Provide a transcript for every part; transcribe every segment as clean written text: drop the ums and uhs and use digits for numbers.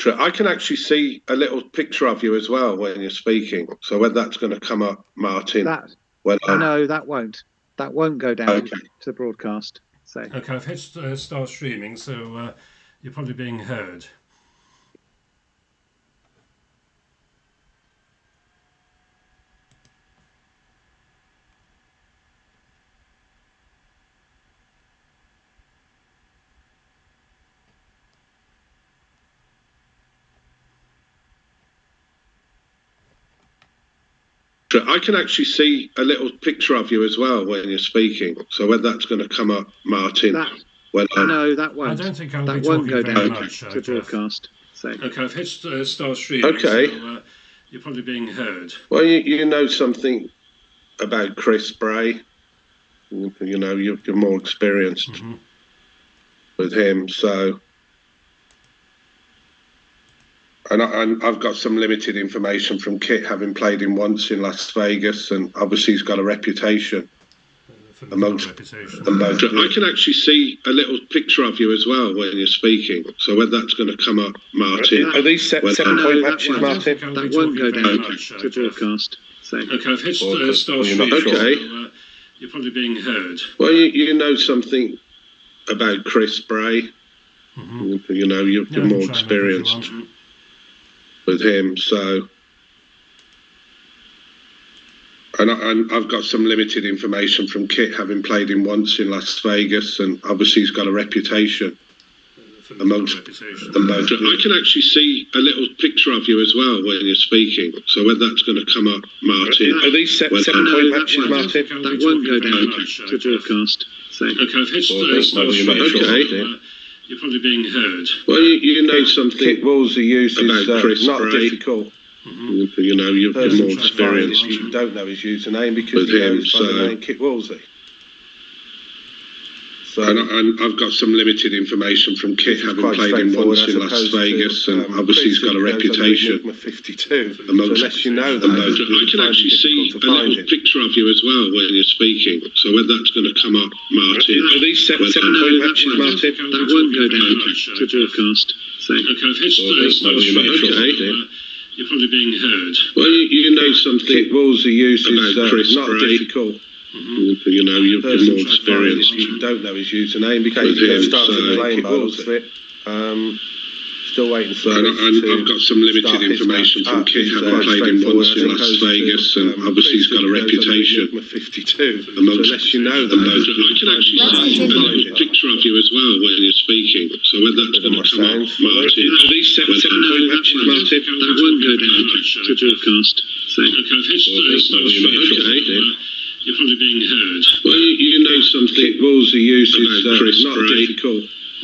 I can actually see a little picture of you as well when you're speaking. So whether that's going to come up, Martin. No, that won't. That won't go down to the broadcast. So. Okay, I've hit start streaming, so you're probably being heard. I can actually see a little picture of you as well when you're speaking. So whether that's going to come up, Martin. No, that won't. I don't think I'll be won't go talking very down much, to the broadcast. So. Okay, I've hit start streaming, so you're probably being heard. Well, you know something about Chris Bray. You know, you're more experienced with him, so... And I've got some limited information from Kit, having played him once in Las Vegas, and obviously he's got a reputation. I can actually see a little picture of you as well when you're speaking. So whether that's going to come up, Martin. Are these 7-point matches, Martin? That won't go down to the broadcast. So. Okay, I've hit start streaming, so you're probably being heard. Well, you know something about Chris Bray. You know, you're more experienced with him, so... And I've got some limited information from Kit, having played him once in Las Vegas, and obviously he's got a reputation. I can actually see a little picture of you as well when you're speaking. So whether that's going to come up, Martin. Are these 7-point matches, Martin? That won't go down to the broadcast. So. Okay, I've hit start streaming. You're probably being heard. Well, you know something. Kit Woolsey uses about Chris not Bray. Difficult. You know, you're more experienced. You don't know his username because he goes by the name Kit Woolsey. So, and I've got some limited information from Kit, having played him once in Las Vegas, and obviously he's got a reputation. 52. Unless you know that, I can actually see a little picture of you as well when you're speaking. So whether that's going to come up, Martin. Are these 7-point matches, Martin? That won't go down to the broadcast. So. Okay, I've hit start streaming. You're probably being heard. Well, you know something. Kit Woolsey uses about Chris not Bray. Difficult. You know, you're more experienced. You don't know his username because he started playing balls. Still waiting for and I've got some limited information from Kit, having played him once in Las Vegas, and obviously he's got a reputation. 52. Unless you know that. I can actually see a little picture of you as well when you're speaking. So whether that's going to come up, Martin. Are these 7-point matches, Martin? That won't go down to the broadcast. So. Okay, I've hit start streaming.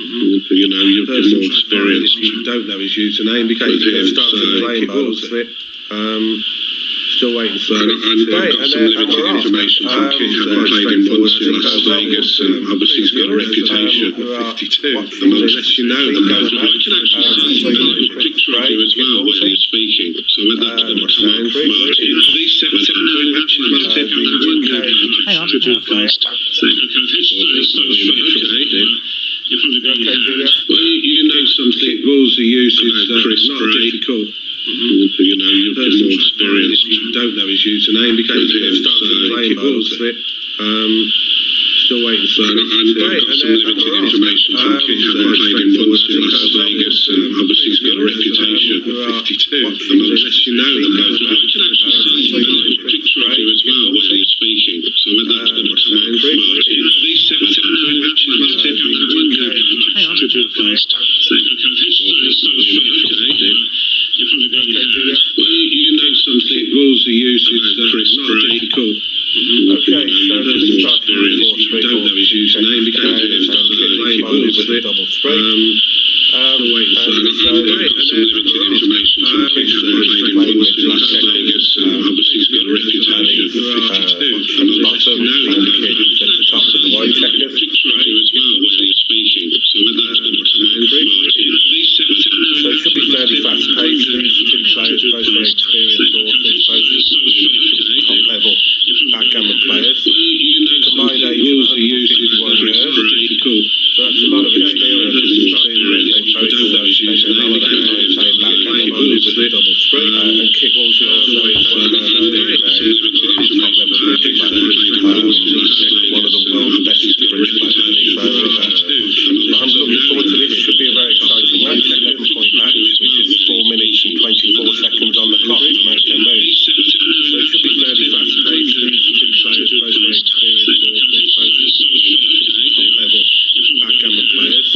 You're probably being heard. Well, you know something. Kit Woolsey uses Chris not Bray. Difficult. You know, you're more experienced. You don't know his username because he started playing balls. Still waiting for and I've got some limited information from Kit, having played him once in Las Vegas, and obviously he's got a reputation. 52. Unless you know that. I can actually see a little picture of you as well when you're speaking. So whether that's going to come up, Martin. These 7-point matches, Martin. That won't go down to the broadcast. Okay, I've hit start streaming. You're probably being heard. Well, you know something. Woolsey uses Chris Bray. Difficult. You know, you're more experienced. You don't know his username because he started playing balls. Still waiting for and I've got some limited information from Kit, having played him once in Las Vegas, and obviously he's got a reputation. 52. Unless you know that. I can actually see a little picture of you as well when you're speaking. So whether that's going to come up, Martin. These 7-point matches, Martin. That won't go down to the broadcast. Okay, I've hit start streaming. You're probably being heard. Well, you know something. Woolsey uses Chris Bray. Difficult. Okay, so this is more experienced. You don't know his username because he started playing balls. double spread. Still waiting for and I've got some limited information from Kit, having played him once in Las Vegas, and obviously he's got a reputation. 52. Unless you know that. At the top of the white checkers. Picture of you as well when you're speaking. So whether that's going to come out, Martin. These 7-point So it should be fairly fast paced. These two players, both very experienced authors, both top level backgammon players. Combined age of 151 years. So that's a lot of experience. They both spent a lot of time playing double spring. And Kit Woolsey also is well known as being a top level bridge player. One of the world's best bridge players. So I'm looking forward to this. It should be a very exciting match. 11-point match, which is 4 minutes and 24 seconds on the clock to make their moves. So it should be fairly fast paced. These two players, both very experienced authors, both top level backgammon players.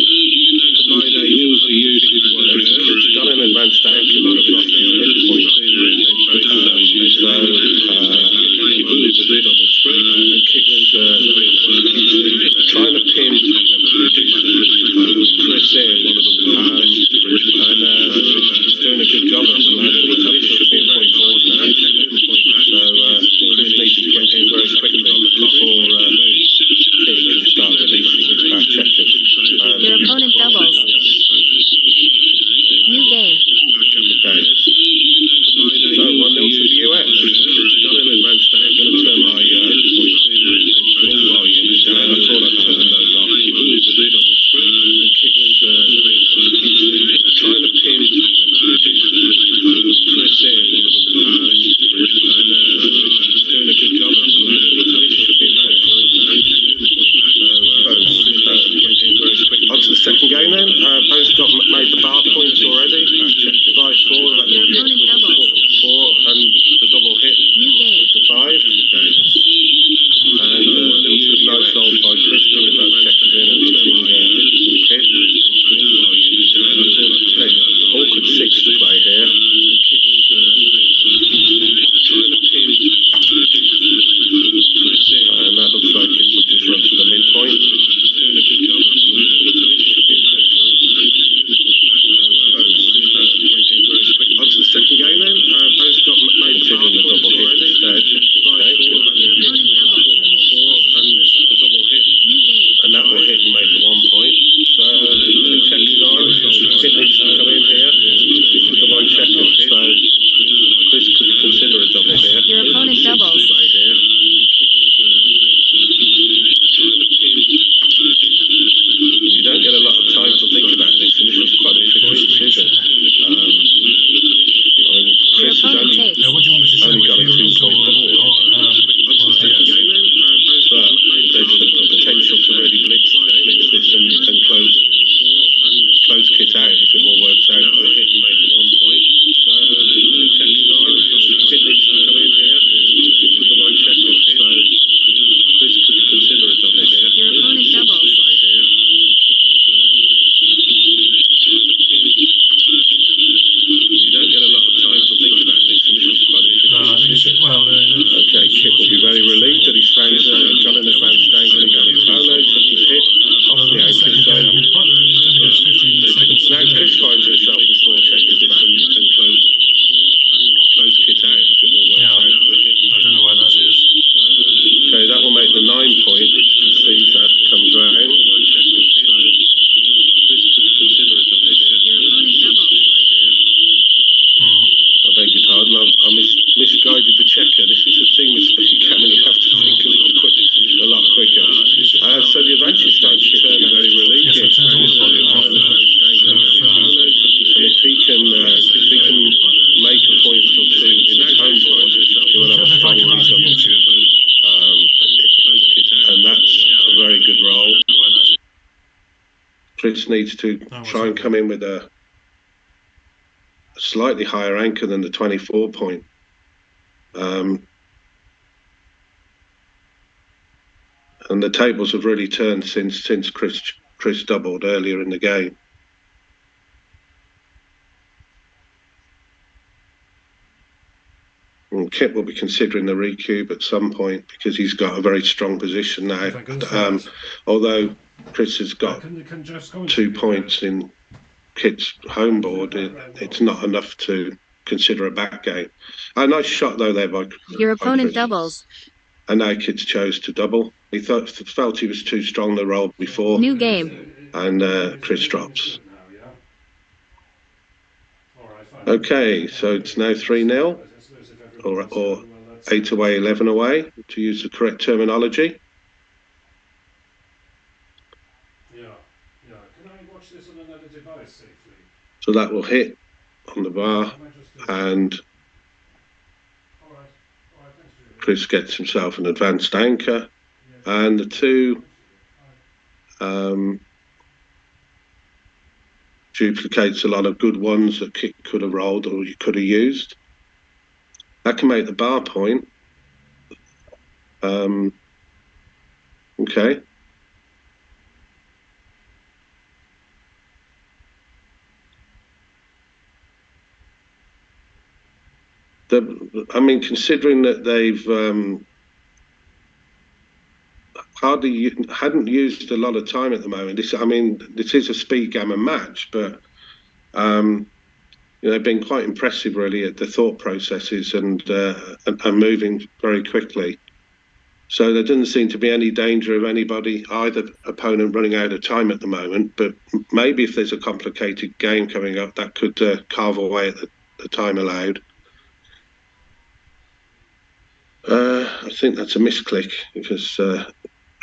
Combined age of 51 years. It's done an advanced anchor on the clock at midpoint. And Kit's trying to pin Chris in, one of the world's best bridge players. And he's doing a good job at the moment. It's up to 15-point board now. So Chris needs to get in very quickly before Kit can start releasing his back checkers. Your opponent doubles. New game. So 1-0 to the US. Done an advanced day. I'm going to turn my full volumes down. I thought I'd turn those off. And Kit's trying to pin Chris in, one of the world's best bridge players. And he's doing a good job at the moment. It's up to 15-point board now. On to the second game then. Both got made the bar points already. 5-4. That will hit with 4 and the double hit with the 5. And nice roll by Chris, bringing both checkers in and hitting Kit. Okay, awkward 6 to play here. And that looks like it would just run to the midpoint. On to the second game then. Both got made the double hit instead. Okay. 4 and the double hit. And that will hit and make the 1 point. So the checkers on. Kit needs to come in here. This is the 1 checker. So Chris could consider a double here. Your opponent doubles. You don't get a lot of time to think about this, and this is quite a tricky decision. Chris has only got a 2-point board. But there's the potential to really blitz this and close Kit out if it all works out. That will hit and make the 1 point. So the checkers on. Kit needs to come in here. This is the 1 checker. So Chris could consider a double here. Your opponent doubles. You don't get a lot of time to think about this, and this is quite a tricky decision. Okay, Kit will be very relieved that he's found got an advanced angle. Oh no, he's hit off the anchor. So now Chris finds himself with 4 checkers back and close Kit out if it all works out. I don't know why that is. Okay, that will make the 9 point. You see that comes round. Chris could consider a double here. Your opponent doubles. I beg your pardon, I misguided the checker. This is the thing with Speedgammon, you have to think a lot quicker. So the advantage is starting to turn very relieved. Yes, I turned all the volume off. And if he can make a point or 2 in his home board, he will have a strong reason. And that's a very good roll. Chris needs to try and come in with a slightly higher anchor than the 24 point. And the tables have really turned since Chris doubled earlier in the game. And Kit will be considering the recube at some point because he's got a very strong position now. Although Chris has got 2 points in Kit's home board, it's not enough to consider a back game. A nice shot though there by Your opponent Chris. doubles. And now Kit's chose to double. He felt he was too strong the roll before. New game. And Chris drops. Okay, so it's now 3-0 or 8 away, 11 away, to use the correct terminology. So that will hit on the bar. and Chris gets himself an advanced anchor, and the two duplicates a lot of good ones that Kit could have rolled or you could have used. That can make the bar point. Okay. I mean, considering that they've hadn't used a lot of time at the moment. This is a Speedgammon match, but they've been quite impressive really at the thought processes and moving very quickly. So there doesn't seem to be any danger of anybody, either opponent, running out of time at the moment. But maybe if there's a complicated game coming up, that could carve away at the time allowed. I think that's a misclick because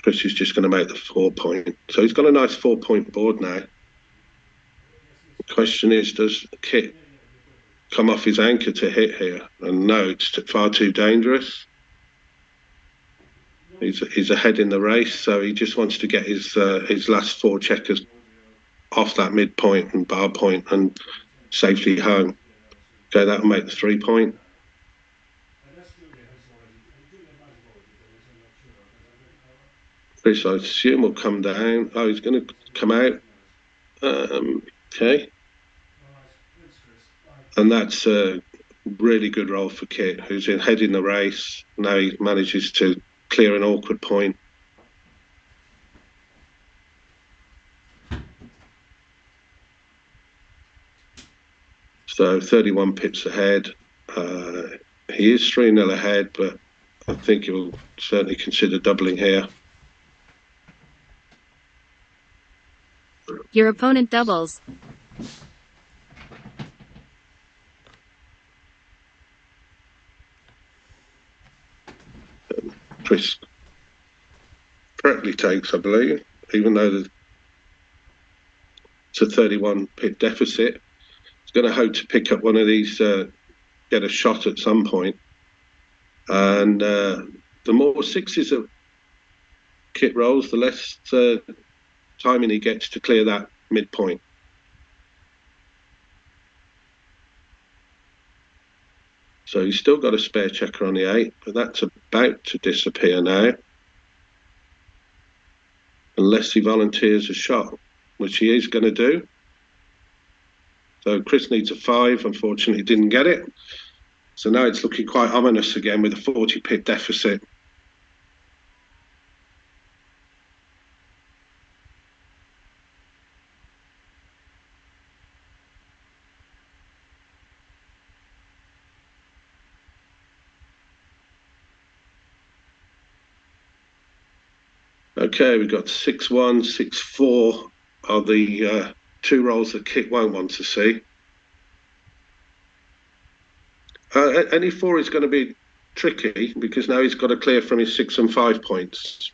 Chris is just going to make the 4 point. So he's got a nice 4 point board now. The question is, does Kit come off his anchor to hit here? And no, it's far too dangerous. He's ahead in the race, so he just wants to get his last 4 checkers off that midpoint and bar point and safely home. Okay, that'll make the 3 point. Chris, I assume, will come down. Oh, he's going to come out. Okay. And that's a really good roll for Kit, who's ahead in the race. Now he manages to clear an awkward point. So 31 pips ahead. He is 3-0 ahead, but I think he'll certainly consider doubling here. Your opponent doubles. Chris correctly takes, I believe, even though it's a 31 pip deficit. He's going to hope to pick up one of these, get a shot at some point. And the more sixes that Kit rolls, the less timing he gets to clear that midpoint. So he's still got a spare checker on the 8, but that's about to disappear now. Unless he volunteers a shot, which he is going to do. So Chris needs a 5, unfortunately didn't get it. So now it's looking quite ominous again with a 40 pip deficit. Okay, we've got 6-1, 6-4 are the 2 rolls that Kit won't want to see. Any 4 is going to be tricky because now he's got to clear from his 6 and 5 points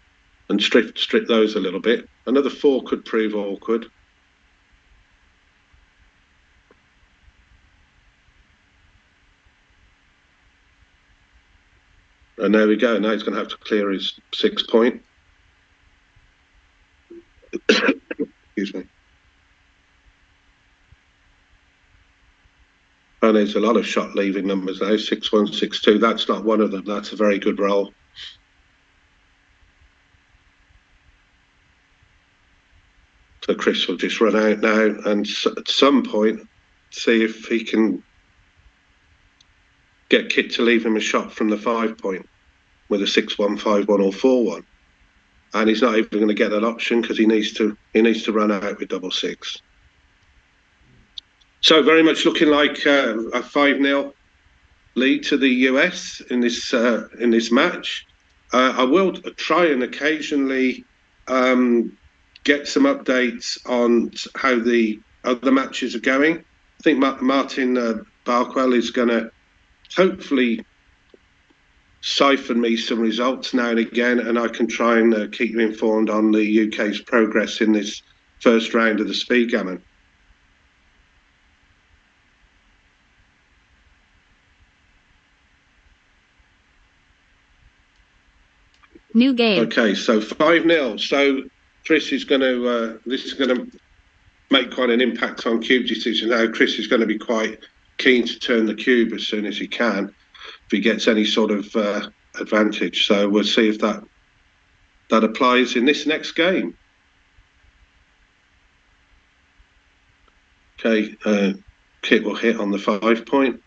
and strip those a little bit. Another 4 could prove awkward. And there we go. Now he's going to have to clear his 6 point. Excuse me. And there's a lot of shot leaving numbers now. 6-1, 6-2. That's not one of them. That's a very good roll. So Chris will just run out now and at some point see if he can get Kit to leave him a shot from the 5 point with a 6-1, 5-1 or 4-1. And he's not even going to get that option because he needs to run out with double 6. So very much looking like a 5-0 lead to the US in this match. I will try and occasionally get some updates on how the other matches are going. I think Martin Barkwell is going to hopefully siphon me some results now and again, and I can try and keep you informed on the UK's progress in this first round of the Speedgammon. New game. Okay, so 5-0. So Chris is going to, this is going to make quite an impact on cube decision. Now, Chris is going to be quite keen to turn the cube as soon as he can, if he gets any sort of advantage. So we'll see if that applies in this next game. Okay, Kit will hit on the 5 point,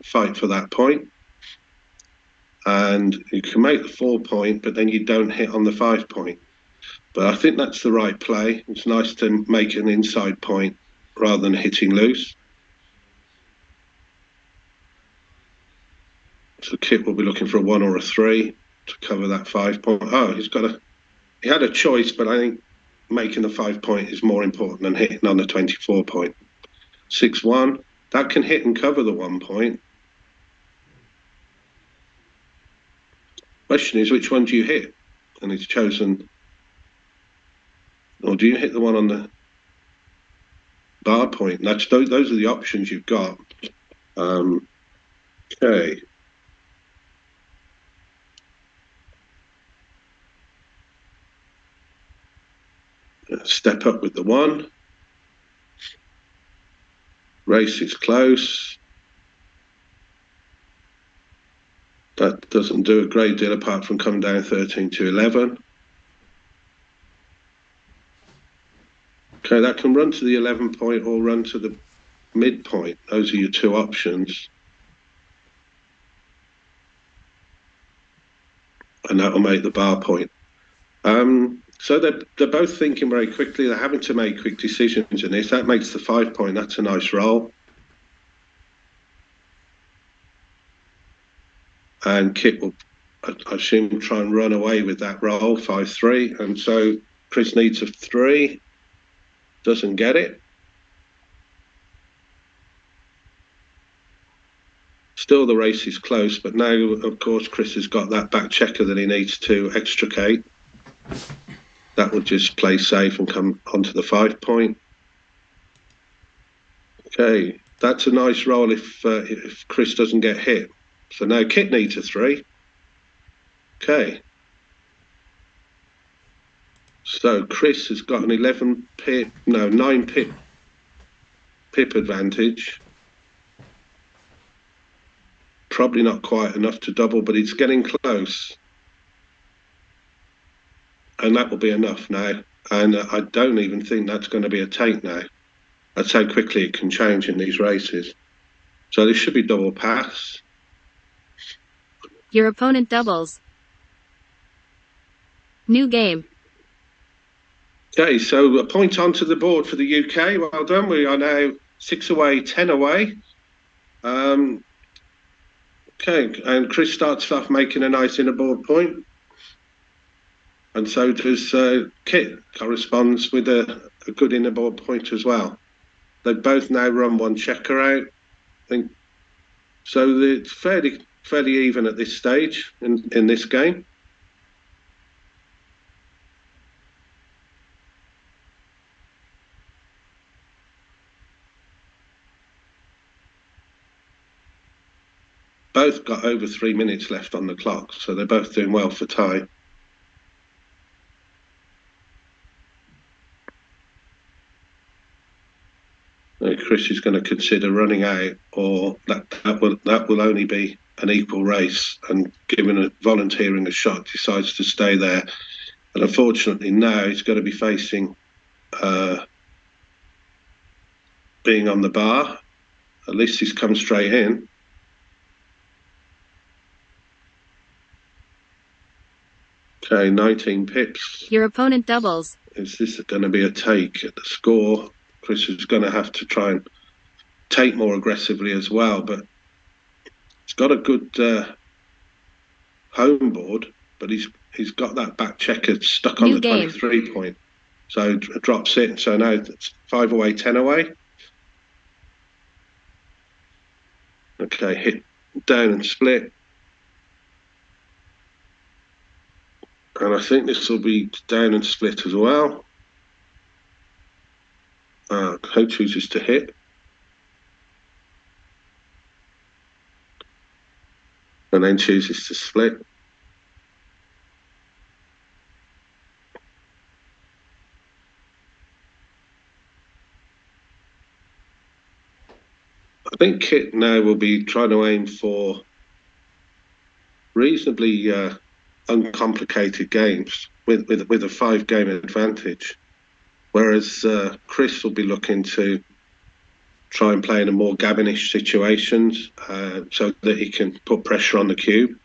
fight for that point. And you can make the 4 point, but then you don't hit on the 5 point. But I think that's the right play. It's nice to make an inside point rather than hitting loose. So Kit will be looking for a 1 or a 3 to cover that 5 point. Oh, he had a choice, but I think making the 5 point is more important than hitting on the 24 point. 6-1, that can hit and cover the 1 point. Question is, which one do you hit? And he's chosen, or do you hit the one on the bar point? Those are the options you've got. Okay. Step up with the 1. Race is close. That doesn't do a great deal apart from coming down 13 to 11. Okay, that can run to the 11 point or run to the midpoint. Those are your 2 options. And that will make the bar point. So they're both thinking very quickly. They're having to make quick decisions in this. That makes the 5 point. That's a nice roll. And Kit will, I assume, try and run away with that roll, 5-3. And so Chris needs a 3. Doesn't get it. Still the race is close, but now, of course, Chris has got that back checker that he needs to extricate. That will just play safe and come onto the 5 point. Okay, that's a nice roll if Chris doesn't get hit. So now Kit needs a 3. Okay. So Chris has got an 9 pip advantage. Probably not quite enough to double, but it's getting close. And that will be enough now. And I don't even think that's going to be a take now. That's how quickly it can change in these races. So this should be double pass. Your opponent doubles. New game. Okay, so a point onto the board for the UK. Well done. We are now 6 away, 10 away. Okay, and Chris starts off making a nice inner board point. And so does Kit, corresponds with a good inner board point as well. They both now run 1 checker out. I think so. It's fairly even at this stage in this game. Both got over 3 minutes left on the clock, so they're both doing well for time. Chris is going to consider running out, or that will only be an equal race, and volunteering a shot, decides to stay there. And unfortunately now he's going to be facing being on the bar. At least he's come straight in. Okay, 19 pips. Your opponent doubles. Is this going to be a take at the score? Chris is going to have to try and take more aggressively as well, but he's got a good home board, but he's got that back checker stuck on the 23 point. So drops it. So now it's 5 away, 10 away. Okay, hit down and split. And I think this will be down and split as well. Who chooses to hit? And then chooses to split. think Kit now will be trying to aim for reasonably uncomplicated games with a 5-game advantage, whereas Chris will be looking to try and play in a more gammonish situations so that he can put pressure on the cube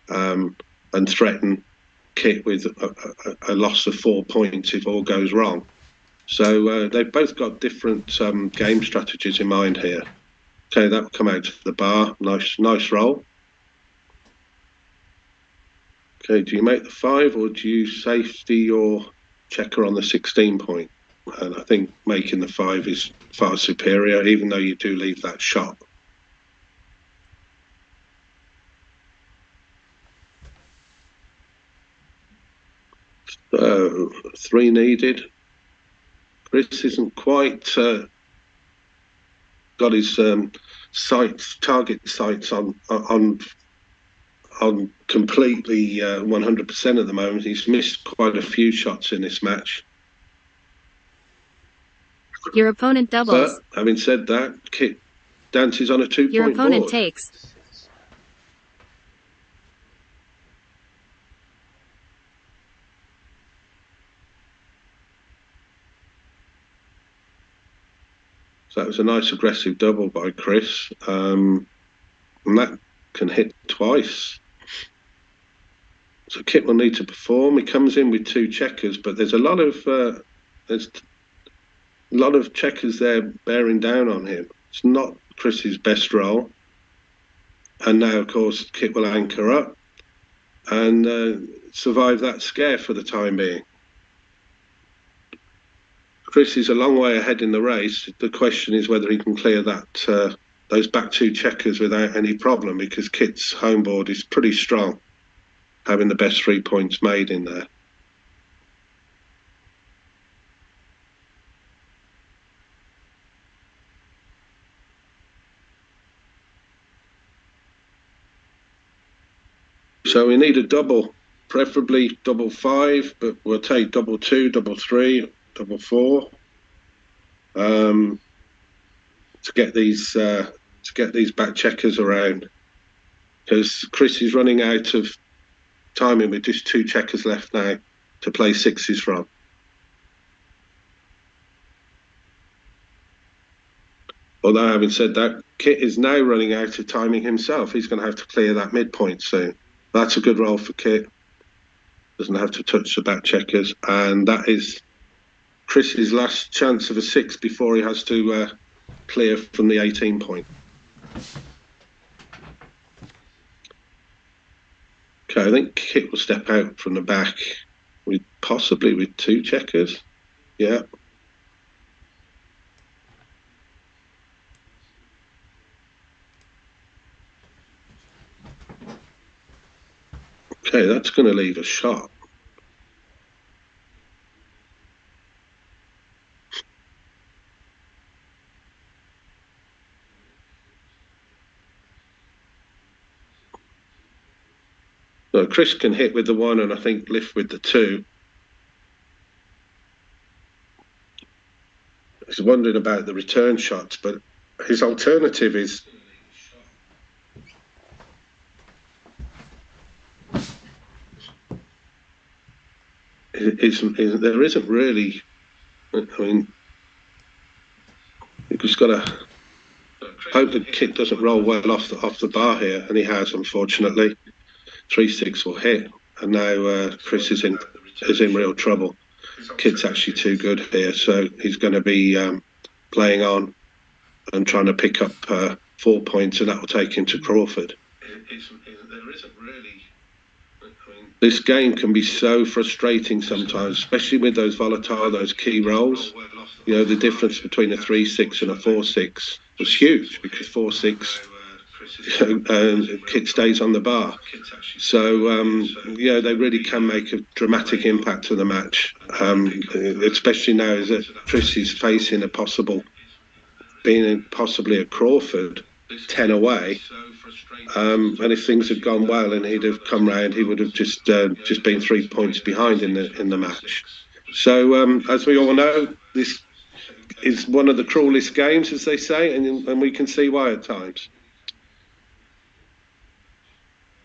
and threaten Kit with a loss of 4 points if all goes wrong. So they've both got different game strategies in mind here. Okay, that will come out to the bar. Nice roll. Okay, do you make the 5 or do you safety your checker on the 16 point? And I think making the 5 is far superior, even though you do leave that shot. So 3 needed. Chris isn't quite got his target sights on completely 100% at the moment. He's missed quite a few shots in this match. Your opponent doubles. But having said that, Kit dances on a 2-point board. Your opponent takes. So that was a nice aggressive double by Chris. And that can hit twice. So Kit will need to perform. He comes in with 2 checkers, but there's a lot of checkers there bearing down on him. It's not Chris's best roll. And now, of course, Kit will anchor up and survive that scare for the time being. Chris is a long way ahead in the race. The question is whether he can clear that those back 2 checkers without any problem, because Kit's home board is pretty strong, having the best 3 points made in there. So we need a double, preferably double 5, but we'll take double 2, double 3, double 4 to get these back checkers around, because Chris is running out of timing with just 2 checkers left now to play 6s from. Although having said that, Kit is now running out of timing himself. He's going to have to clear that midpoint soon. That's a good roll for Kit. Doesn't have to touch the back checkers, and that is Chris's last chance of a 6 before he has to clear from the 18 point. Okay, I think Kit will step out from the back with possibly with 2 checkers. Yeah. Okay, that's going to leave a shot. So Chris can hit with the 1 and I think lift with the 2. He's wondering about the return shots, but his alternative is there isn't really. I mean, you've just got to hope that Kit doesn't roll well off the bar here, and he has, unfortunately. 3-6 will hit, and now Chris is in real trouble. Kit's actually too good here, so he's going to be playing on and trying to pick up 4 points, and that will take him to Crawford. There isn't really. This game can be so frustrating sometimes, especially with those volatile, those key rolls. You know, the difference between a 3-6 and a 4-6 was huge, because 4-6, Kit stays on the bar. So, yeah, they really can make a dramatic impact to the match, especially now that Chris is facing being possibly a Crawford 10 away. And if things had gone well and he'd have come round, he would have just been 3 points behind in the match. So as we all know, this is one of the cruelest games, as they say, and we can see why at times.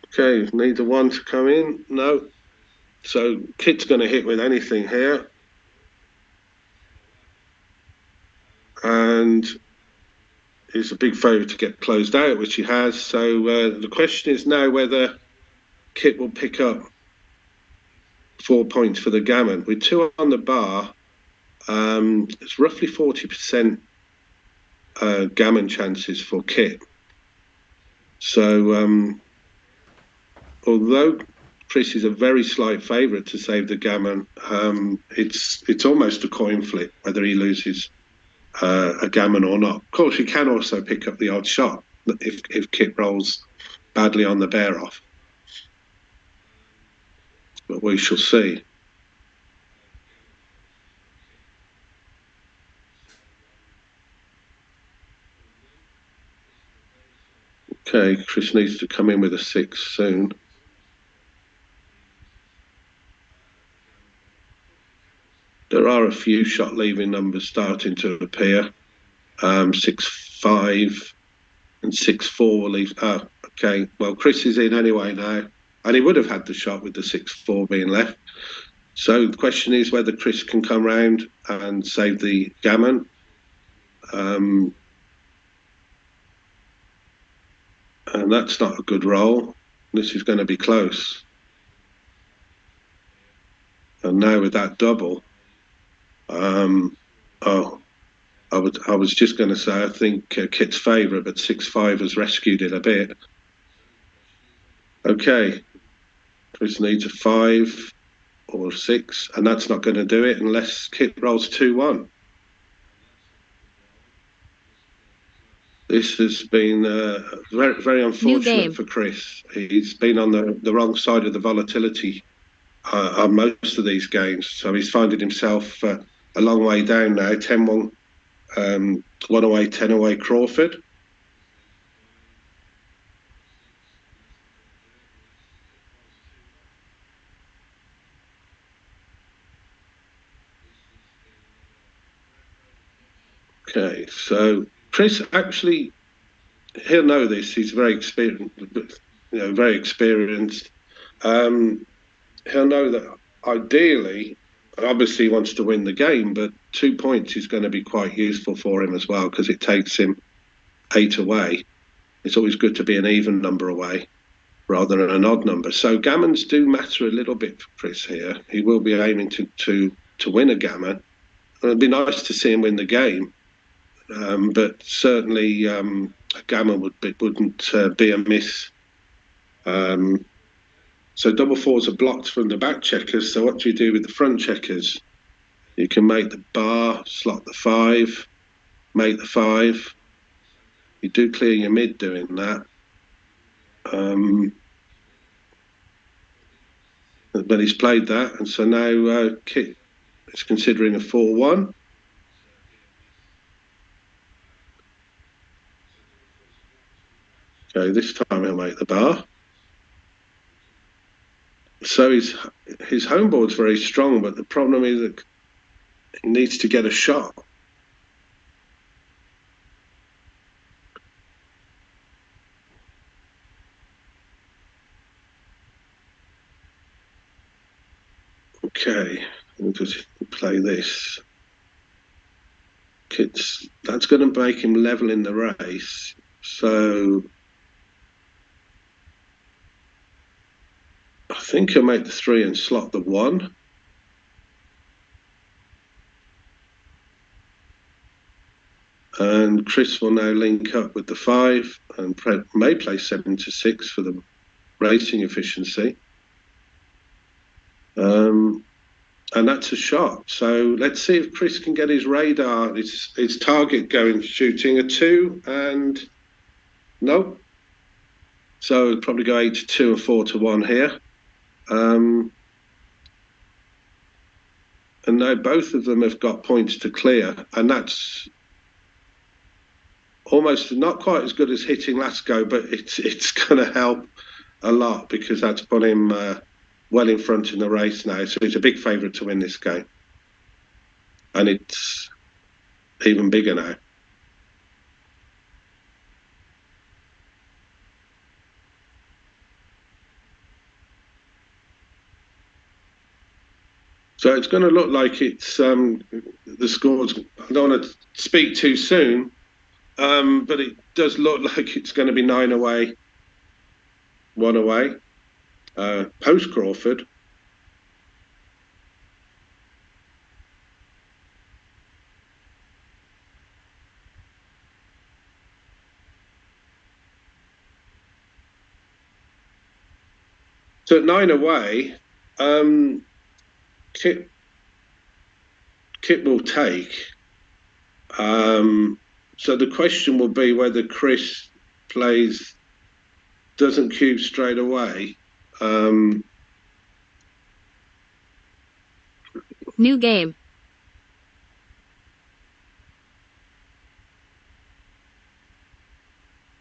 Okay, neither one to come in. No. So Kit's going to hit with anything here. And he's a big favourite to get closed out, which he has. So the question is now whether Kit will pick up 4 points for the gammon. With 2 on the bar, it's roughly 40% gammon chances for Kit. So although Chris is a very slight favourite to save the gammon, it's almost a coin flip whether he loses a gammon or not. Of course, he can also pick up the odd shot if Kit rolls badly on the bear off. But we shall see. Okay, Chris needs to come in with a 6 soon. There are a few shot leaving numbers starting to appear. 6-5 and 6-4 will leave. Oh, okay. Well, Chris is in anyway now, and he would have had the shot with the 6-4 being left. So the question is whether Chris can come round and save the gammon. And that's not a good roll. This is going to be close. And now with that double, I was just going to say I think Kit's favourite, but 6-5 has rescued it a bit. Okay, Chris needs a 5 or 6, and that's not going to do it unless Kit rolls 2-1. This has been very, very unfortunate for Chris. He's been on the wrong side of the volatility on most of these games, so he's finding himself a long way down now. 10-1, 1 away, 10 away Crawford. Okay, so Chris actually, he'll know this. He's very experienced, very experienced. He'll know that ideally, obviously he wants to win the game, but 2 points is going to be quite useful for him as well because it takes him 8 away. It's always good to be an even number away rather than an odd number. So gammons do matter a little bit for Chris here. He will be aiming to win a gammon. It'd be nice to see him win the game, but certainly a gammon wouldn't be amiss. So double fours are blocked from the back checkers. So what do you do with the front checkers? You can make the bar, slot the 5, make the 5. You do clear your mid doing that. But he's played that, and so now Kit is considering a 4-1. Okay, this time he'll make the bar. So his home board's very strong, but the problem is that he needs to get a shot. Okay, we'll just play this. That's going to make him level in the race. So I think he'll make the 3 and slot the 1. And Chris will now link up with the 5 and may play 7 to 6 for the racing efficiency. And that's a shot. So let's see if Chris can get his radar, his target going, shooting a 2 and nope. So it'll probably go 8 to 2 or 4 to 1 here. And now both of them have got points to clear, and that's almost not quite as good as hitting last go, but it's going to help a lot because that's put him well in front in the race now. So he's a big favourite to win this game, and even bigger now. So it's going to look like it's the scores. I don't want to speak too soon, but it does look like it's going to be 9 away, 1 away, post Crawford. So at 9 away, Kit will take. So the question will be whether Chris doesn't cube straight away. New game.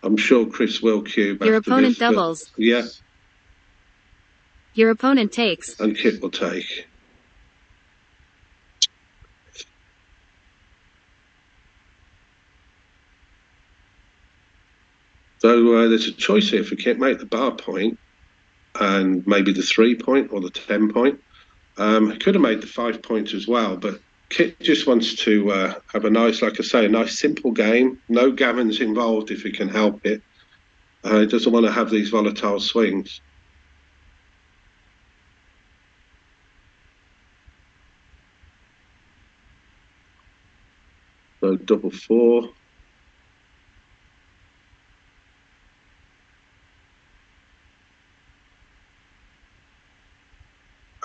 I'm sure Chris will cube. Your after opponent this, but, doubles. yeah. Your opponent takes. And Kit will take. So there's a choice here for Kit. Make the bar point and maybe the 3 point or the 10 point. He could have made the 5 point as well, but Kit just wants to have a nice, like I say, a nice simple game. No gammons involved if he can help it. He doesn't want to have these volatile swings. So double 4.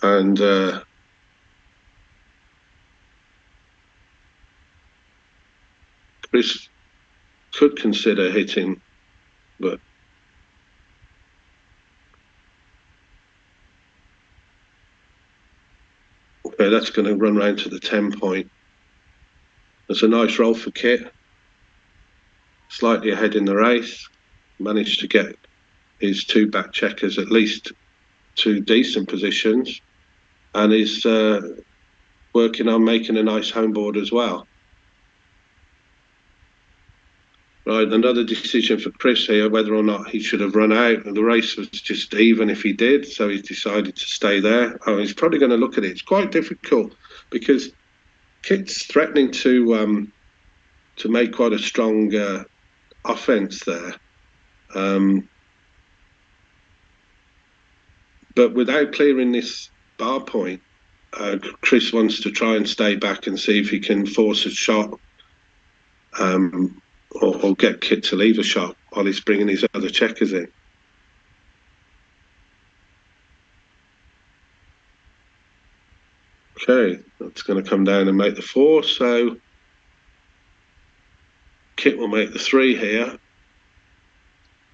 And Chris could consider hitting, but okay, that's going to run round to the 10 point. That's a nice roll for Kit. Slightly ahead in the race. Managed to get his 2 back checkers at least 2 decent positions, and is working on making a nice home board as well. Right, another decision for Chris here, whether or not he should have run out. The race was just even if he did, so he's decided to stay there. Oh, he's probably going to look at it. It's quite difficult because Kit's threatening to make quite a strong offence there. But without clearing this bar point, Chris wants to try and stay back and see if he can force a shot or get Kit to leave a shot while he's bringing his other checkers in. Okay, that's going to come down and make the 4. So Kit will make the 3 here.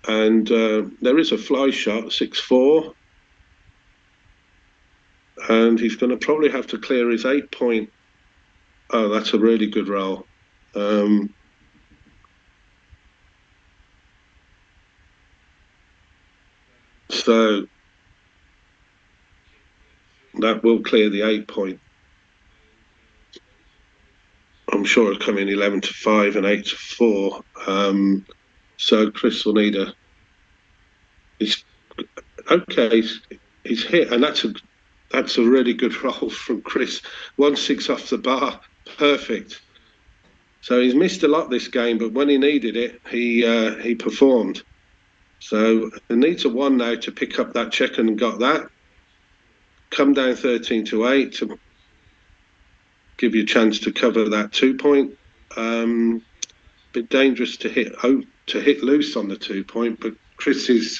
And there is a fly shot, 6-4. And he's going to probably have to clear his 8 point. Oh, that's a really good roll. So that will clear the 8 point. I'm sure it'll come in 11-5 and 8-4. So Chris will need a. He's hit, and that's a really good roll from Chris. 1-6 off the bar, perfect. So he's missed a lot this game, but when he needed it, he performed. So he needs a 1 now to pick up that check, and got that. Come down 13-8 to give you a chance to cover that 2 point. Bit dangerous to hit loose on the 2 point, but Chris is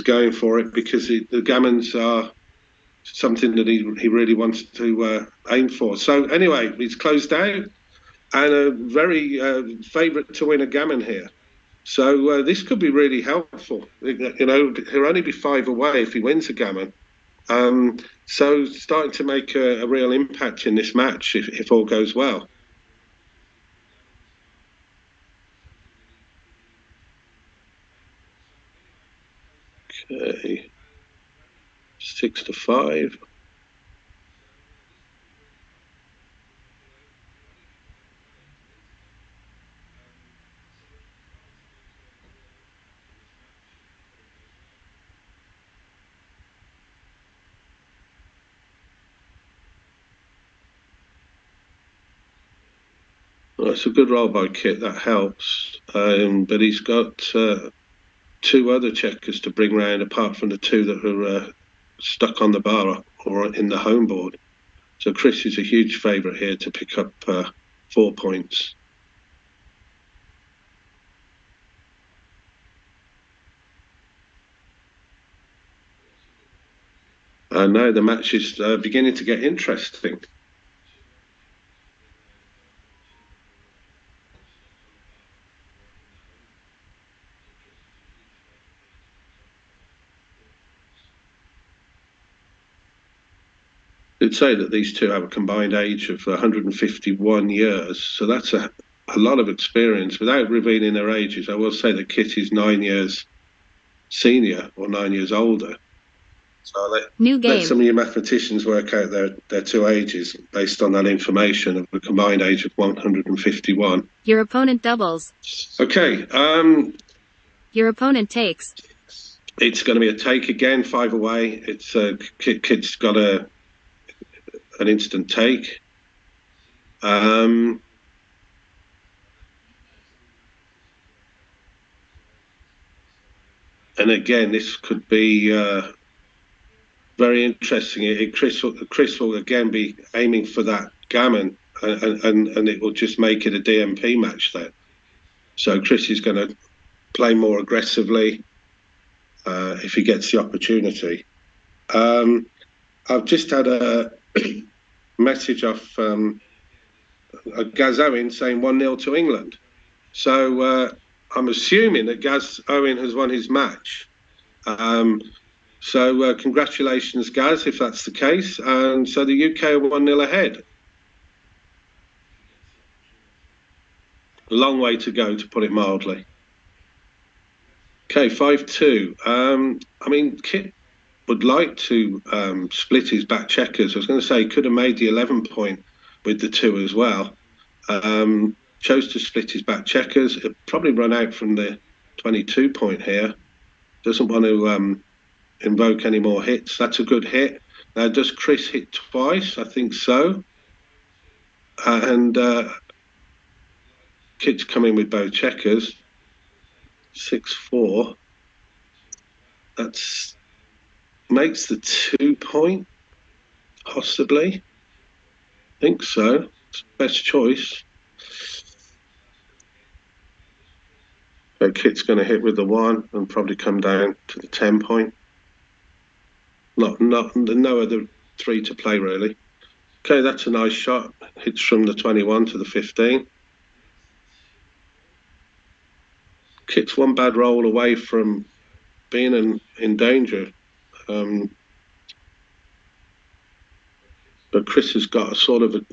going for it because the gammons are something that he really wants to aim for. So anyway, he's closed out, and a very favourite to win a gammon here. So this could be really helpful. You know, he'll only be 5 away if he wins a gammon. So starting to make a real impact in this match if all goes well. Okay, 6-5. Well, it's a good roll by Kit, that helps. But he's got 2 other checkers to bring round apart from the 2 that are stuck on the bar or in the home board. So Chris is a huge favourite here to pick up 4 points. And now the match is beginning to get interesting. I'd say that these 2 have a combined age of 151 years, so that's a lot of experience. Without revealing their ages, I will say that Kit is 9 years senior or 9 years older. So let some of you mathematicians work out their 2 ages based on that information of a combined age of 151. Your opponent doubles. Okay. Your opponent takes. It's going to be a take again, 5 away. It's Kit's got an instant take. And again, this could be very interesting. Chris will again be aiming for that gammon, and it will just make it a DMP match then. So Chris is going to play more aggressively if he gets the opportunity. I've just had a message off Gaz Owen saying 1-0 to England. So I'm assuming that Gaz Owen has won his match. So congratulations, Gaz, if that's the case. And so the UK are 1-0 ahead. A long way to go, to put it mildly. Okay, 5-2. I mean, Kit would like to split his back checkers. I was going to say he could have made the 11 point with the 2 as well. Chose to split his back checkers. He'll probably run out from the 22 point here. Doesn't want to invoke any more hits. That's a good hit. Now, does Chris hit twice? I think so. And Kit's coming with both checkers. 6-4. That's makes the 2 point, possibly. I think so. It's best choice. So Kit's going to hit with the 1 and probably come down to the 10 point. No other 3 to play, really. Okay, that's a nice shot. Hits from the 21 to the 15. Kit's 1 bad roll away from being in danger. But Chris has got a sort of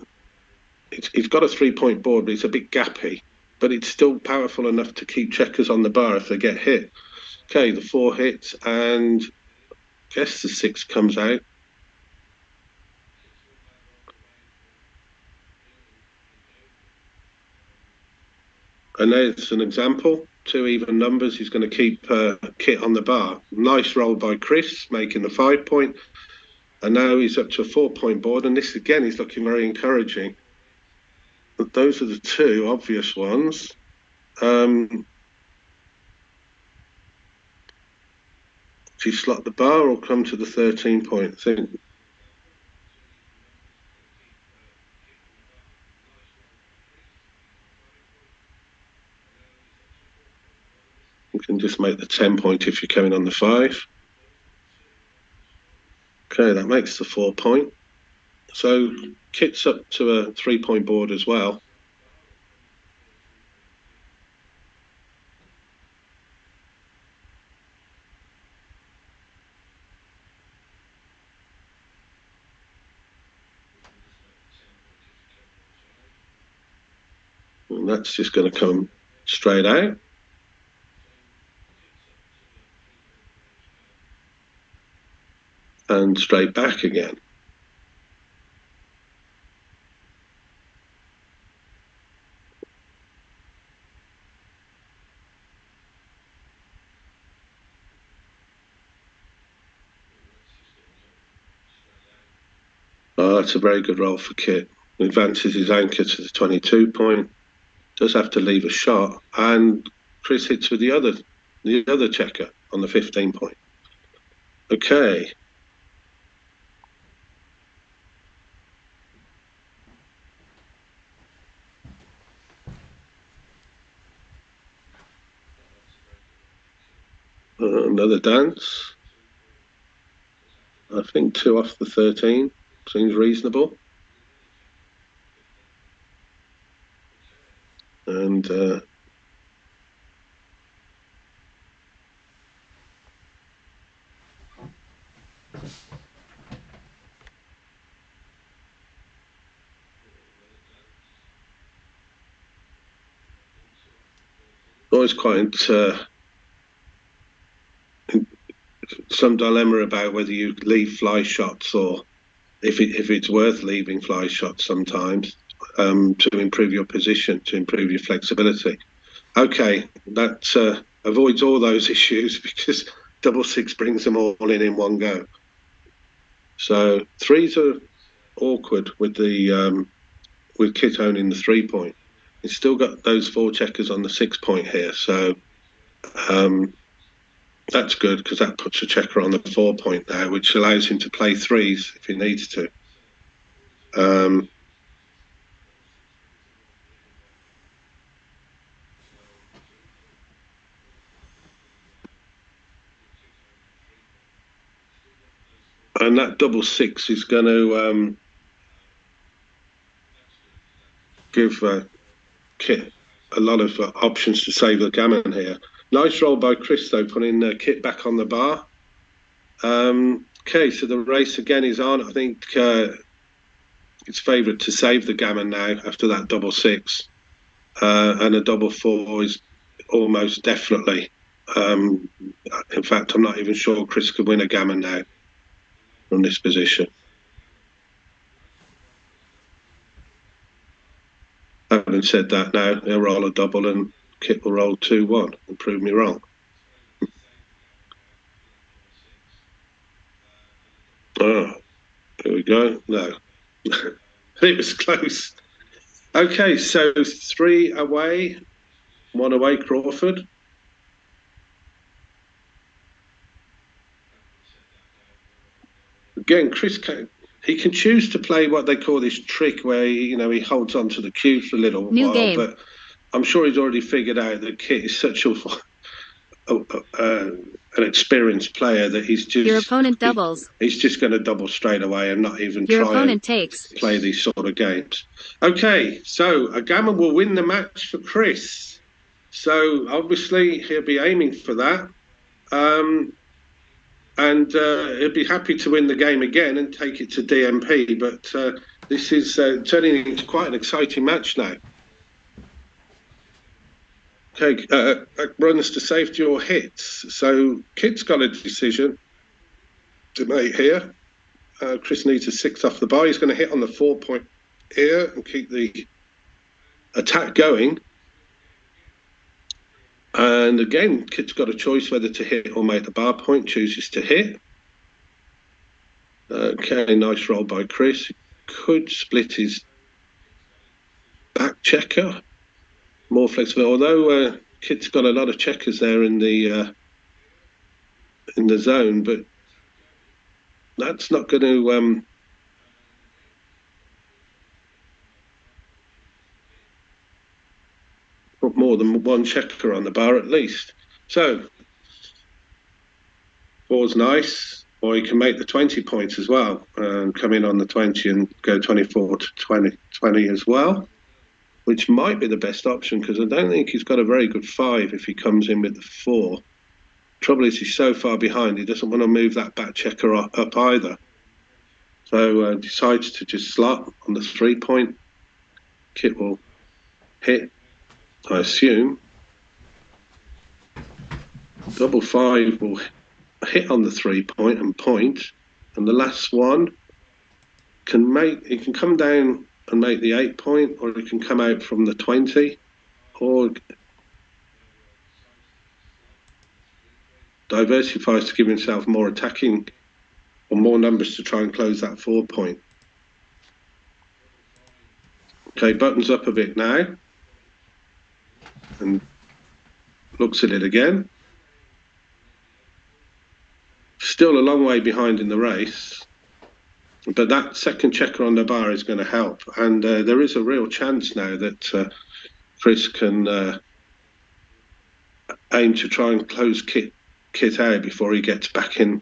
he's got a 3 point board, but it's a bit gappy. But it's still powerful enough to keep checkers on the bar if they get hit. Okay, the 4 hits, and I guess the 6 comes out. And there's an example. 2 even numbers. He's going to keep Kit on the bar. Nice roll by Chris, making the 5 point. And now he's up to a 4 point board. And this, again, is looking very encouraging. But those are the 2 obvious ones. If you slot the bar or come to the 13 point, I think. You can just make the 10 point if you're coming on the 5. Okay, that makes the 4 point. So Kit's up to a 3 point board as well. And that's just going to come straight out. And straight back again. Oh, that's a very good roll for Kit. Advances his anchor to the 22 point. does have to leave a shot, and Chris hits with the other checker on the 15 point. Okay. Another dance. I think 2 off the 13 seems reasonable. And always quite some dilemma about whether you leave fly shots or if it's worth leaving fly shots sometimes to improve your position, to improve your flexibility. Okay, that avoids all those issues because 6-6 brings them all in one go. So 3s are awkward with the with Kit owning the 3 point. He's still got those 4 checkers on the 6 point here, so that's good because that puts a checker on the 4 point now, which allows him to play 3s if he needs to. And that 6-6 is going to give Kit a lot of options to save the gammon here. Nice roll by Chris, though, putting Kit back on the bar. Okay, so the race again is on. I think it's favoured to save the gammon now after that 6-6. And a 4 is almost definitely. In fact, I'm not even sure Chris could win a gammon now from this position. Having said that, now he'll roll a double and Kit will roll 2-1 and prove me wrong. Oh, here we go. No, it was close. Okay, so 3 away, 1 away, Crawford. Again, Chris he can choose to play what they call this trick where he holds on to the cue for a little while, game. But I'm sure he's already figured out that Kit is such an experienced player that he's just your opponent doubles. He's just going to double straight away and not even try and play these sort of games. Okay, so a gammon will win the match for Chris. So obviously he'll be aiming for that. And he'll be happy to win the game again and take it to DMP. But this is turning into quite an exciting match now. Okay, runs to safety or hits. So Kit's got a decision to make here. Chris needs a 6 off the bar. He's going to hit on the 4 point here and keep the attack going. And again, Kit's got a choice whether to hit or make the bar point. Chooses to hit. Okay, nice roll by Chris. He could split his back checker. More flexible. Although Kit's got a lot of checkers there in the zone, but that's not going to put more than 1 checker on the bar at least. So 4's nice, or he can make the 20 points as well and come in on the 20 and go 24 to 20 as well, which might be the best option because I don't think he's got a very good 5 if he comes in with the 4. Trouble is he's so far behind, he doesn't want to move that back checker up either. So decides to just slot on the 3 point. Kit will hit, I assume. 5 will hit on the 3 point, and the last one he can come down and make the 8 point, or he can come out from the 20, or diversifies to give himself more attacking or more numbers to try and close that 4 point. Okay, buttons up a bit now. and looks at it again. Still a long way behind in the race, but that second checker on the bar is going to help. And there is a real chance now that Chris can aim to try and close Kit out before he gets back in.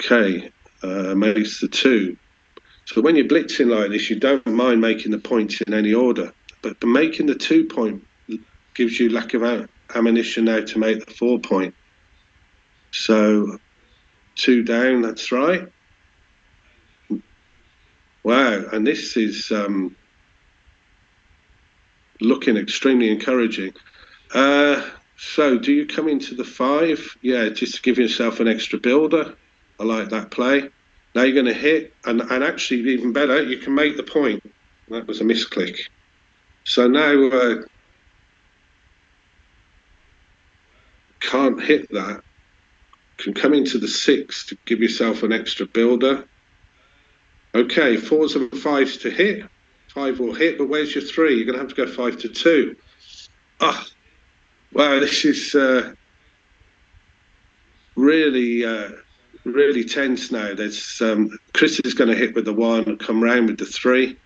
Okay, makes the 2. So when you're blitzing like this, you don't mind making the points in any order, but making the 2 point gives you lack of ammunition now to make the 4 point. So 2 down, that's right. Wow, and this is looking extremely encouraging. So do you come into the 5? Yeah, just to give yourself an extra builder. I like that play. Now you're going to hit, and actually even better, you can make the point. That was a misclick. So now can't hit that. Can come into the 6 to give yourself an extra builder. Okay, 4s and 5s to hit. 5 will hit, but where's your 3? You're going to have to go 5 to 2. Ah, wow, this is really tense now. There's Chris is going to hit with the 1 and come round with the 3.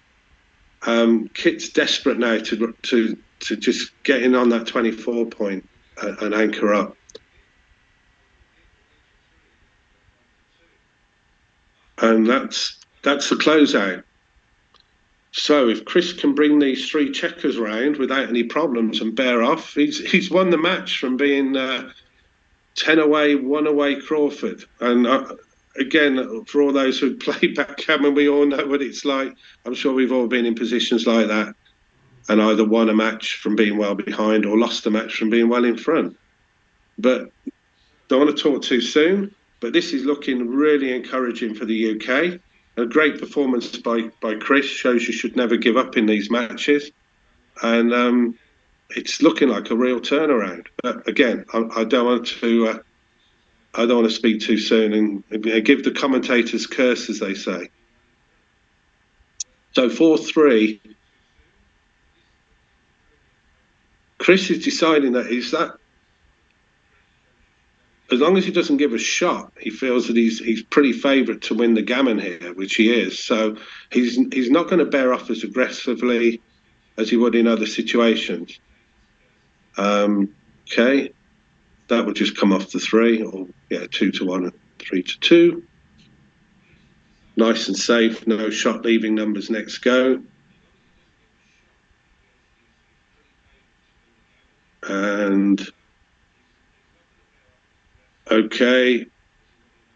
Kit's desperate now to just get in on that 24 point and anchor up. And that's the closeout. So if Chris can bring these 3 checkers round without any problems and bear off, he's won the match from being 10 away, 1 away Crawford. And again, for all those who play backgammon, we all know what it's like. I'm sure we've all been in positions like that and either won a match from being well behind or lost a match from being well in front. But don't want to talk too soon, but this is looking really encouraging for the UK. A great performance by Chris, shows you should never give up in these matches. And it's looking like a real turnaround. But again, I don't want to speak too soon and give the commentators curse, as they say. So 4-3. Chris is deciding that as long as he doesn't give a shot, he feels that he's pretty favourite to win the gammon here, which he is. So he's not going to bear off as aggressively as he would in other situations. Okay, that would just come off the 3, or 2 to 1 and 3 to 2. Nice and safe, no shot leaving numbers next go. And okay,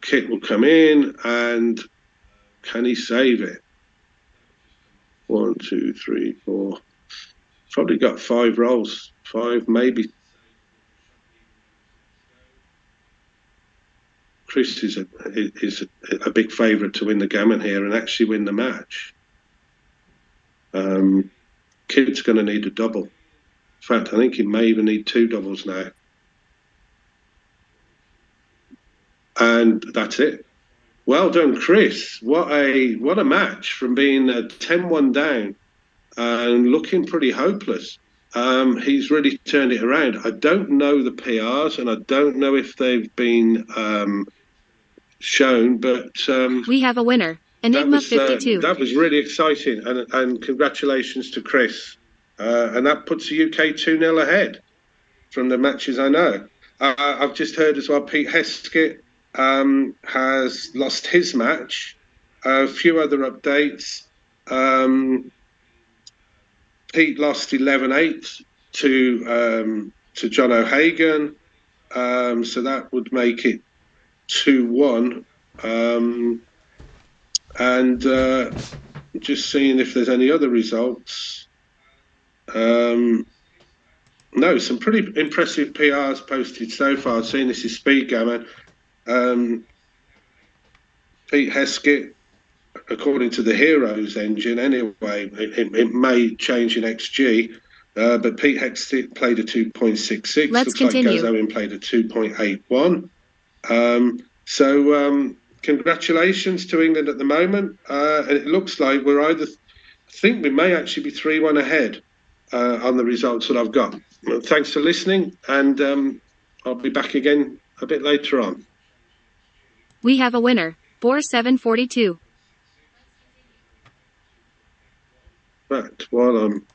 Kit will come in, and can he save it? 1, 2, 3, 4. Probably got 5 rolls. 5, maybe. Chris is a big favourite to win the gammon here and actually win the match. Kit's going to need a double. In fact, I think he may even need 2 doubles now. And that's it. Well done, Chris. What a match from being 10-1 down and looking pretty hopeless. He's really turned it around. I don't know the PRs, and I don't know if they've been shown, but we have a winner. Enigma 52. That was really exciting, and congratulations to Chris. And that puts the UK 2-0 ahead from the matches I know. I've just heard as well Pete Heskett has lost his match. A few other updates. Pete lost 11-8 to John O'Hagan, so that would make it 2-1. And just seeing if there's any other results. No, some pretty impressive PRs posted so far. Seeing this is Speedgammon. Pete Heskett, according to the Heroes engine anyway, it may change in XG, but Pete Heskett played a 2.66. Let's Looks continue. like Gaz Owen played a 2.81. So congratulations to England at the moment. And it looks like I think we may actually be 3-1 ahead on the results that I've got. Well, thanks for listening, and I'll be back again a bit later on. We have a winner. Bore 742. But while I'm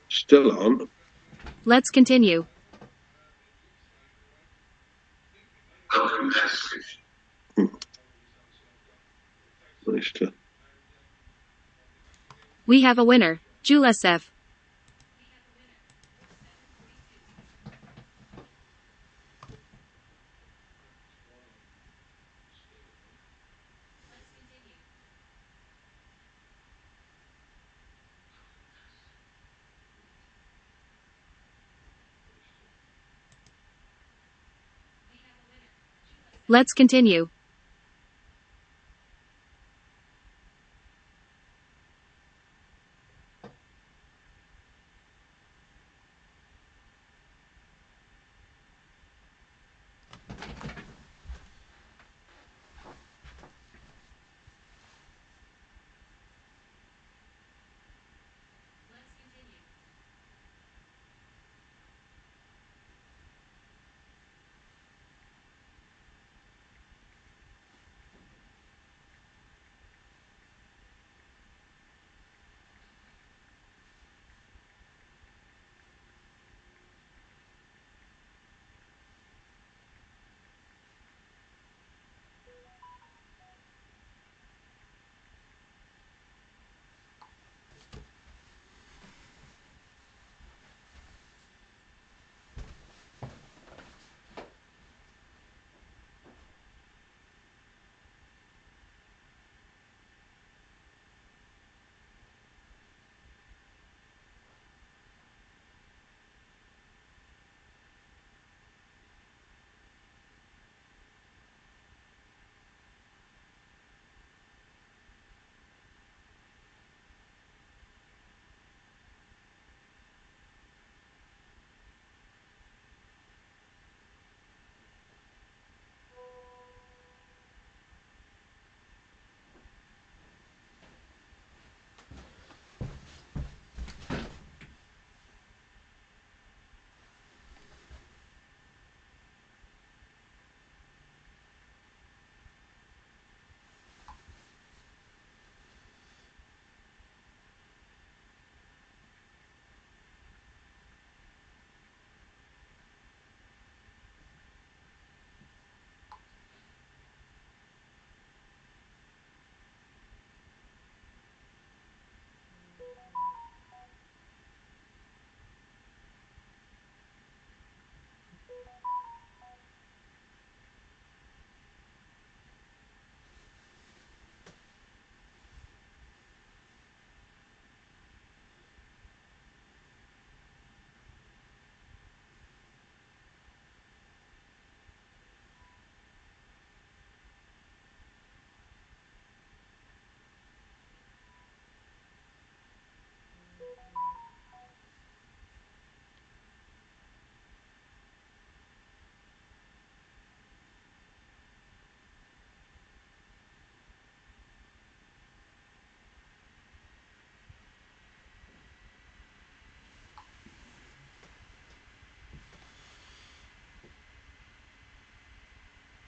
still on, Let's continue. nice to. We have a winner. Julesev. Let's continue.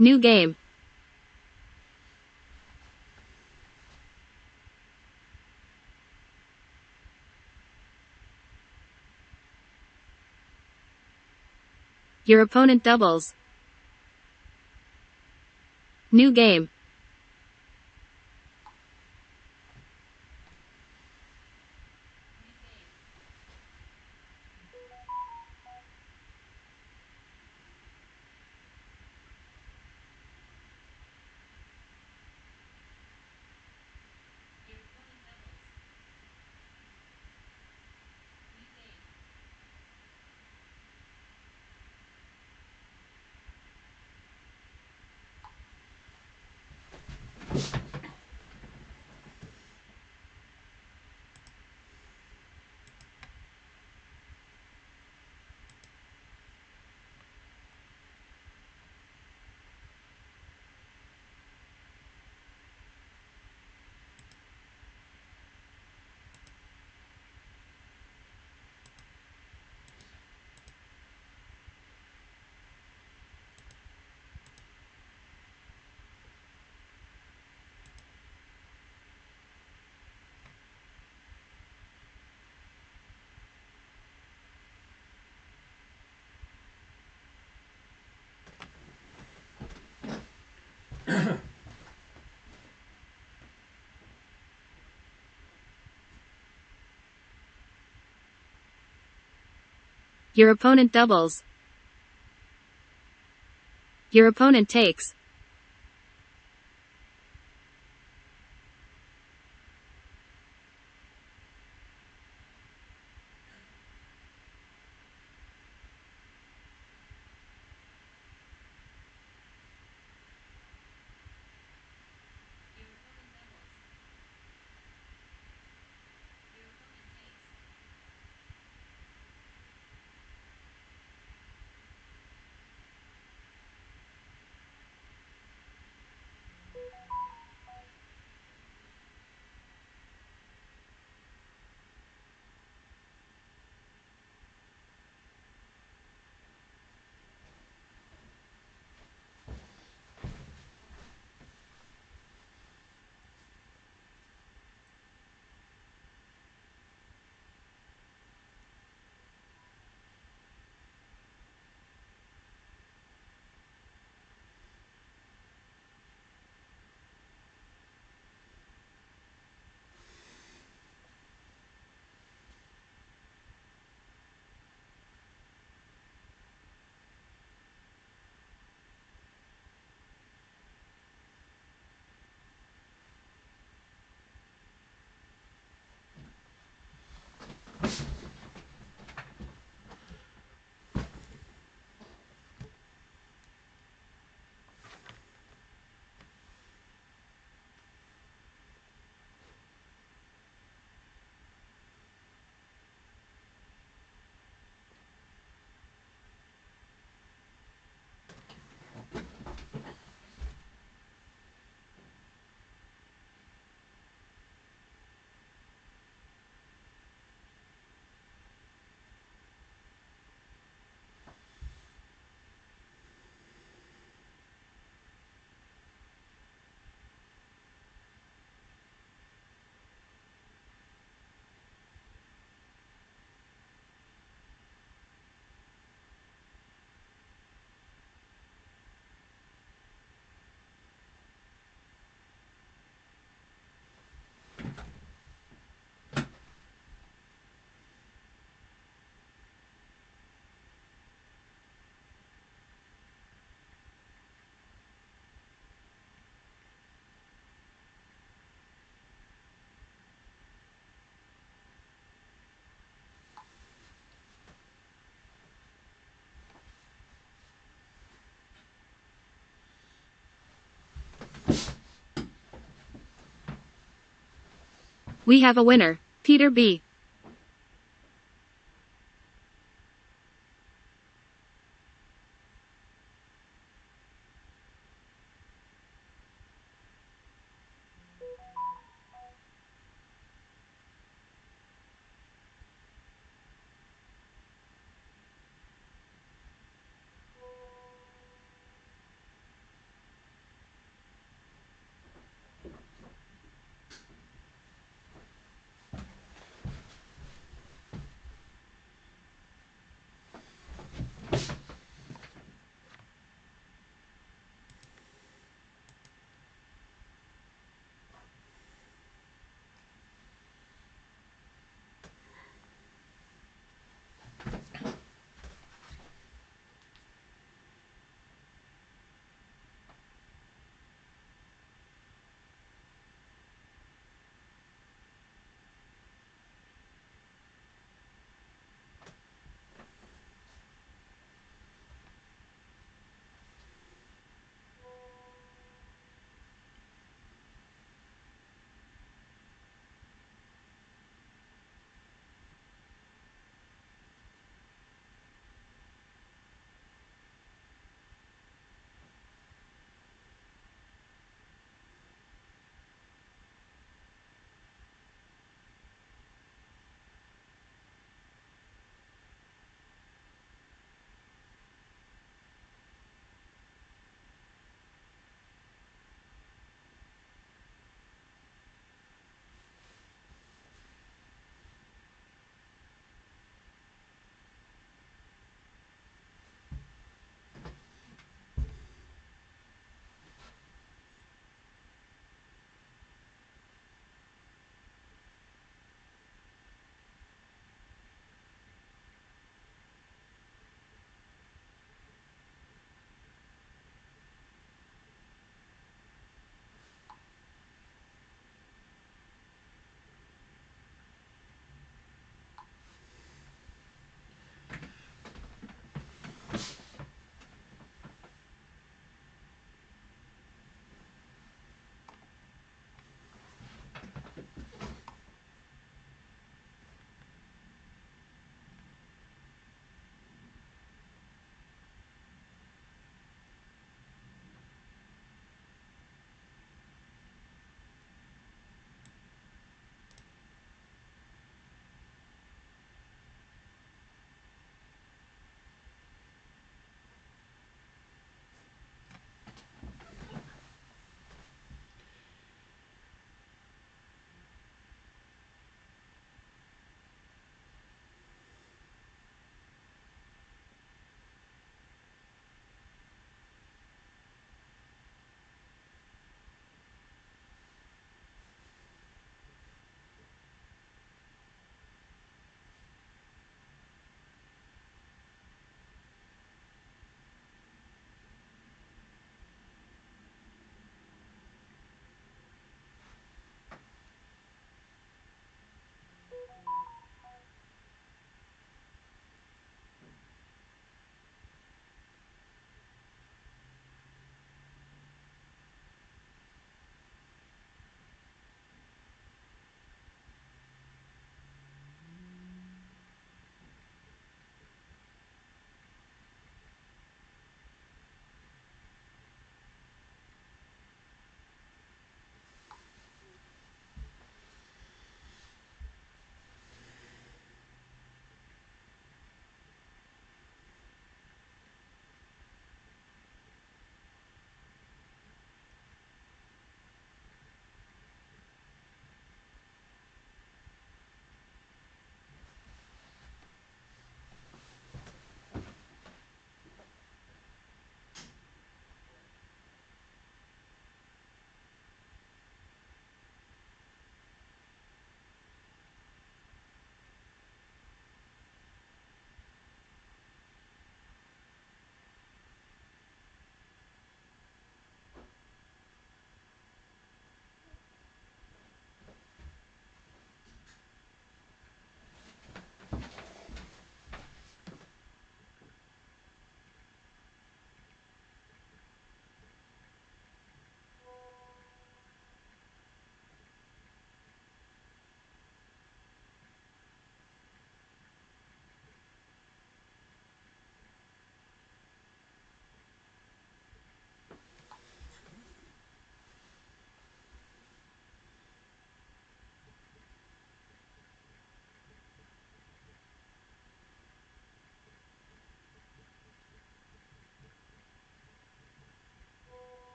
New game. Your opponent doubles. New game. Your opponent doubles. Your opponent takes. We have a winner, Peter B.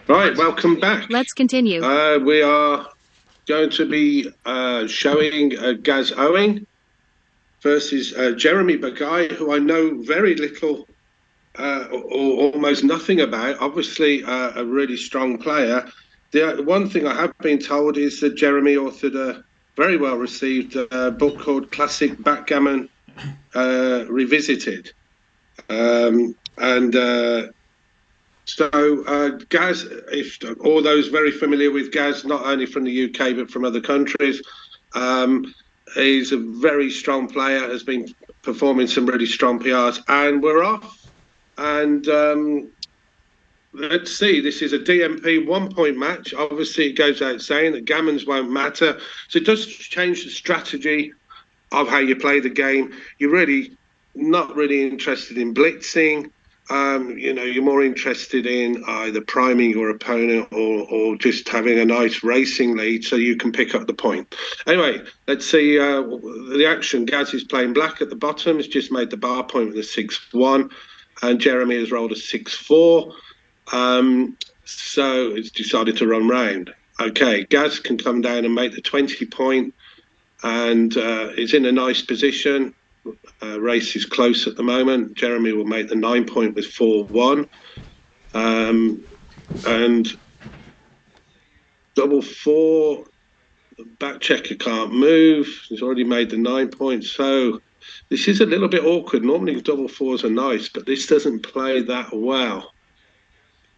Right, welcome back. Let's continue. We are going to be showing Gaz Owen versus Jeremy Bagai, who I know very little or almost nothing about. Obviously, a really strong player. The one thing I have been told is that Jeremy authored a very well received book called Classic Backgammon Revisited. So Gaz, if all those very familiar with Gaz, not only from the UK but from other countries, he's a very strong player, has been performing some really strong PRs, and we're off. And let's see, this is a DMP 1-point match. Obviously, it goes out saying that gammons won't matter. So it does change the strategy of how you play the game. You're really not really interested in blitzing. You're more interested in either priming your opponent or just having a nice racing lead so you can pick up the point. Anyway, let's see the action. Gaz is playing black at the bottom. He's just made the bar point with a 6-1, and Jeremy has rolled a 6-4. So it's decided to run round. Okay, Gaz can come down and make the 20 point, and is in a nice position. Race is close at the moment. Jeremy will make the 9 point with 4-1. And double 4, the back checker can't move. He's already made the 9 points. So this is a little bit awkward. Normally double 4s are nice, but this doesn't play that well.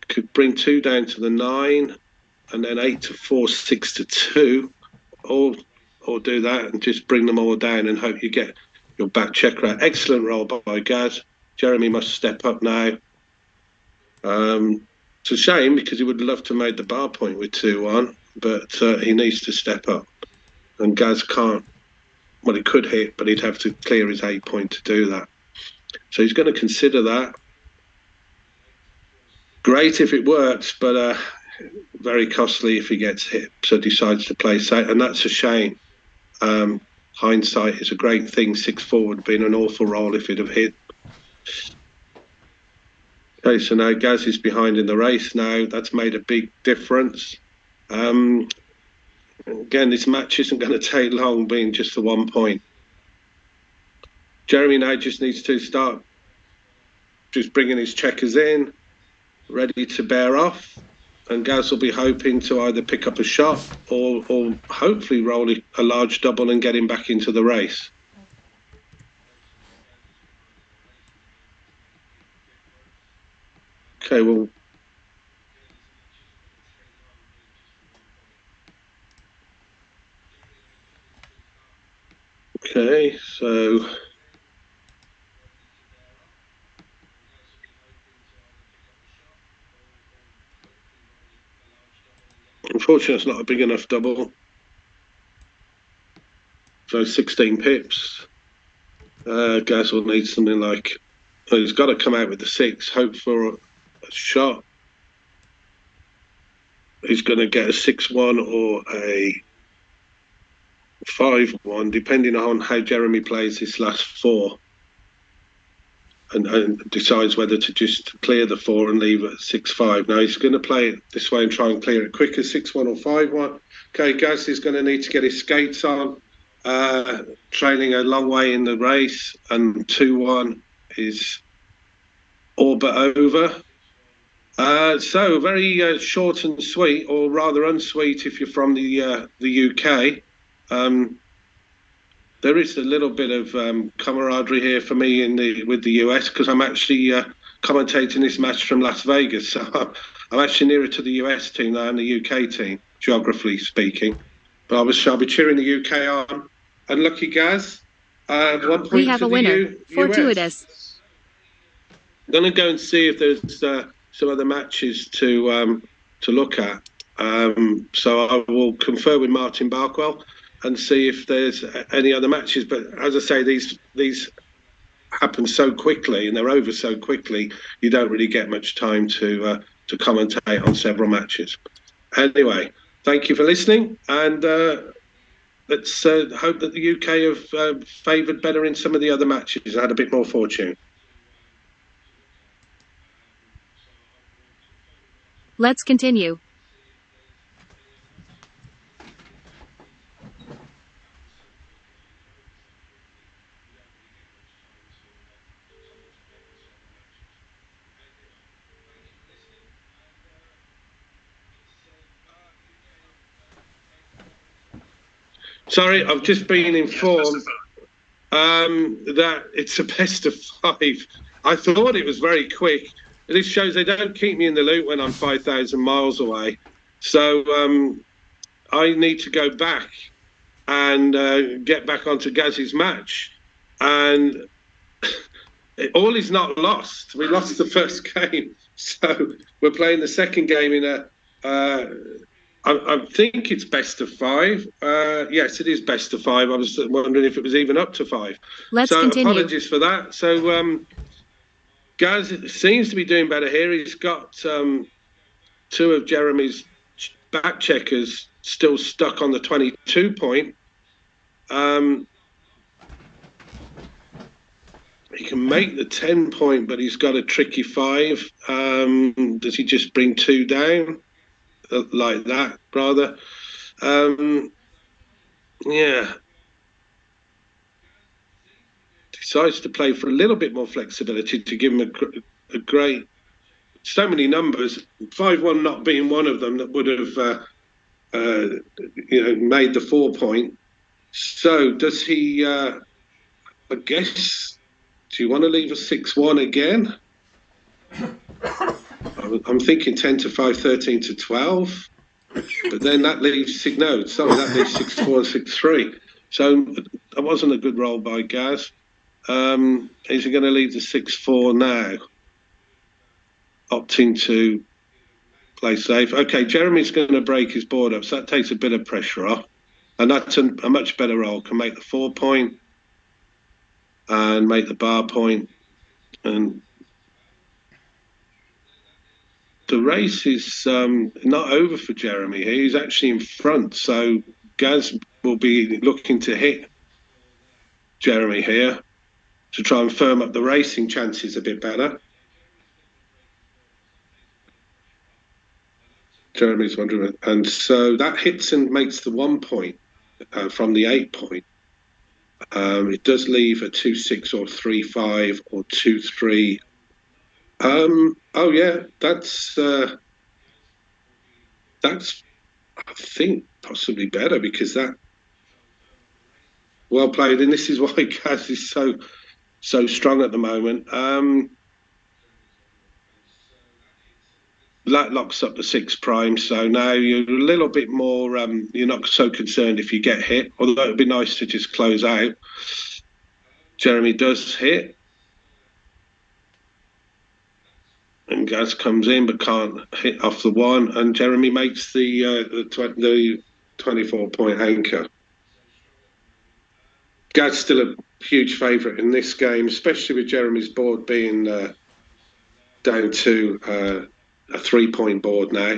Could bring 2 down to the 9, and then 8 to 4, 6 to 2, or do that and just bring them all down and hope you get your back checker out. Excellent roll by Gaz. Jeremy must step up now. It's a shame because he would love to make the bar point with 2-1, but he needs to step up. And Gaz can't. Well, he could hit, but he'd have to clear his 8 point to do that. So he's going to consider that. Great if it works, but very costly if he gets hit. So decides to play safe, and that's a shame. Hindsight is a great thing. 6-4 would have been an awful roll if it'd have hit. Okay, so now Gaz is behind in the race now. That's made a big difference. Again, this match isn't going to take long, being just a 1 point. Jeremy now just needs to start just bringing his checkers in, ready to bear off. And Gaz will be hoping to either pick up a shot or hopefully roll a large double and get him back into the race. Okay, well. Okay, so. Unfortunately, it's not a big enough double. So 16 pips. Gaz will need something like, well, he's got to come out with the 6, hope for a shot. He's going to get a 6-1 or a 5-1, depending on how Jeremy plays this last 4. And decides whether to just clear the 4 and leave at 6-5. Now he's going to play it this way and try and clear it quicker, 6-1 or 5-1. Okay, Gaz is going to need to get his skates on, trailing a long way in the race, and 2-1 is all but over. So very short and sweet, or rather unsweet if you're from the UK. There is a little bit of camaraderie here for me with the US, because I'm actually commentating this match from Las Vegas. So I'm actually nearer to the US team than the UK team, geographically speaking. But I'll be cheering the UK on. Unlucky Gaz. 1 point we have to a the winner. Fortuitous. I'm going to go and see if there's some other matches to look at. So I will confer with Martin Barkwell and see if there's any other matches. But as I say, these happen so quickly and they're over so quickly, you don't really get much time to commentate on several matches. Anyway, thank you for listening, and let's hope that the UK have favoured better in some of the other matches and had a bit more fortune. Let's continue. Sorry, I've just been informed that it's a best of 5. I thought it was very quick. This shows they don't keep me in the loop when I'm 5,000 miles away. So I need to go back and get back onto Gaz's match. And all is not lost. We lost the first game. So we're playing the second game in a... I think it's best of 5. Yes, it is best of 5. I was wondering if it was even up to 5. Let's continue. Apologies for that. So Gaz seems to be doing better here. He's got 2 of Jeremy's back checkers still stuck on the 22 point. He can make the 10 point, but he's got a tricky 5. Does he just bring 2 down? Like that, rather. Yeah. Decides to play for a little bit more flexibility to give him a great... So many numbers, 5-1 not being one of them that would have, made the 4 point. So does he, I guess, do you want to leave a 6-1 again? I'm thinking 10 to 5, 13 to 12, but then that leaves that leaves 6-4 and 6-3. So that wasn't a good roll by Gaz. Is he going to leave the 6-4 now? Opting to play safe. Okay, Jeremy's going to break his board up, so that takes a bit of pressure off, and that's a much better roll. Can make the 4 point and make the bar point, and the race is not over for Jeremy here. He's actually in front, so Gaz will be looking to hit Jeremy here to try and firm up the racing chances a bit better. Jeremy's wondering, and so that hits and makes the 1 point from the 8 point. It does leave a 2-6 or 3-5 or 2-3. Oh yeah, that's I think possibly better, because that well played, and this is why Gaz is so strong at the moment. That locks up the 6 prime, so now you're a little bit more you're not so concerned if you get hit, although it'd be nice to just close out. Jeremy does hit. And Gaz comes in but can't hit off the 1, and Jeremy makes the 24 point anchor. Gaz still a huge favourite in this game, especially with Jeremy's board being down to a 3 point board now.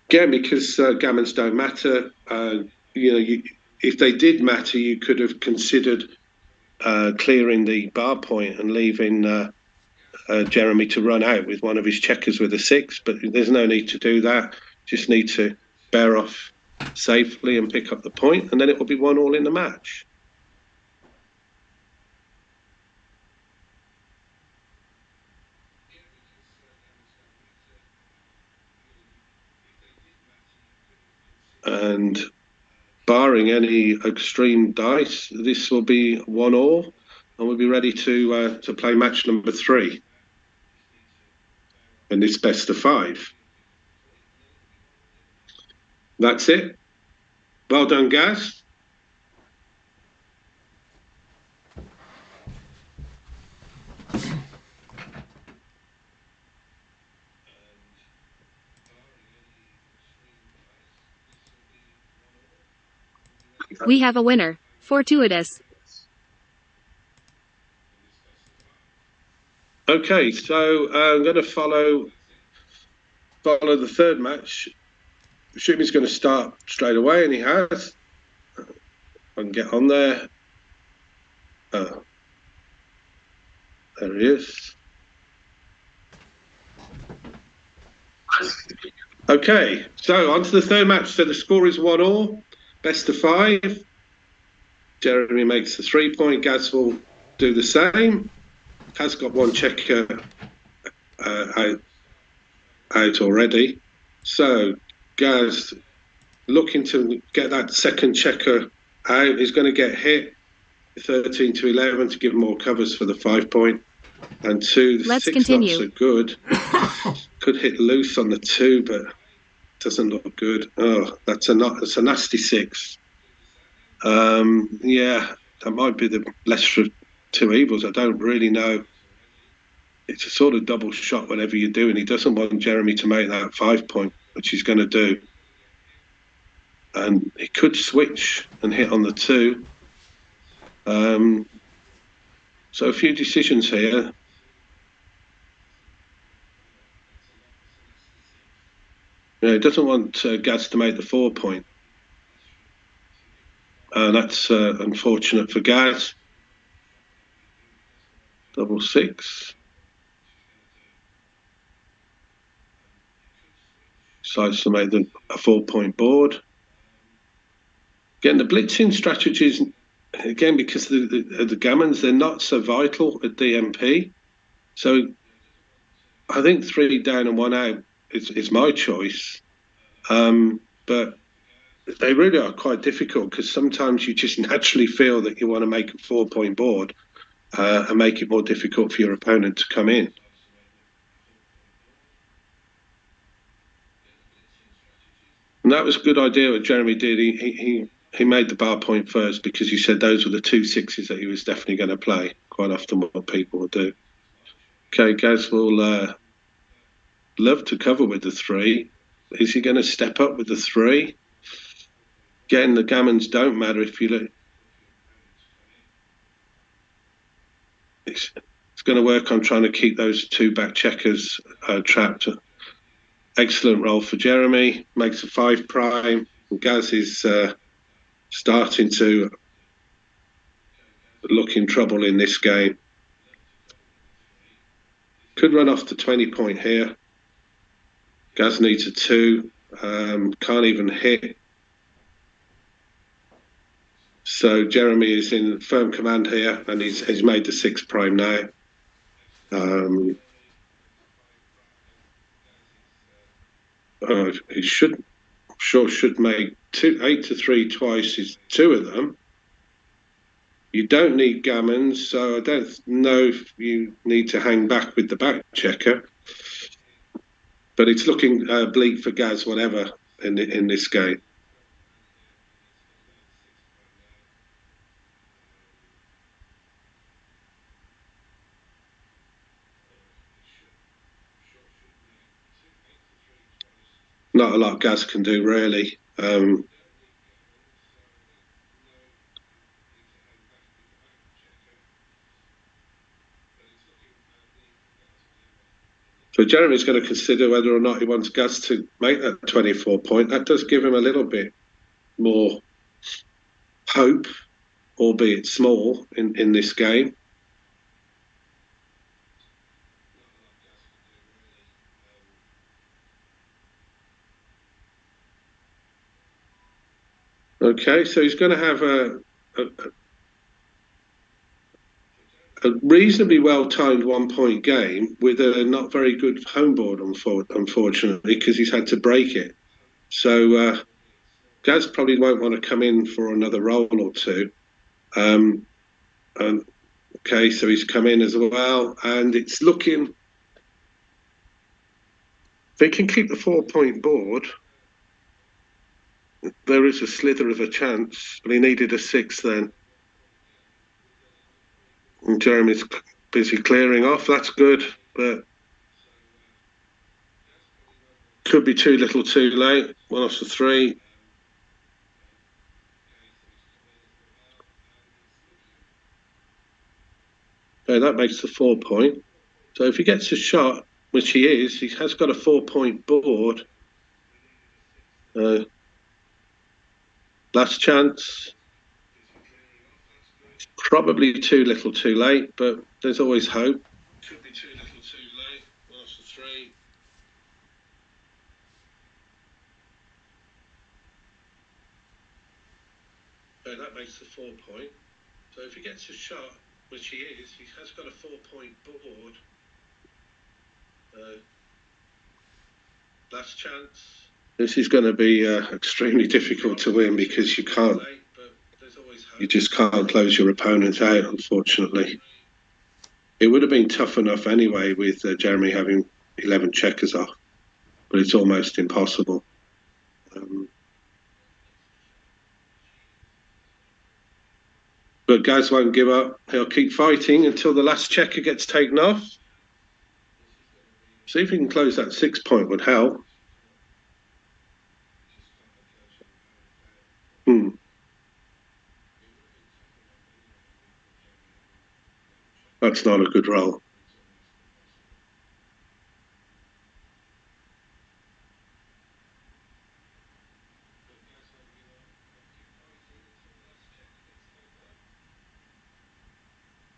Again, because gammons don't matter, if they did matter, you could have considered clearing the bar point and leaving Jeremy to run out with one of his checkers with a 6, but there's no need to do that. Just need to bear off safely and pick up the point, and then it will be 1-1 in the match. And barring any extreme dice, this will be 1-1, and we'll be ready to play match number 3 in this best of 5. That's it. Well done, Gaz. We have a winner. Fortuitous. Okay, so I'm going to follow the third match. Shumi's going to start straight away, and he has. I can get on there. There he is. Okay, so on to the third match. So the score is 1-1, best of 5. Jeremy makes the 3-point. Gaz will do the same. Has got one checker out already. So Gaz looking to get that second checker out. He's going to get hit 13 to 11 to give more covers for the 5-point. And 2, the 6 continue. not so good. Could hit loose on the 2, but doesn't look good. Oh, that's a nasty 6. Yeah, that might be the lesser of 2 evils. I don't really know. It's a sort of double shot whatever you do, and he doesn't want Jeremy to make that 5-point, which he's going to do. And he could switch and hit on the 2. So a few decisions here. Yeah, he doesn't want Gaz to make the 4-point. And that's unfortunate for Gaz. Double 6. Decides to make a 4-point board. Again, the blitzing strategies, again, because the gammons, they're not so vital at DMP. So I think 3 down and 1 out is my choice. But they really are quite difficult because sometimes you just naturally feel that you want to make a 4-point board and make it more difficult for your opponent to come in. And that was a good idea what Jeremy did. He made the bar point first because he said those were the 2 6s that he was definitely going to play. Quite often what people will do. Okay, Gaz will love to cover with the 3. Is he going to step up with the 3? Again, the gammons don't matter if you look. It's going to work on trying to keep those 2 back checkers trapped. Excellent roll for Jeremy. Makes a 5 prime. And Gaz is starting to look in trouble in this game. Could run off the 20-point here. Gaz needs a 2. Can't even hit. So Jeremy is in firm command here, and he's made the 6 prime now. He should make 8 to 3 twice. Is 2 of them. You don't need gammons, so I don't know if you need to hang back with the back checker. But it's looking bleak for Gaz, whatever, in this game. Not a lot Gaz can do, really. So Jeremy's going to consider whether or not he wants Gaz to make that 24-point. That does give him a little bit more hope, albeit small, in this game. Okay, so he's going to have a reasonably well-timed 1-point game with a not very good home board, unfortunately, because he's had to break it. So Gaz probably won't want to come in for another roll or 2. Okay, so he's come in as well, and it's looking... If they can keep the 4-point board, there is a slither of a chance, but he needed a 6 then. And Jeremy's busy clearing off. That's good, but could be too little too late. 1 off the 3. Okay, that makes the 4-point. So if he gets a shot, which he is, he has got a 4-point board. Last chance. Probably too little too late, but there's always hope. Okay, that makes the 4 point. So if he gets a shot, which he is, he has got a 4-point board. Last chance. This is going to be extremely difficult to win because you just can't close your opponent out, unfortunately. It would have been tough enough anyway with Jeremy having 11 checkers off, but it's almost impossible. But Gaz won't give up. He'll keep fighting until the last checker gets taken off. See if he can close that 6 point would help. That's not a good roll.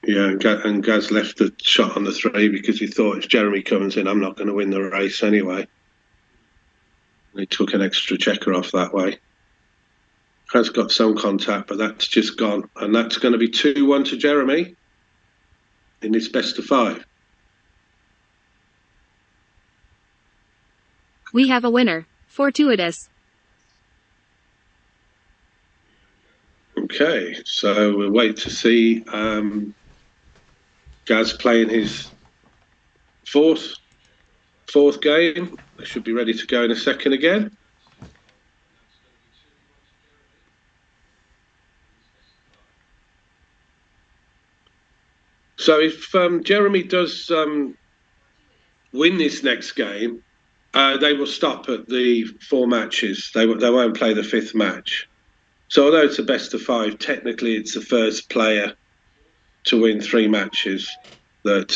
Yeah, and Gaz left the shot on the 3 because he thought if Jeremy comes in, I'm not going to win the race anyway. He took an extra checker off that way. Has got some contact, but that's just gone. And that's going to be 2-1 to Jeremy in this best of 5. We have a winner. Fortuitous. Okay, so we'll wait to see Gaz playing his fourth game. They should be ready to go in a second again. So if Jeremy does win this next game, they will stop at the 4 matches. They won't play the 5th match. So although it's a best of 5, technically it's the first player to win 3 matches that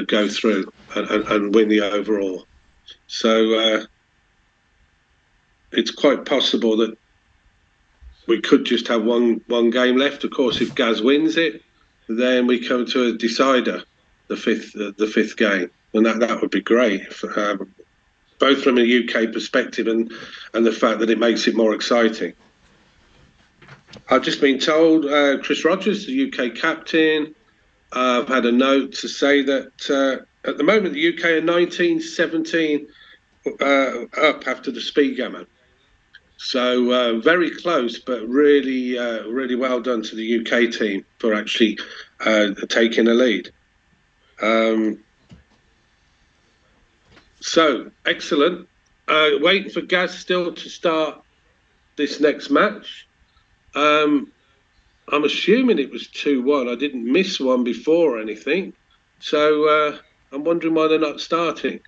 go through and win the overall. So it's quite possible that we could just have one game left. Of course, if Gaz wins it, then we come to a decider, the fifth game, and that would be great, both from a UK perspective and the fact that it makes it more exciting. I've just been told Chris Hodges, the UK captain, I've had a note to say that at the moment the UK are 19-17 up after the Speedgammon. So very close, but really, really well done to the UK team for actually taking a lead. So excellent. Waiting for Gaz still to start this next match. I'm assuming it was 2-1. I didn't miss one before or anything. So I'm wondering why they're not starting.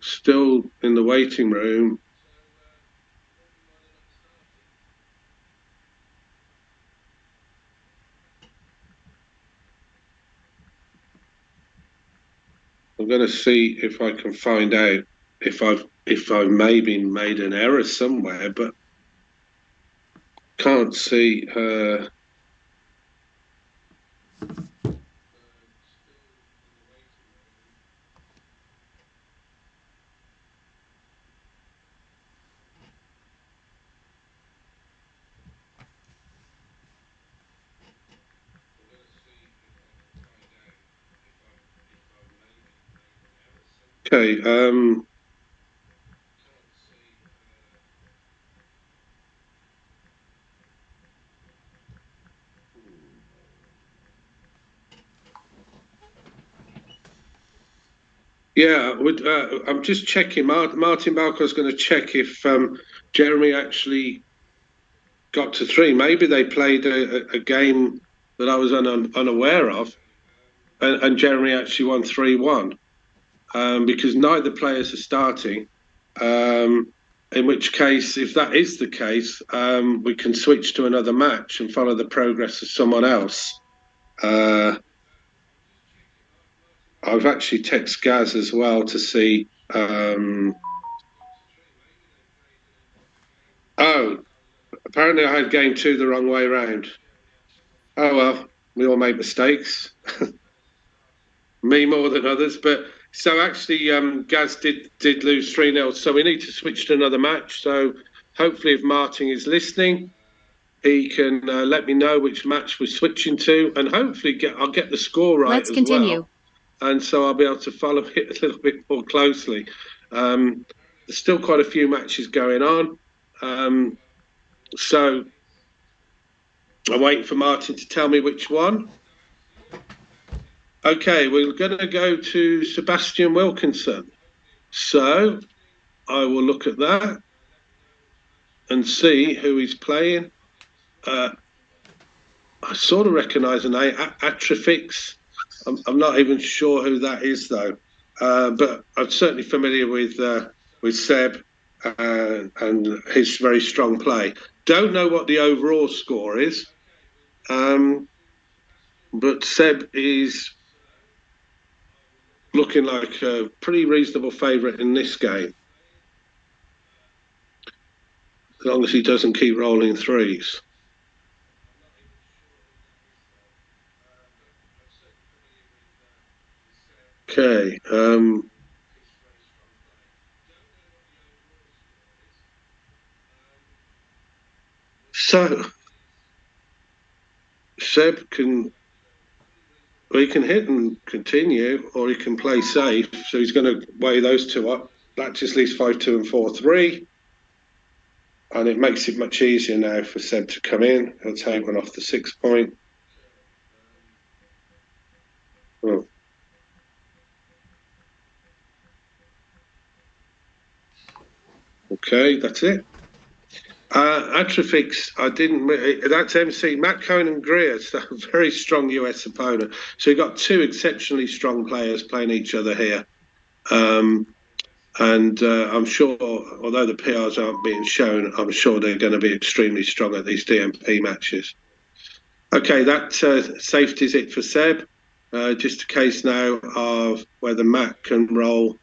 Still in the waiting room. I'm going to see if I can find out if I've maybe made an error somewhere, but can't see. Okay. Yeah, I'm just checking. Martin Balco's going to check if Jeremy actually got to 3. Maybe they played a game that I was unaware of, and Jeremy actually won 3-1 because neither players are starting. In which case, if that is the case, we can switch to another match and follow the progress of someone else. I've actually texted Gaz as well to see Oh, apparently I had game 2 the wrong way round. Oh well, we all make mistakes. Me more than others, but so actually, Gaz did lose 3-0. So we need to switch to another match. So hopefully, if Martin is listening, he can let me know which match we're switching to, and hopefully I'll get the score right. Let's continue. Well, and so I'll be able to follow it a little bit more closely. There's still quite a few matches going on, so I'm waiting for Martin to tell me which one. Okay, we're going to go to Seb Wilkinson. So I will look at that and see who he's playing. I sort of recognise the name, Atrafix. I'm not even sure who that is, though. But I'm certainly familiar with Seb and his very strong play. Don't know what the overall score is, but Seb is looking like a pretty reasonable favourite in this game, as long as he doesn't keep rolling threes. Okay. So Seb can hit and continue, or he can play safe. So he's going to weigh those two up. That just leaves 5-2 and 4-3. And it makes it much easier now for Seb to come in. He'll take one off the 6 point. Oh. Okay, that's it. Atrafix, that's MC. Matt Cohen and Greer, so a very strong US opponent. So you've got two exceptionally strong players playing each other here. And I'm sure, although the PRs aren't being shown, I'm sure they're going to be extremely strong at these DMP matches. Okay, that safety's it for Seb. Just a case now of whether Matt can roll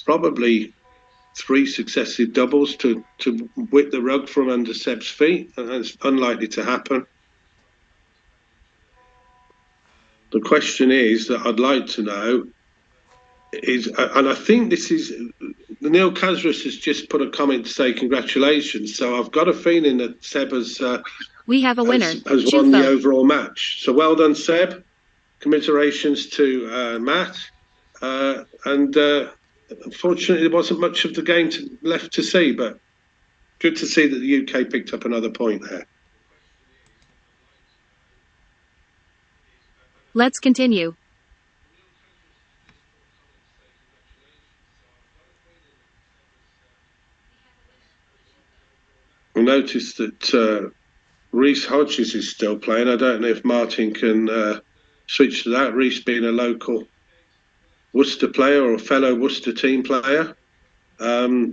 probably 3 successive doubles to whip the rug from under Seb's feet. And that's unlikely to happen. The question is that I'd like to know is, and I think this is, Neil Casris has just put a comment to say congratulations. So I've got a feeling that Seb has we have a winner. Has won the overall match. So well done, Seb. Commiserations to Matt. Unfortunately, there wasn't much of the game left to see, but good to see that the UK picked up another point there. Let's continue. I noticed that Reece Hodges is still playing. I don't know if Martin can switch to that. Reece being a local Worcester player or a fellow Worcester team player. A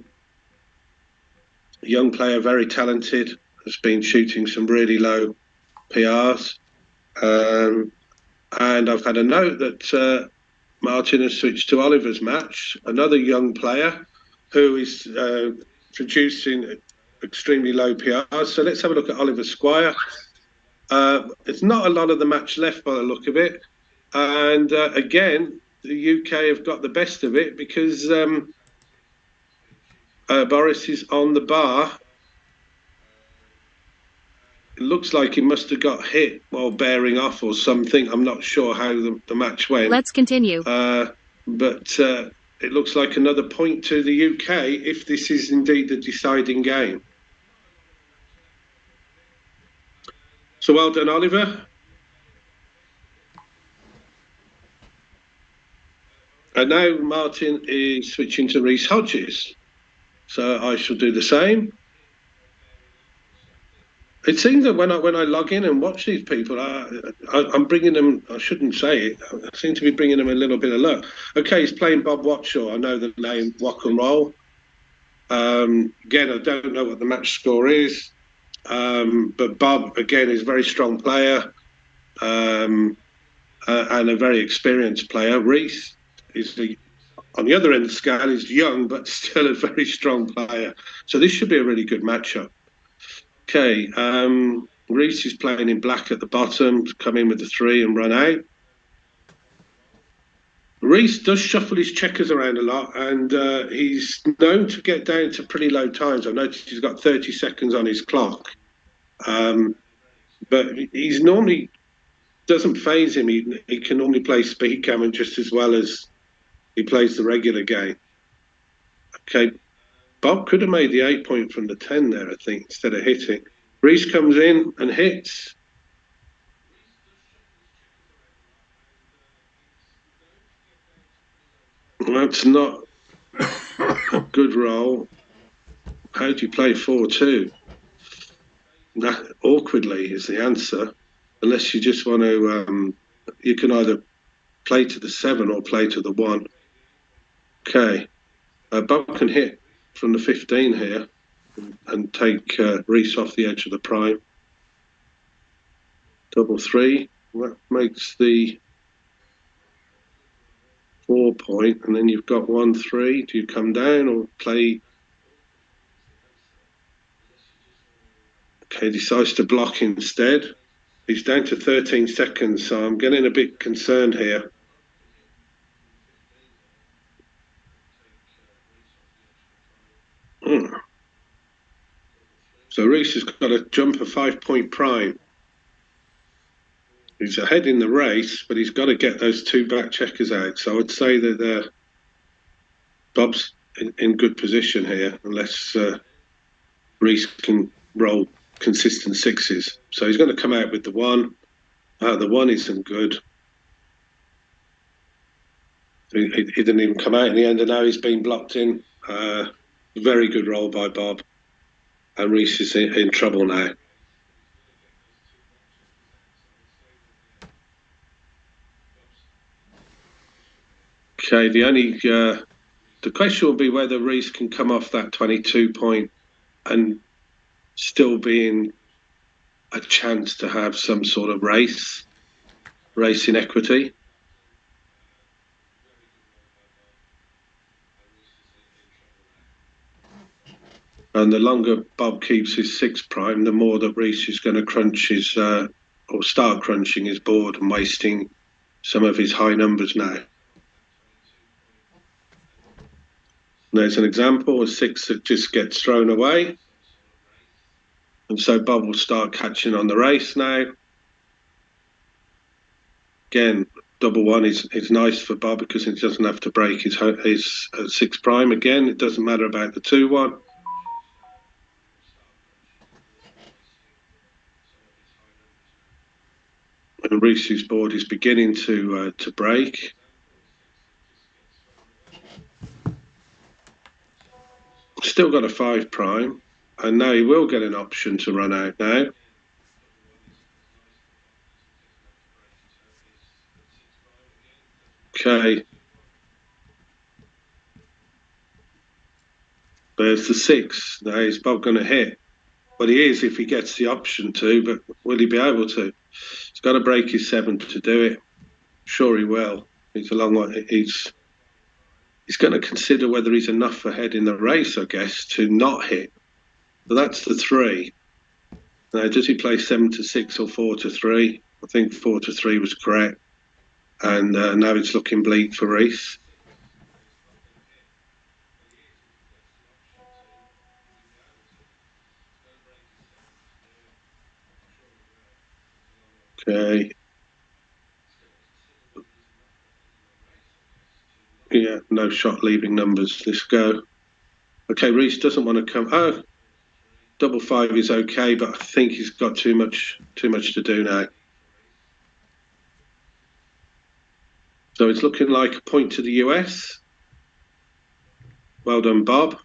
young player, very talented, has been shooting some really low PRs. And I've had a note that Martin has switched to Oliver's match, another young player who is producing extremely low PRs. So let's have a look at Oliver Squire. There's not a lot of the match left by the look of it. And again, the UK have got the best of it because Boris is on the bar. It looks like he must have got hit while bearing off or something. I'm not sure how the match went. Let's continue. But it looks like another point to the UK if this is indeed the deciding game. So well done, Oliver. And now Martin is switching to Reece Hodges. So I shall do the same. It seems that when I log in and watch these people, I'm bringing them, I shouldn't say it, I seem to be bringing them a little bit of luck. Okay, he's playing Bob Wachtel. I know the name, Rock and Roll. Again, I don't know what the match score is. But Bob, again, is a very strong player and a very experienced player. Reece is on the other end of the scale is young, but still a very strong player. So this should be a really good matchup. Okay, Reece is playing in black at the bottom, come in with the 3 and run out. Reece does shuffle his checkers around a lot, and he's known to get down to pretty low times. I've noticed he's got 30 seconds on his clock. But he's normally, doesn't phase him. He can normally play Speedgammon just as well as he plays the regular game. Okay, Bob could have made the 8 point from the 10 there, I think, instead of hitting. Reece comes in and hits. That's not a good roll. How do you play 4-2? That awkwardly is the answer, unless you just want to. You can either play to the 7 or play to the 1. Okay, Bob can hit from the 15 here and take Reece off the edge of the prime. Double 3. That makes the 4 point, and then you've got 1-3. Do you come down or play? Okay, decides to block instead. He's down to 13 seconds, so I'm getting a bit concerned here. So Reece has got to jump a 5 point prime. He's ahead in the race, but he's got to get those 2 back checkers out. So I would say that Bob's in good position here, unless Reece can roll consistent 6s. So he's going to come out with the 1. The 1 isn't good. He didn't even come out in the end, and now he's been blocked in. Very good roll by Bob. And Reece is in trouble now. Okay, the question will be whether Reece can come off that 22 point and still be in a chance to have some sort of race in equity. And the longer Bob keeps his 6 prime, the more that Reece is going to crunch his, or start crunching his board and wasting some of his high numbers now. There's an example, a 6 that just gets thrown away. And so Bob will start catching on the race now. Again, double 1 is nice for Bob because he doesn't have to break his 6 prime again. It doesn't matter about the 2-1. And Reece's board is beginning to break. Still got a 5 prime, and now he will get an option to run out now. Okay. There's the 6. Now is Bob going to hit? Well, he is if he gets the option to, but will he be able to? He's got to break his 7 to do it. Sure he will. He's a long way. He's going to consider whether he's enough ahead in the race, I guess, to not hit. So that's the 3. Now, does he play 7-6 or 4-3? I think 4-3 was correct. And now it's looking bleak for Reece. Okay. Yeah, no shot leaving numbers. Let's go. Okay, Reece doesn't want to come. Oh, double 5 is okay, but I think he's got too much to do now. So it's looking like a point to the US. Well done, Bob.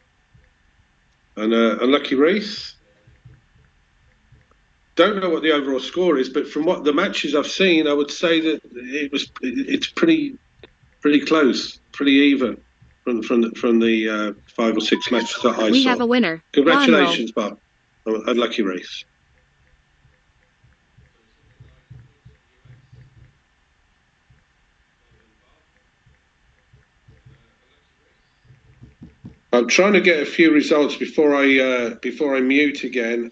And unlucky Reece. Don't know what the overall score is, but from what the matches I've seen, I would say that it's pretty close, pretty even from the 5 or 6 matches that I saw. We have a winner. Congratulations, Bob. Unlucky Reece. I'm trying to get a few results before I mute again.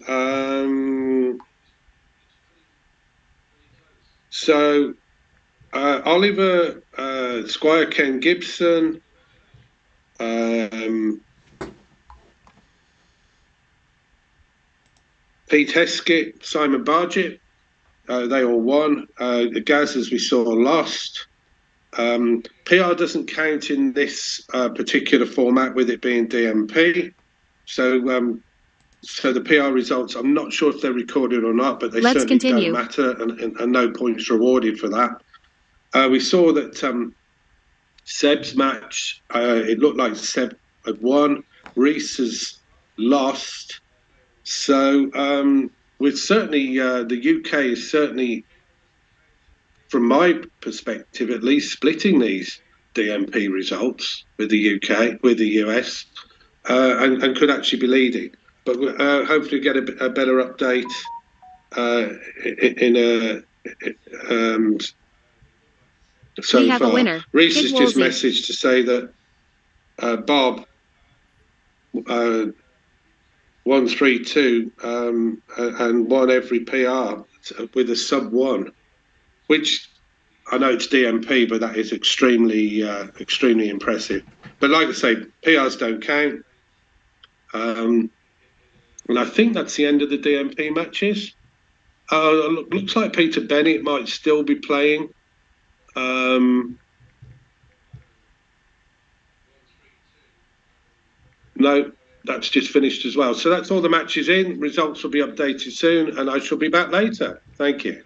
So Oliver, Squire Ken Gibson, Pete Heskett, Simon Bargett, they all won. Gaz, as we saw, lost. PR doesn't count in this particular format with it being DMP. So so the PR results, I'm not sure if they're recorded or not, but they certainly don't matter, and no points rewarded for that. We saw that Seb's match, it looked like Seb had won. Reece has lost. So with certainly the UK is certainly, from my perspective at least, splitting these DMP results with the UK, with the US, and could actually be leading. But hopefully get a better update in a. So we have far, a winner. Reece Kit has just Woolsey. messaged to say that Bob 132 and won every PR with a sub-1, which I know it's DMP, but that is extremely impressive. But like I say, PRs don't count. And I think that's the end of the DMP matches. Looks like Peter Bennett might still be playing. No, that's just finished as well. So that's all the matches in. Results will be updated soon, and I shall be back later. Thank you.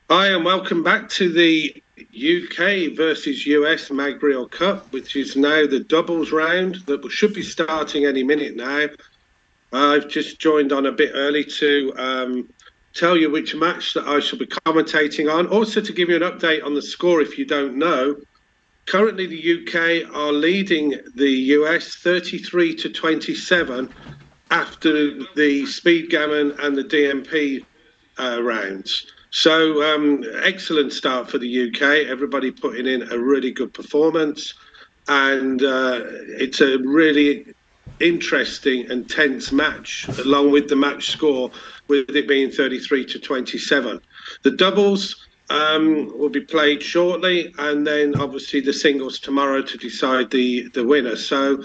Hi, and welcome back to the UK versus US Magriel Cup, which is now the doubles round that should be starting any minute now. I've just joined on a bit early to tell you which match that I shall be commentating on. Also to give you an update on the score if you don't know. Currently the UK are leading the US 33-27 after the Speedgammon and the DMP rounds. So excellent start for the UK. Everybody putting in a really good performance, and it's a really interesting and tense match, along with the match score, with it being 33-27. The doubles will be played shortly, and then obviously the singles tomorrow to decide the winner. So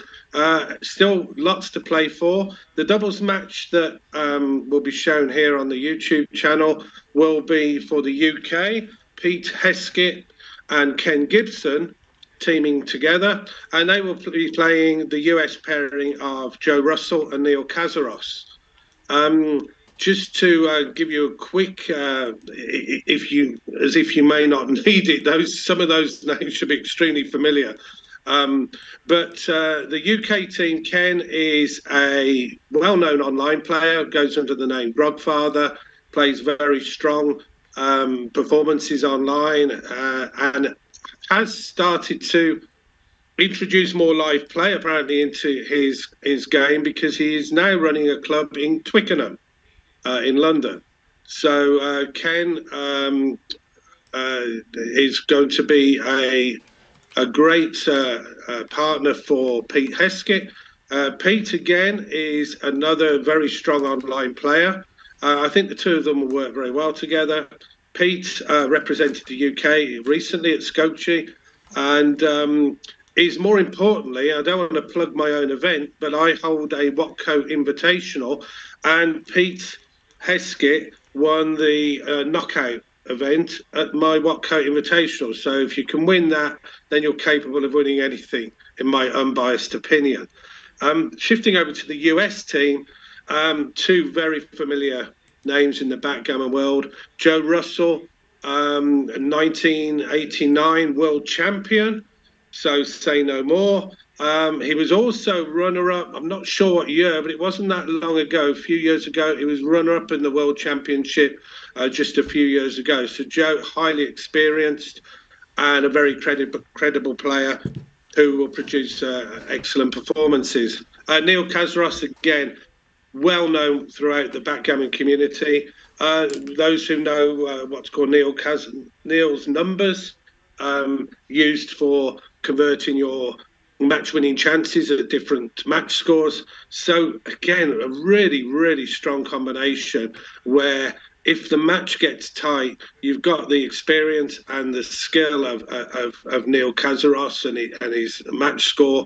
still lots to play for. The doubles match that will be shown here on the YouTube channel will be for the UK, Pete Heskett and Ken Gibson teaming together, and they will be playing the US pairing of Joe Russell and Neil Kazaros. Just to give you a quick, if you may not need it, some of those names should be extremely familiar. But the UK team, Ken is a well-known online player, goes under the name Grogfather, plays very strong performances online, and has started to introduce more live play apparently into his game, because he is now running a club in Twickenham in London. So Ken is going to be a great partner for Pete Heskett. Pete, again, is another very strong online player. I think the two of them will work very well together. Pete represented the UK recently at Scopchi, and is more importantly, I don't want to plug my own event, but I hold a Watco Invitational, and Pete Heskett won the knockout event at my Watco Invitational. So if you can win that, then you're capable of winning anything, in my unbiased opinion. Shifting over to the US team, two very familiar names in the backgammon world. Joe Russell, 1989 world champion, so say no more. He was also runner-up, I'm not sure what year, but it wasn't that long ago, a few years ago, he was runner-up in the World Championship just a few years ago. So Joe, highly experienced and a very credible player who will produce excellent performances. Neil Kazaros, again, well known throughout the backgammon community. Those who know what's called Neil's numbers, used for converting your match-winning chances at different match scores. So again, a really, really strong combination where if the match gets tight, you've got the experience and the skill of Neil Kazaros and his match score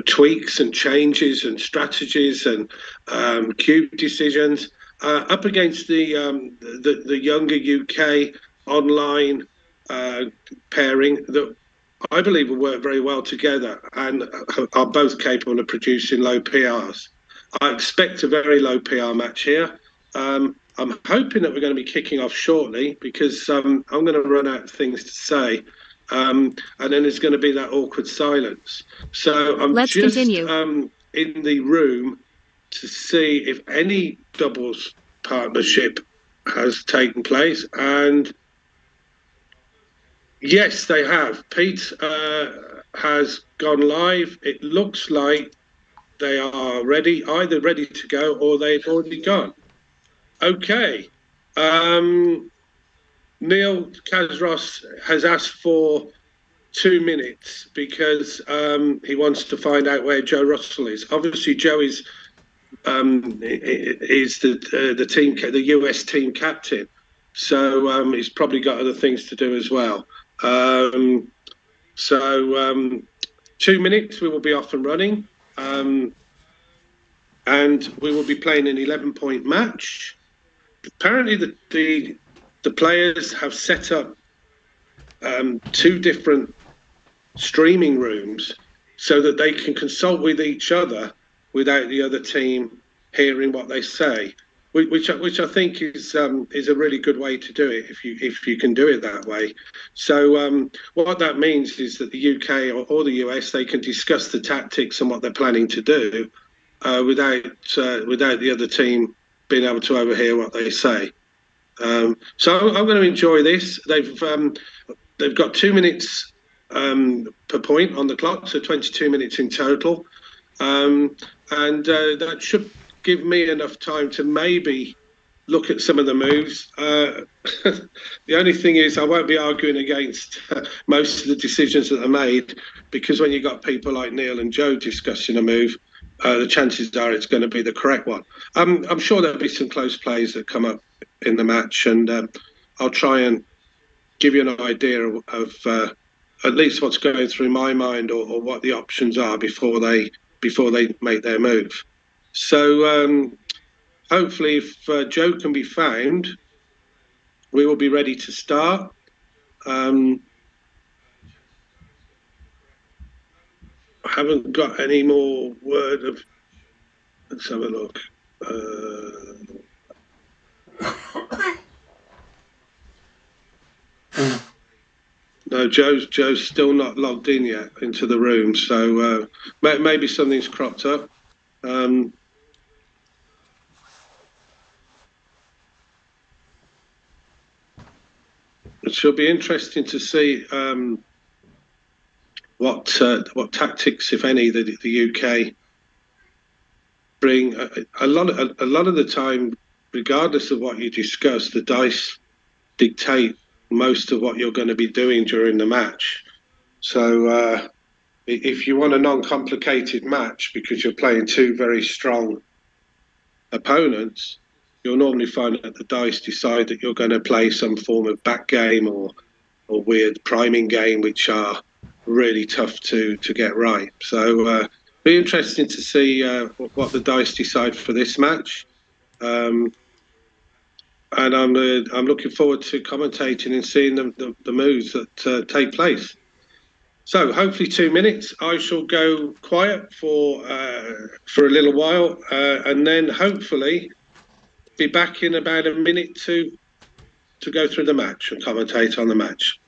tweaks and changes and strategies and cube decisions up against the younger UK online pairing that I believe will work very well together and are both capable of producing low PRs. I expect a very low PR match here. I'm hoping that we're going to be kicking off shortly, because I'm going to run out of things to say. And then there's going to be that awkward silence. So I'm in the room to see if any doubles partnership has taken place. And yes, they have. Pete has gone live. It looks like they are either ready to go or they've already gone. Okay. Neil Kazaros has asked for 2 minutes because he wants to find out where Joe Russell is. Obviously, Joe is the team, the US team captain, so he's probably got other things to do as well. 2 minutes, we will be off and running, and we will be playing an 11-point match. Apparently, the players have set up 2 different streaming rooms so that they can consult with each other without the other team hearing what they say. which I think is a really good way to do it if you can do it that way. So what that means is that the UK or the US, they can discuss the tactics and what they're planning to do without the other team being able to overhear what they say. So I'm going to enjoy this. They've got 2 minutes per point on the clock, so 22 minutes in total, and that should give me enough time to maybe look at some of the moves. The only thing is I won't be arguing against most of the decisions that are made, because when you've got people like Neil and Joe discussing a move, the chances are it's going to be the correct one. I'm sure there'll be some close plays that come up in the match, and I'll try and give you an idea of at least what's going through my mind, or what the options are before they make their move. So hopefully, if Joe can be found, we will be ready to start. I haven't got any more word of. Let's have a look. No, Joe's still not logged in yet into the room, so maybe something's cropped up. It should be interesting to see what tactics, if any, the UK bring. A lot of the time, regardless of what you discuss, the dice dictate most of what you're going to be doing during the match. So if you want a non-complicated match because you're playing two very strong opponents, you'll normally find that the dice decide that you're going to play some form of backgammon or weird priming game, which are really tough to get right. So be interesting to see what the dice decide for this match. And I'm looking forward to commentating and seeing the moves that take place. So hopefully 2 minutes. I shall go quiet for a little while, and then hopefully be back in about a minute to go through the match and commentate on the match.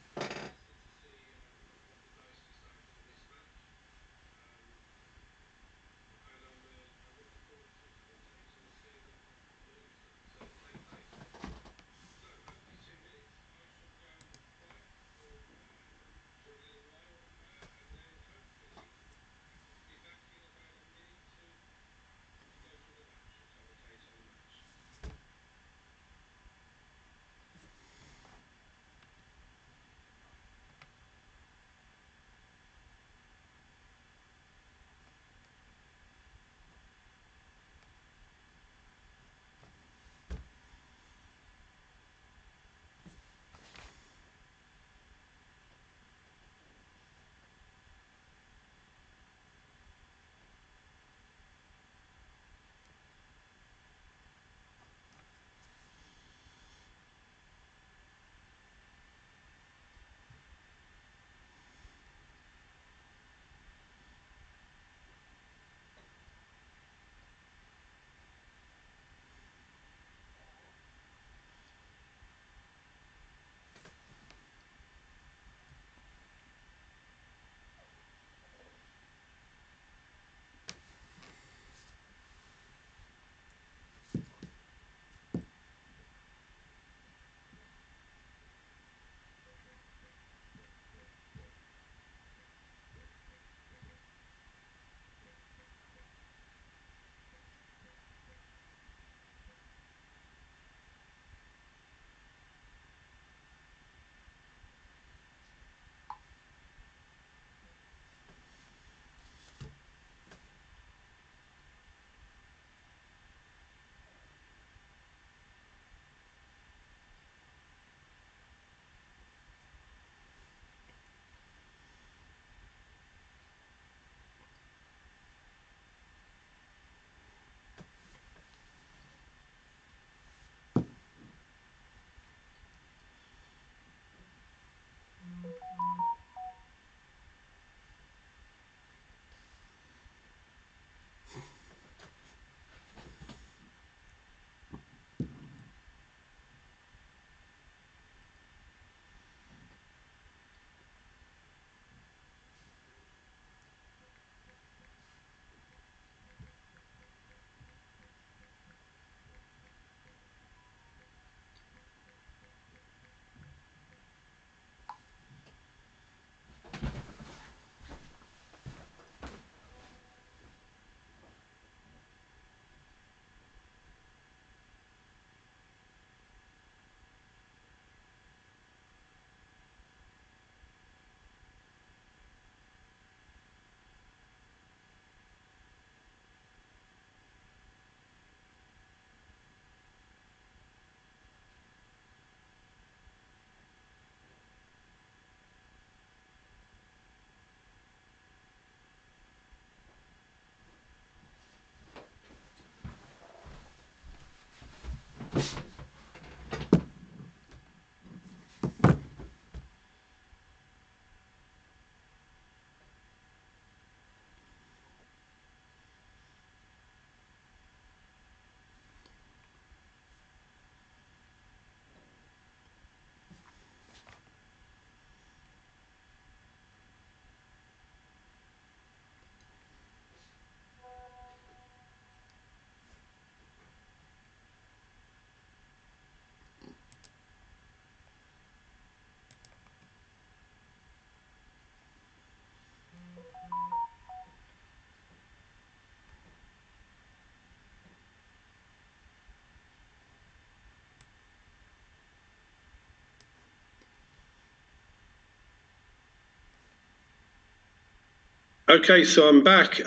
Okay, so I'm back.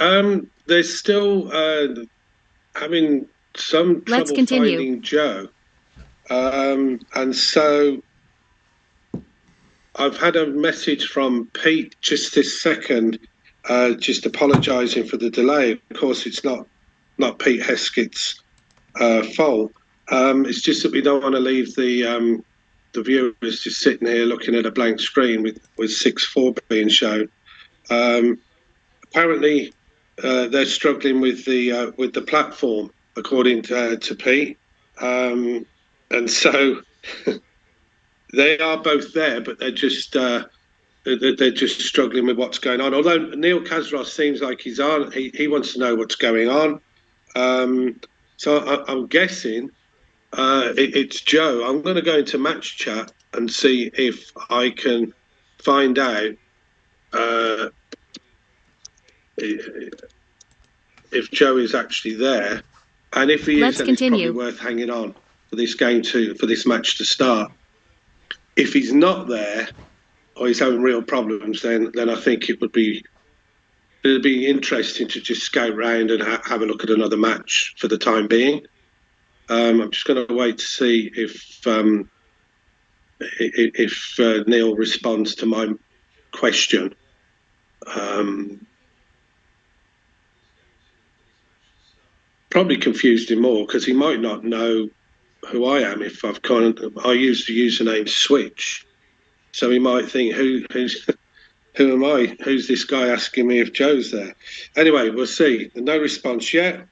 There's still having some Let's trouble continue. finding Joe. And so I've had a message from Pete just this second, just apologising for the delay. Of course, it's not Pete Heskett's fault. It's just that we don't want to leave the viewers just sitting here looking at a blank screen with 6-4 being shown. Apparently, they're struggling with the platform, according to Pete, and so they are both there, but they're just struggling with what's going on. Although Neil Kazros seems like he's on, he wants to know what's going on. So I'm guessing it's Joe. I'm going to go into match chat and see if I can find out if Joe is actually there, and if he is, then it's probably worth hanging on for this match to start. If he's not there, or he's having real problems, then I think it'd be interesting to just scout round and have a look at another match for the time being. I'm just going to wait to see if Neil responds to my question. Probably confused him more because he might not know who I am if I use the username Switch, so he might think who am I? Who's this guy asking me if Joe's there? Anyway, we'll see. No response yet.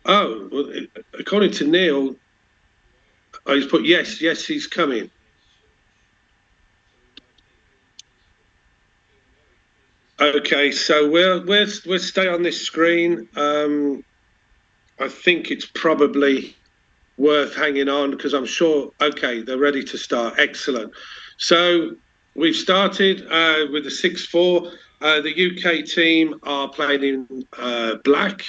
Oh, well, according to Neil, he's put yes, he's coming. Okay, so we'll stay on this screen. I think it's probably worth hanging on because I'm sure. Okay, they're ready to start. Excellent. So we've started with the 6-4. The UK team are playing in black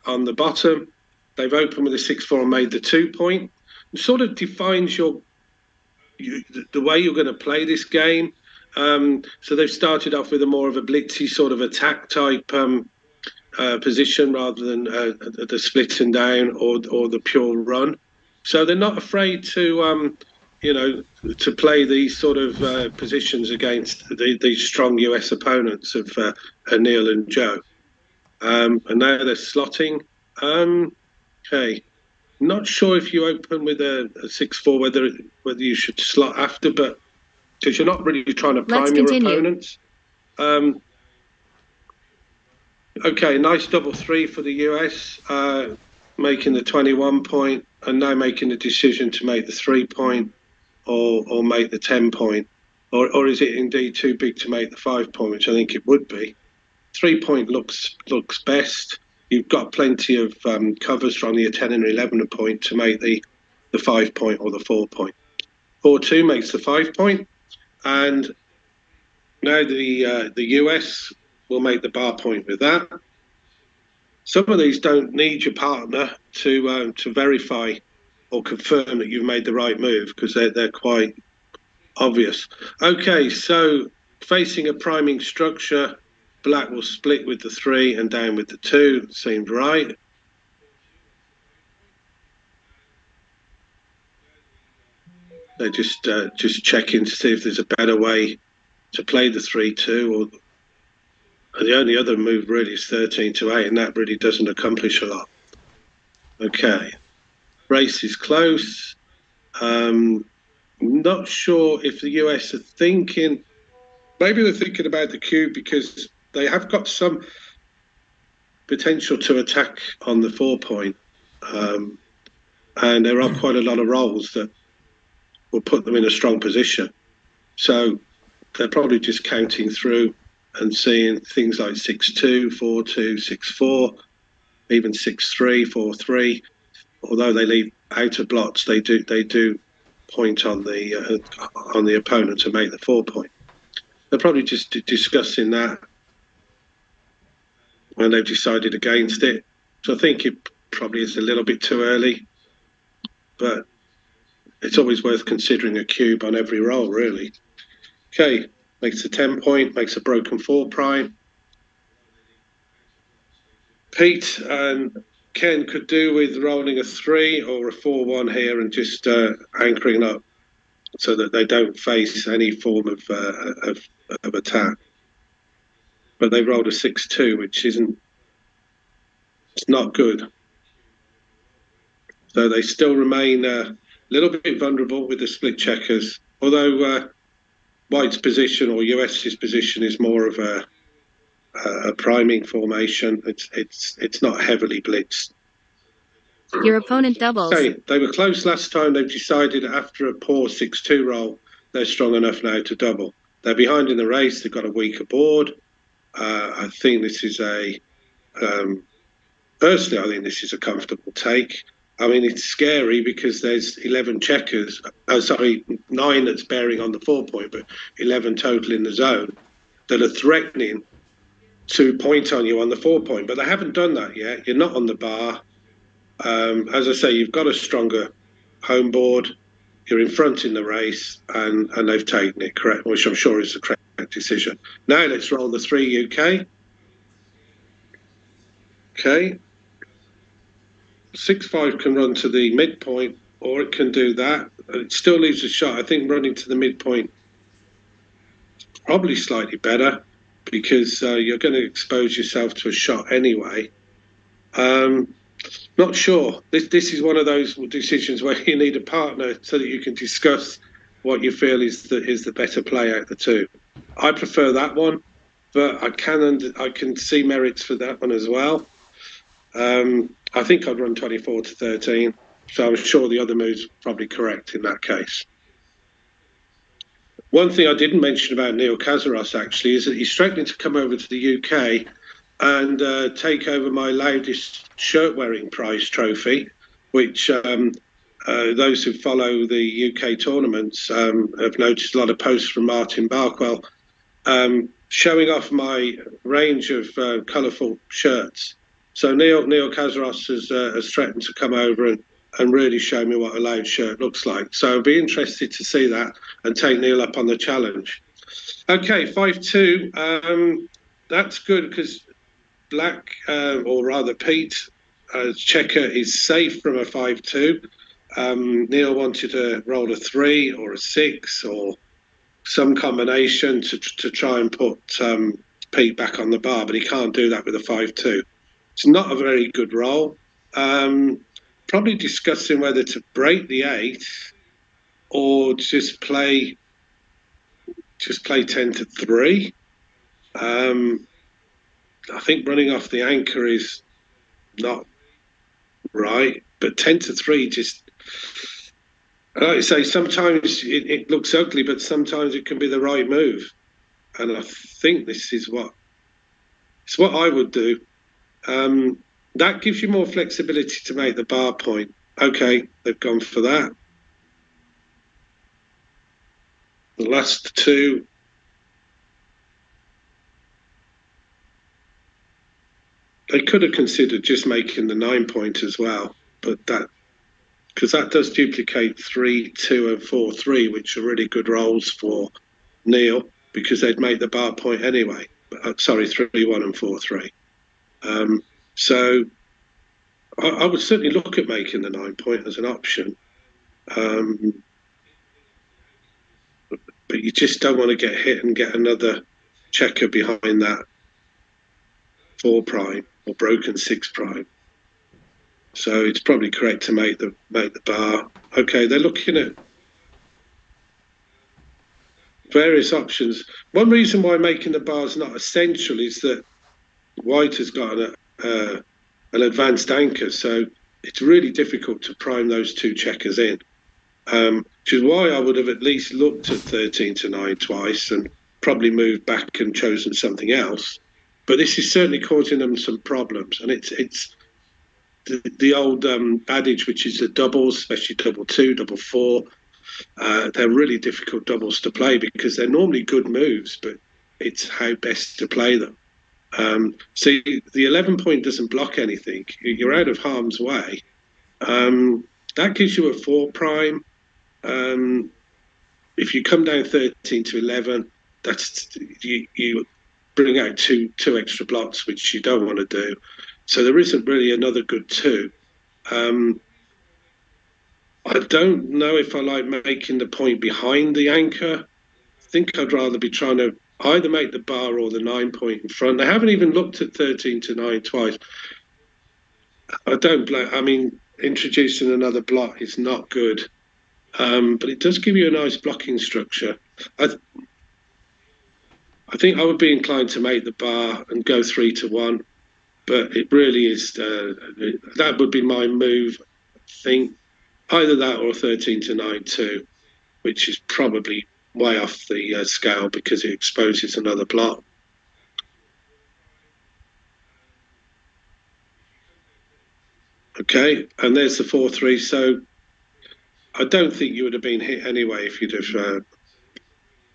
on the bottom. They've opened with a 6-4 and made the 2 point. It sort of defines the way you're going to play this game. So they've started off with a more of a blitzy sort of attack type position rather than the splitting down or the pure run. So they're not afraid to to play these sort of positions against these strong US opponents of Neil and Joe. And now they're slotting. Okay, not sure if you open with a 6-4 whether you should slot after, but because you're not really trying to prime your opponents. Okay, nice double 3 for the US, making the 21 point, and now making the decision to make the 3 point or make the 10 point, or is it indeed too big to make the 5 point, which I think it would be. 3 point looks best. You've got plenty of covers from the 10 and 11 point to make the 5 point or the 4 point. 4-2 makes the 5 point, and now the US will make the bar point with that. Some of these don't need your partner to verify or confirm that you've made the right move because they're quite obvious. Okay, so facing a priming structure, black will split with the 3 and down with the 2. Seemed right. They're just checking to see if there's a better way to play the 3-2, or the only other move really is 13-8, and that really doesn't accomplish a lot. Okay, race is close. Not sure if the US are thinking, maybe they're thinking about the cube because they have got some potential to attack on the 4-point. And there are quite a lot of rolls that will put them in a strong position. So they're probably just counting through and seeing things like 6-2, 4-2, 6-4, even 6-3, 4-3. Although they leave outer blocks, they do point on the opponent to make the 4-point. They're probably just discussing that when they've decided against it. So I think it probably is a little bit too early, but it's always worth considering a cube on every roll, really. Okay, makes a 10-point, makes a broken 4'. Pete and Ken could do with rolling a 3 or a 4-1 here and just anchoring up so that they don't face any form of attack. But they rolled a 6-2, which it's not good. So they still remain a little bit vulnerable with the split checkers, although White's position or US's position is more of a priming formation. It's not heavily blitzed. Your opponent doubles. Okay, they were close last time. They've decided after a poor 6-2 roll, they're strong enough now to double. They're behind in the race. They've got a weaker board. I think this is personally, I think this is a comfortable take. I mean, it's scary because there's 11 checkers. 9 that's bearing on the 4-point, but 11 total in the zone that are threatening to point on you on the 4-point. But they haven't done that yet. You're not on the bar. As I say, you've got a stronger home board. You're in front in the race, and they've taken it correct, which I'm sure is the correct decision. Now let's roll the 3 UK. Okay. 6-5 can run to the midpoint, or it can do that. It still leaves a shot. I think running to the midpoint is probably slightly better because you're going to expose yourself to a shot anyway. Not sure. This is one of those decisions where you need a partner so that you can discuss what you feel is the better play out of the two. I prefer that one, but I can see merits for that one as well. I think I'd run 24-13, so I'm sure the other move's probably correct in that case. One thing I didn't mention about Neil Kazaros actually is that he's threatening to come over to the UK and take over my loudest shirt-wearing prize trophy, which those who follow the UK tournaments have noticed a lot of posts from Martin Barkwell showing off my range of colourful shirts. So Neil Kazaros has threatened to come over and really show me what a loud shirt looks like. So I'll be interested to see that and take Neil up on the challenge. Okay, 5-2. That's good because Black, or rather Pete, checker is safe from a 5-2. Neil wanted to roll a 3 or a 6 or some combination to try and put Pete back on the bar, but he can't do that with a 5-2. It's not a very good roll. Probably discussing whether to break the 8 or just play 10-3. I think running off the anchor is not right, but 10-3 just, like I say, sometimes it looks ugly, but sometimes it can be the right move. And I think this is what I would do. That gives you more flexibility to make the bar point. Okay, they've gone for that. The last two. They could have considered just making the 9-point as well, but because that does duplicate 3, 2, and 4, 3, which are really good rolls for Neil because they'd make the bar point anyway. 3, 1, and 4, 3. So I would certainly look at making the 9-point as an option. but you just don't want to get hit and get another checker behind that 4 prime or broken 6 prime. So it's probably correct to make the bar. Okay, they're looking at various options. One reason why making the bar is not essential is that white has got an advanced anchor, so it's really difficult to prime those 2 checkers in. Which is why I would have at least looked at 13 to 9 twice and probably moved back and chosen something else. But this is certainly causing them some problems, and it's the old adage, which is the doubles, especially double 2, double 4. They're really difficult doubles to play because they're normally good moves, but it's how best to play them. So the 11 point doesn't block anything. You're out of harm's way. That gives you a 4 prime. If you come down 13 to 11, that's you bring out two extra blocks, which you don't want to do. So there isn't really another good 2. I don't know if I like making the point behind the anchor. I think I'd rather be trying to either make the bar or the 9 point in front. I haven't even looked at 13 to 9 twice. I don't blame. I mean, introducing another block is not good, but it does give you a nice blocking structure. I think I would be inclined to make the bar and go 3 to 1, but it really is that would be my move. I think either that or 13 to 9 2, which is probably way off the scale because it exposes another block. Okay, and there's the 4-3. So I don't think you would have been hit anyway if you'd have.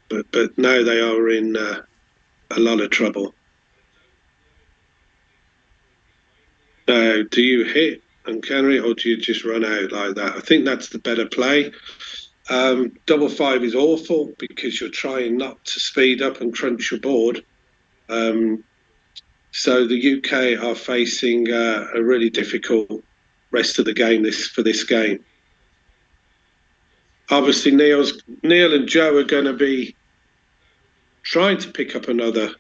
But now they are in a lot of trouble. Now, do you hit and carry, or do you just run out like that? I think that's the better play. Double 5 is awful because you're trying not to speed up and crunch your board. So the UK are facing a really difficult rest of the game for this game. Obviously, Neil and Joe are going to be trying to pick up another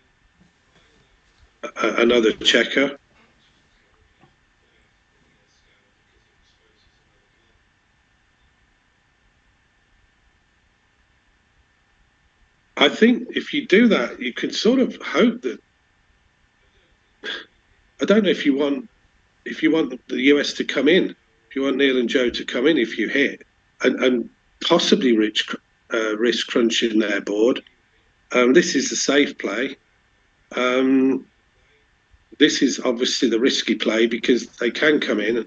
checker. I think if you do that, you can sort of hope that. I don't know if you want the US to come in, if you want Neil and Joe to come in if you hit, and possibly risk crunching their board. This is the safe play. This is obviously the risky play because they can come in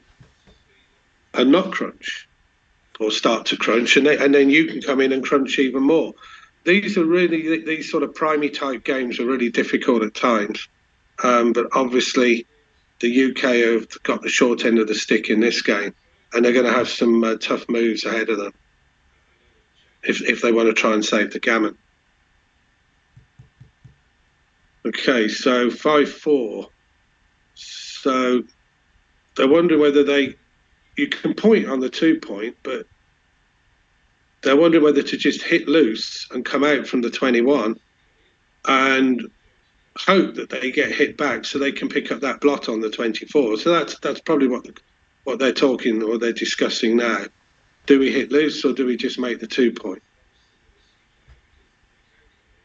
and not crunch or start to crunch, and then you can come in and crunch even more. These sort of primey type games are really difficult at times, but obviously the UK have got the short end of the stick in this game, and they're going to have some tough moves ahead of them if they want to try and save the gammon. Okay, so 5-4. So they're wondering whether you can point on the 2 point, but they're wondering whether to just hit loose and come out from the 21 and hope that they get hit back so they can pick up that blot on the 24. So that's probably what they're talking or they're discussing now. Do we hit loose or do we just make the 2 point?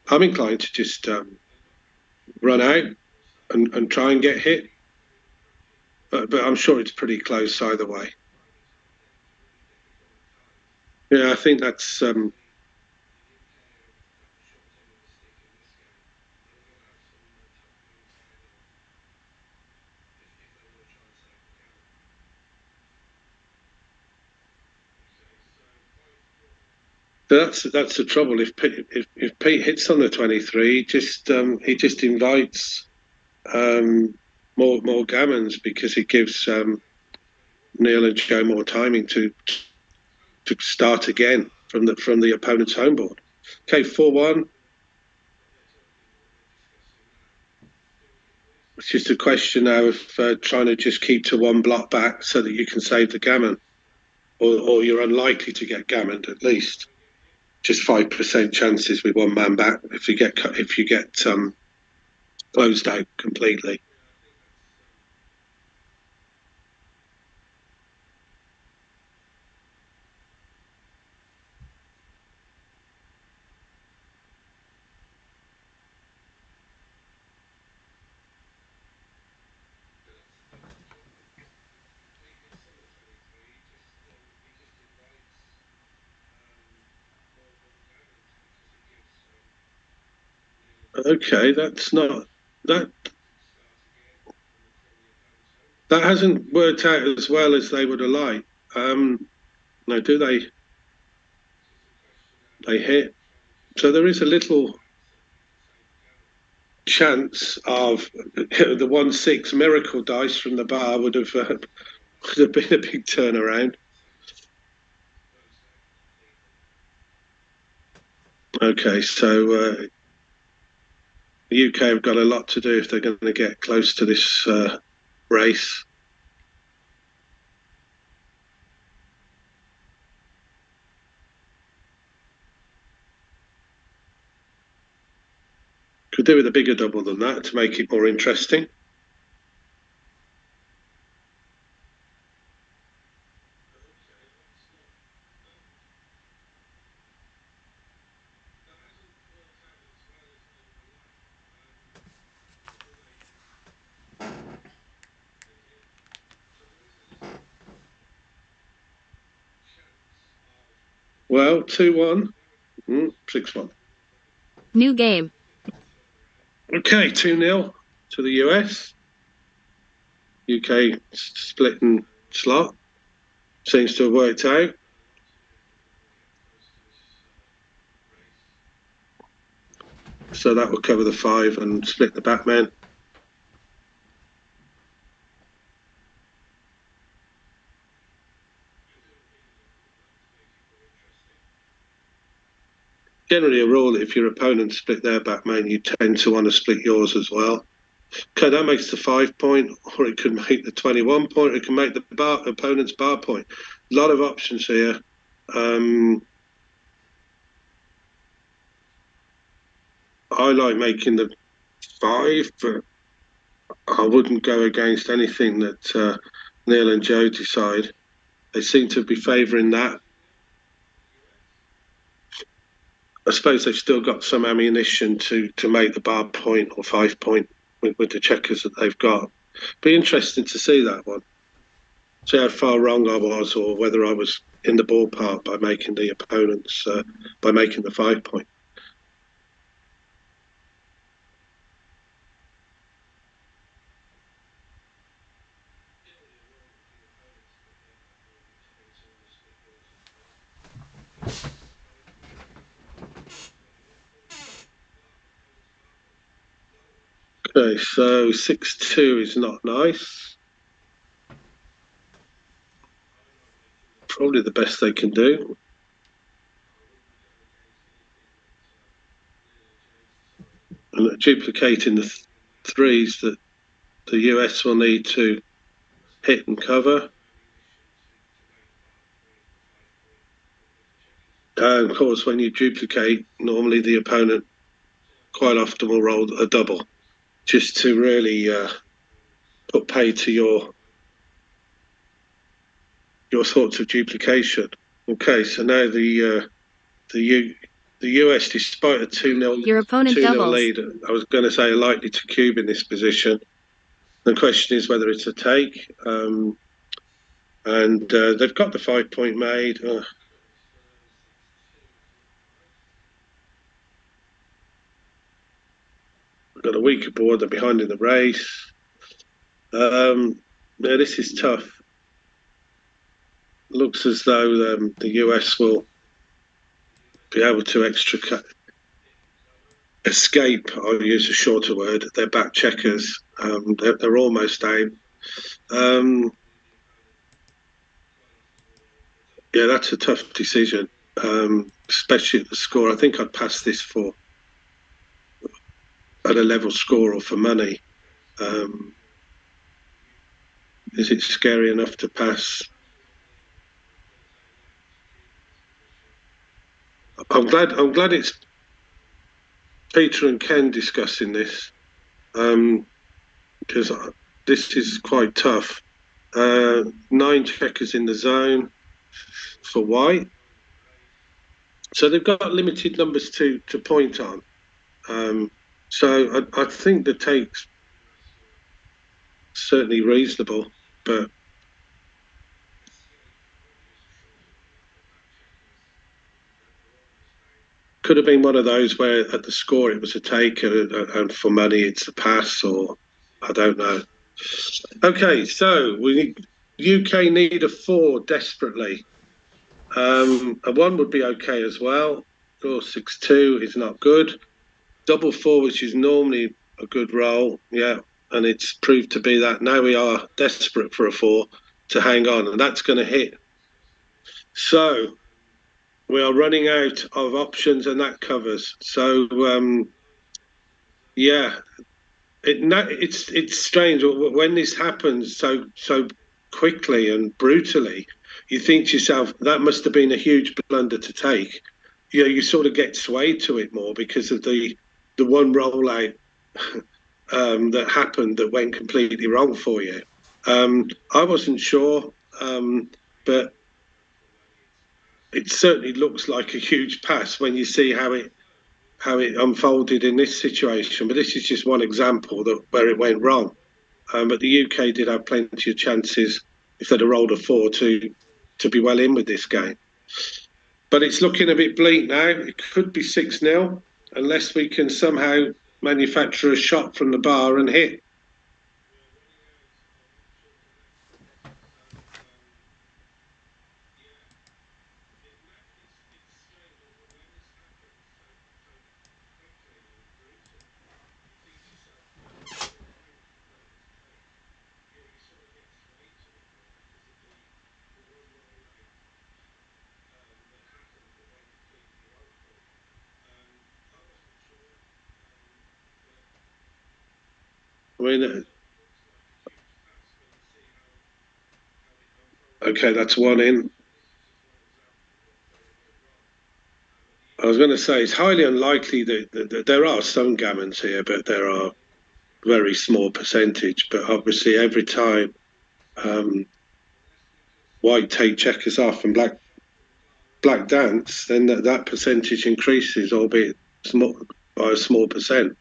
I'm inclined to just run out and try and get hit, but I'm sure it's pretty close either way. Yeah, I think that's that's the trouble. If Pete hits on the 23, he just invites more gammons because it gives Neil and Joe more timing to start again from the opponent's home board. Okay, 4-1. It's just a question now of trying to just keep to 1 block back so that you can save the gammon, or you're unlikely to get gammoned at least. just 5% chances with one man back if you get closed out completely. Okay, that's not that. That hasn't worked out as well as they would have liked. No, do they? They hit. So there is a little chance of the 1-6 miracle dice from the bar would have been a big turnaround. Okay, so the UK have got a lot to do if they're going to get close to this race. Could do with a bigger double than that to make it more interesting. Well, 2-1, 6-1. New game. Okay, 2-0 to the US. UK splitting slot. Seems to have worked out. So that will cover the 5 and split the backman. Generally a rule that if your opponent split their backman, you tend to want to split yours as well. Okay, that makes the 5 point, or it could make the 21 point, or it can make the opponent's bar point. A lot of options here. I like making the 5, but I wouldn't go against anything that Neil and Joe decide. They seem to be favouring that. I suppose they've still got some ammunition to make the bar point or 5 point with the checkers that they've got. Be interesting to see that one. See how far wrong I was, or whether I was in the ballpark by making the opponents by making the 5 point. Okay, so 6-2 is not nice. Probably the best they can do. And duplicating the 3s that the US will need to hit and cover. And of course, when you duplicate, normally the opponent quite often will roll a double, just to really put pay to your thoughts of duplication. Okay, so now the US, despite a 2-0 Your opponent doubles. lead, I was going to say likely to cube in this position. The question is whether it's a take, and they've got the 5 point made. Got a weaker board. They're behind in the race. Yeah, this is tough. Looks as though the US will be able to escape. I'll use a shorter word. Their back checkers. They're almost out. Yeah, that's a tough decision, especially at the score. I think I'd pass this at a level score or for money. Is it scary enough to pass? I'm glad it's Peter and Ken discussing this, because this is quite tough. 9 checkers in the zone for white, so they've got limited numbers to point on. So I think the take's certainly reasonable, but could have been one of those where at the score it was a take and for money it's a pass, or I don't know. Okay, so UK need a 4 desperately. A 1 would be okay as well. Or 6-2 is not good. Double 4, which is normally a good roll, yeah, and it's proved to be that. Now we are desperate for a 4 to hang on, and that's going to hit. So we are running out of options, and that covers. So yeah, it's strange when this happens so quickly and brutally. You think to yourself, that must have been a huge blunder to take. You know, you sort of get swayed to it more because of the one rollout that happened that went completely wrong for you. I wasn't sure, but it certainly looks like a huge pass when you see how it unfolded in this situation. But this is just one example where it went wrong. But the UK did have plenty of chances if they'd have rolled a 4 to be well in with this game. But it's looking a bit bleak now. It could be 6-0 unless we can somehow manufacture a shot from the bar and hit. I mean, okay, that's 1 in. I was going to say it's highly unlikely that there are some gammons here, but there are very small percentage. But obviously, every time white take checkers off and black dance, then that percentage increases, albeit small, by a small percent.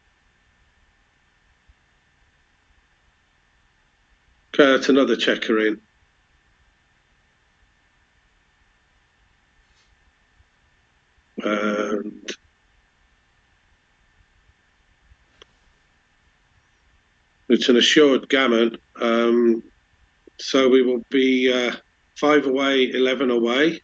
Okay, that's another checker in. And it's an assured gammon. So we will be 5 away, 11 away.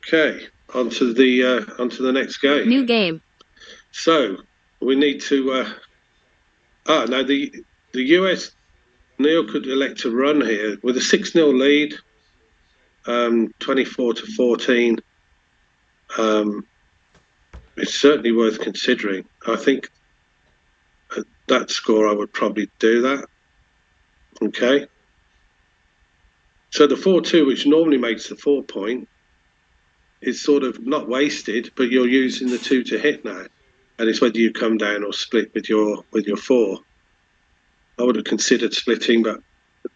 Okay, onto the next game. New game. So we need to. Now the US, Neil could elect to run here with a 6-0 lead, 24-14. It's certainly worth considering. I think at that score I would probably do that. Okay. So the 4-2, which normally makes the 4 point, is sort of not wasted, but you're using the 2 to hit now, and it's whether you come down or split with your 4. I would have considered splitting, but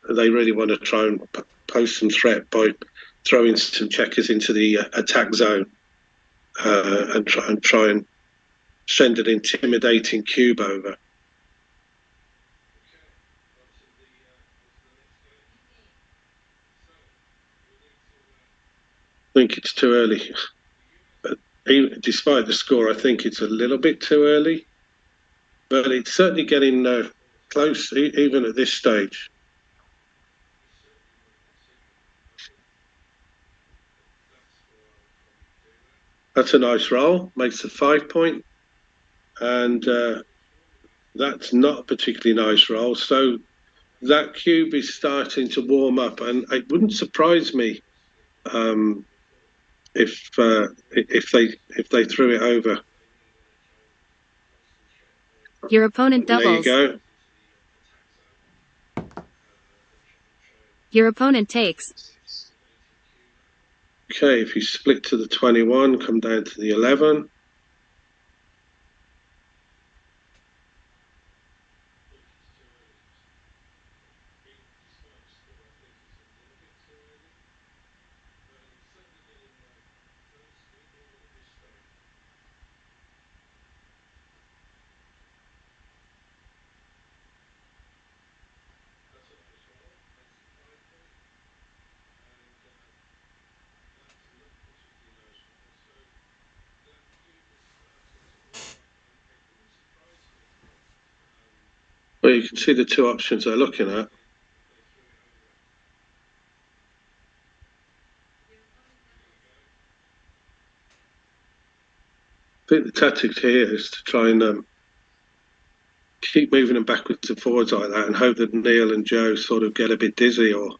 they really want to try and pose some threat by throwing some checkers into the attack zone and try and send an intimidating cube over. I think it's too early. Even, despite the score, I think it's a little bit too early, but it's certainly getting close, even at this stage. That's a nice roll, makes a 5 point, and that's not a particularly nice roll. So that cube is starting to warm up, and it wouldn't surprise me if they threw it over. Your opponent There you doubles. go. Your opponent takes. Okay, if you split to the 21, come down to the 11. Well, you can see the two options they're looking at. I think the tactic here is to try and keep moving them backwards and forwards like that and hope that Neil and Joe sort of get a bit dizzy or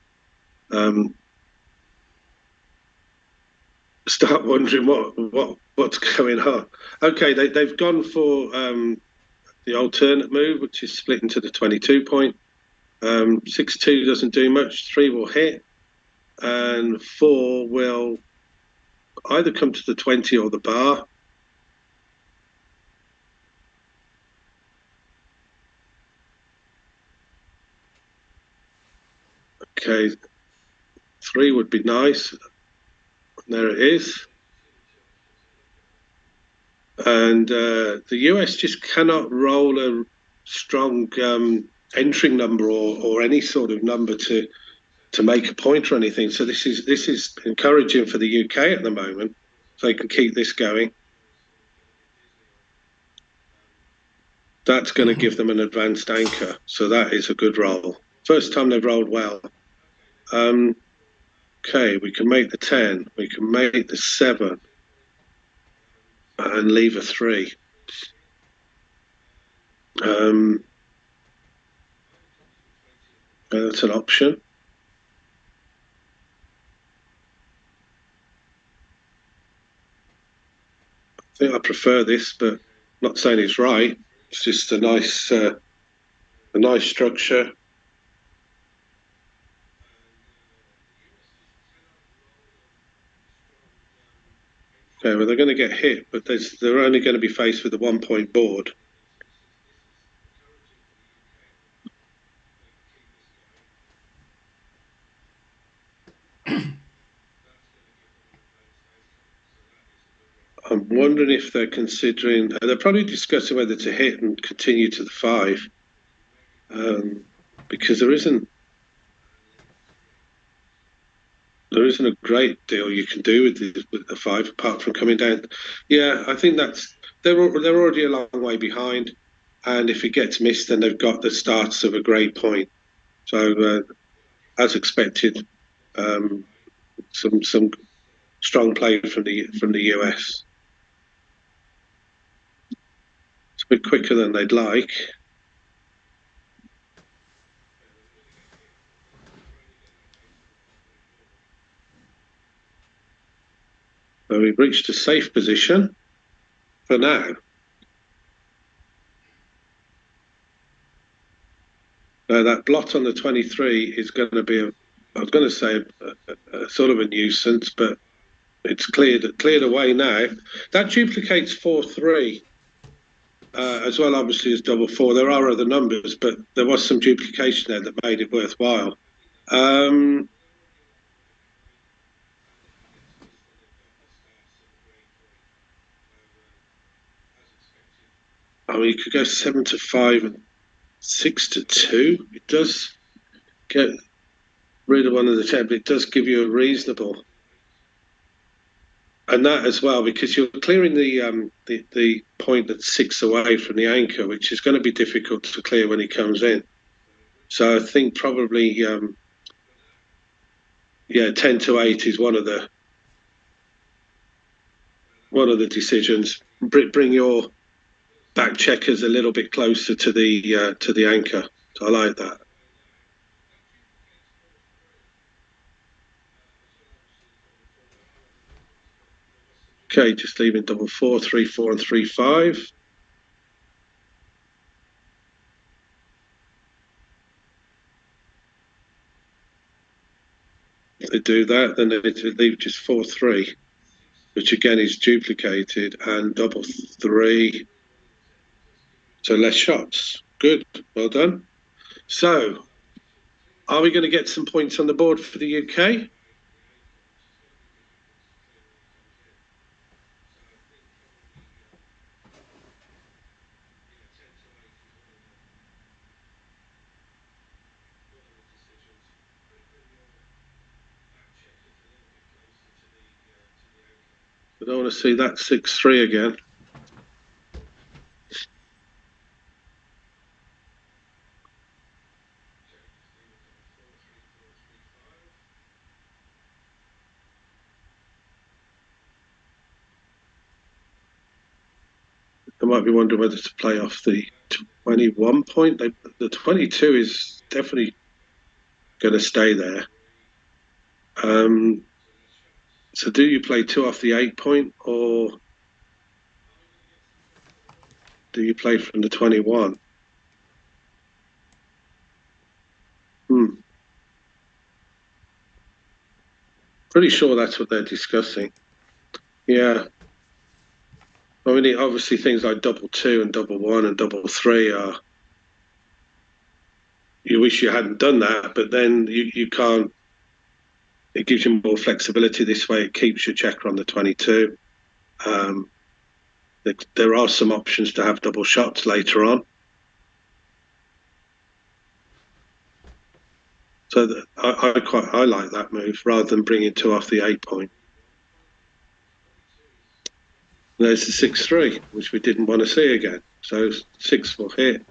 start wondering what's going on. Okay, they've gone for the alternate move, which is split into the 22 point. 6-2 doesn't do much. 3 will hit, and 4 will either come to the 20 or the bar. Okay, 3 would be nice. There it is. And the US just cannot roll a strong entering number or any sort of number to make a point or anything. So this is encouraging for the UK at the moment. So they can keep this going. That's going to give them an advanced anchor. So that is a good roll. First time they've rolled well. Okay, we can make the 10. We can make the 7. And leave a 3. That's an option. I think I prefer this, but I'm not saying it's right. It's just a nice structure. Okay, well, they're going to get hit, but they're only going to be faced with a 1 point board. I'm wondering if they're considering, they're probably discussing whether to hit and continue to the 5, because there isn't a great deal you can do with the 5 apart from coming down. Yeah, I think they're already a long way behind, and if it gets missed, then they've got the starts of a great point. So, as expected, some strong play from the US. It's a bit quicker than they'd like. So we've reached a safe position for now. Now that blot on the 23 is going to be I was going to say a sort of a nuisance, but it's cleared away now. That duplicates 4-3 as well, obviously, as double 4. There are other numbers, but there was some duplication there that made it worthwhile. I mean, you could go 7-5 and 6-2. It does get rid of one of the 10, but it does give you a reasonable. And that as well, because you're clearing the point that's 6 away from the anchor, which is going to be difficult to clear when he comes in. So I think probably 10-8 is one of the decisions. Bring your back checkers a little bit closer to the anchor. So I like that. Okay, just leaving double 4, 3, 4, and 3, 5. If they do that, then they leave just 4, 3, which again is duplicated, and double 3. So less shots. Good, well done. So, are we going to get some points on the board for the UK? I don't want to see that 6-3 again. I might be wondering whether to play off the 21 point. The 22 is definitely going to stay there. So do you play 2 off the 8 point, or do you play from the 21? Pretty sure that's what they're discussing. Yeah. I mean, obviously things like double 2 and double 1 and double 3 are... You wish you hadn't done that, but then you can't... It gives you more flexibility this way. It keeps your checker on the 22. There are some options to have double shots later on. So I like that move rather than bringing 2 off the 8 point. There's the 6-3, which we didn't want to see again. So 6 will hit.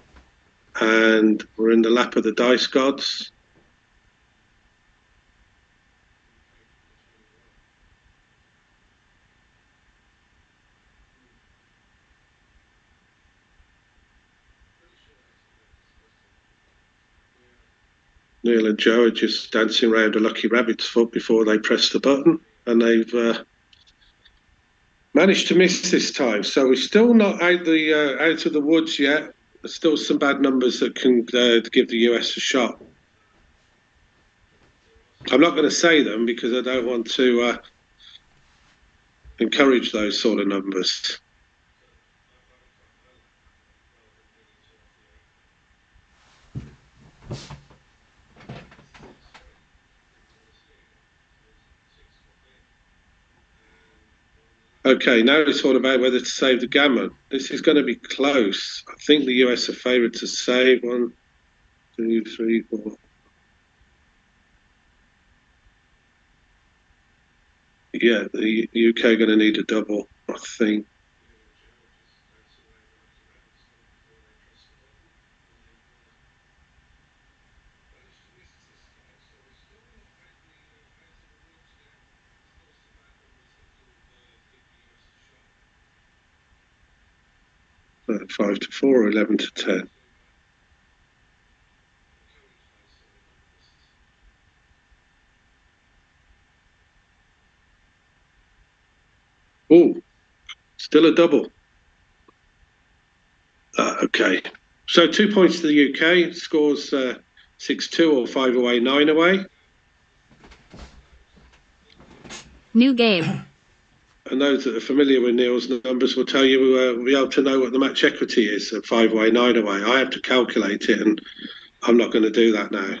And we're in the lap of the dice gods. Neil and Joe are just dancing around a lucky rabbit's foot before they press the button, and they've managed to miss this time. So we're still not out of the woods yet. There's still some bad numbers that can give the US a shot. I'm not going to say them because I don't want to encourage those sort of numbers. Okay, now it's all about whether to save the gammon. This is going to be close. I think the US are favoured to save. 1, 2, 3, 4. Yeah, the UK are going to need a double, I think. So 5 to 4 or 11 to 10. Oh, still a double. Okay. So 2 points to the UK. Scores 6-2 or 5 away, 9 away. New game. And those that are familiar with Neil's numbers will tell you we'll be able to know what the match equity is at 5 away, 9 away. I have to calculate it, and I'm not going to do that now.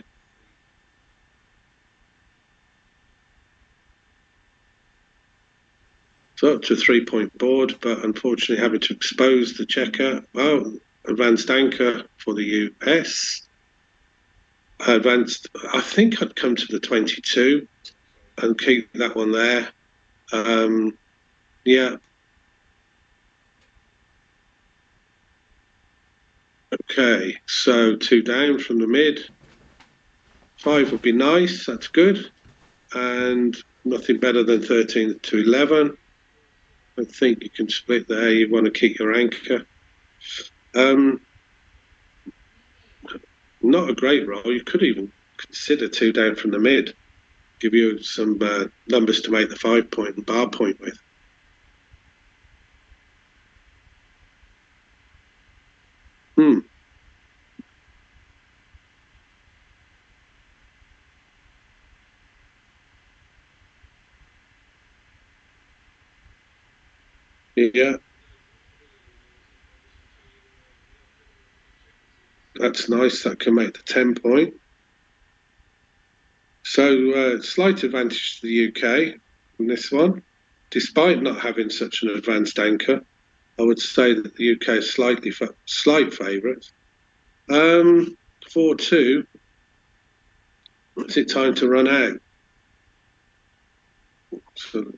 So up to a 3-point board, but unfortunately having to expose the checker. Oh, advanced anchor for the US. Advanced, I think I'd come to the 22 and keep that one there. Yeah. Okay, so 2 down from the mid. 5 would be nice, that's good. And nothing better than 13 to 11. I think you can split there. You want to keep your anchor. Not a great roll. You could even consider 2 down from the mid. Give you some numbers to make the 5 point and bar point with. Yeah. That's nice. That can make the 10-point. So slight advantage to the UK in this one, despite not having such an advanced anchor. I would say that the UK is slight favourites. 4-2. Is it time to run out? So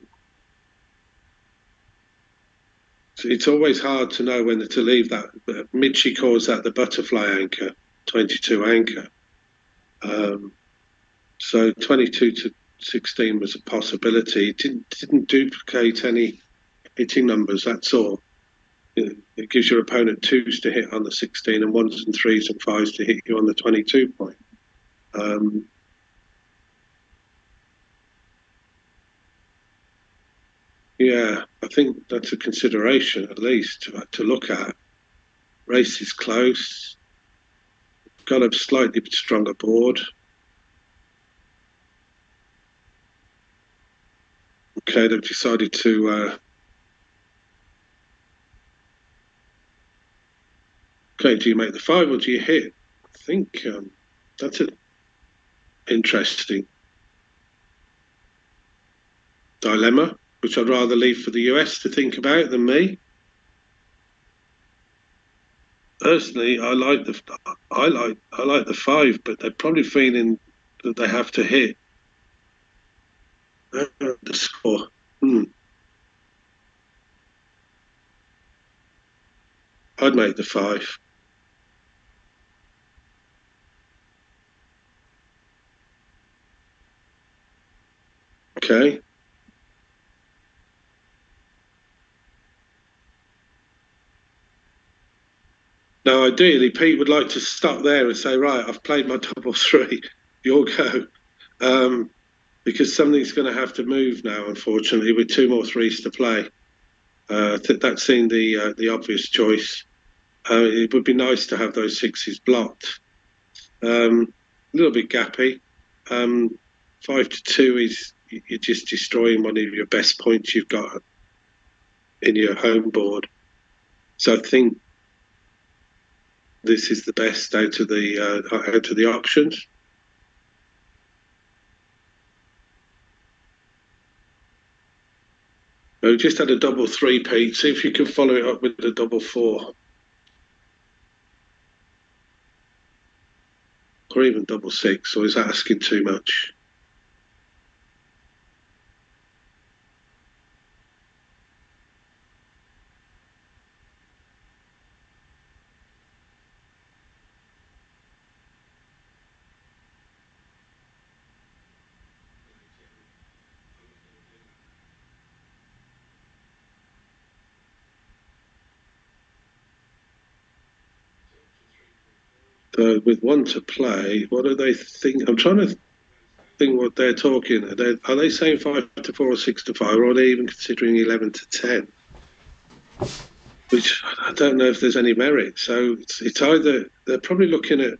it's always hard to know when to leave that. But Mitchie calls that the butterfly anchor, 22 anchor. So 22 to 16 was a possibility. It didn't duplicate any hitting numbers, that's all. It gives your opponent 2s to hit on the 16 and 1s and 3s and 5s to hit you on the 22 point. Yeah, I think that's a consideration at least to look at. Race is close. Got a slightly stronger board. Okay, they've decided to... Okay, do you make the 5 or do you hit? I think that's an interesting dilemma, which I'd rather leave for the US to think about than me. Personally, I like the 5, but they're probably feeling that they have to hit the score. I'd make the 5. Okay. Now, ideally, Pete would like to stop there and say, right, I've played my double 3, you'll go. Because something's going to have to move now, unfortunately, with 2 more 3s to play. That seemed the obvious choice. It would be nice to have those 6s blocked. A little bit gappy. 5 to 2 is you're just destroying one of your best points you've got in your home board. So I think this is the best out of the options. We just had a double 3, Pete. See if you can follow it up with a double 4. Or even double 6, or is that asking too much? With 1 to play, what do they think? I'm trying to think what they're talking. Are they saying 5 to 4 or 6 to 5, or are they even considering 11 to 10? Which I don't know if there's any merit. So it's either they're probably looking at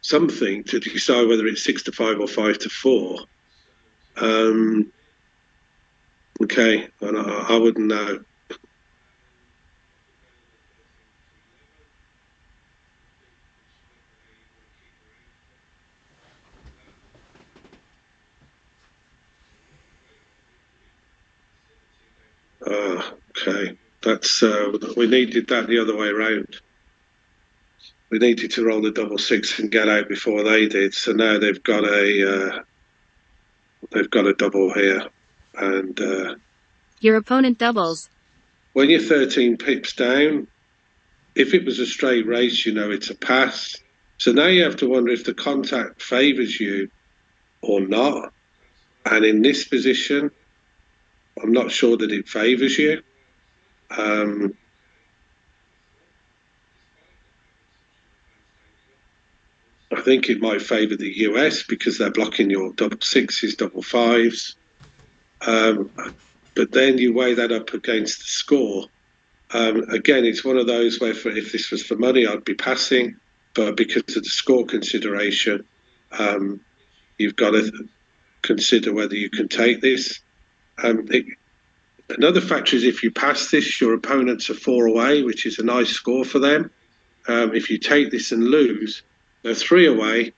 something to decide whether it's 6 to 5 or 5 to 4. Okay, and I wouldn't know. Okay, that's we needed that the other way around. We needed to roll the double 6 and get out before they did. So now they've got a double here, and your opponent doubles. When you're 13 pips down, if it was a straight race, you know it's a pass. So now you have to wonder if the contact favours you or not. And in this position, I'm not sure that it favours you. I think it might favour the US because they're blocking your double 6s, double 5s. But then you weigh that up against the score. Again, it's one of those where if this was for money, I'd be passing, but because of the score consideration, you've got to consider whether you can take this. Another factor is if you pass this, your opponents are 4 away, which is a nice score for them. If you take this and lose, they're 3 away,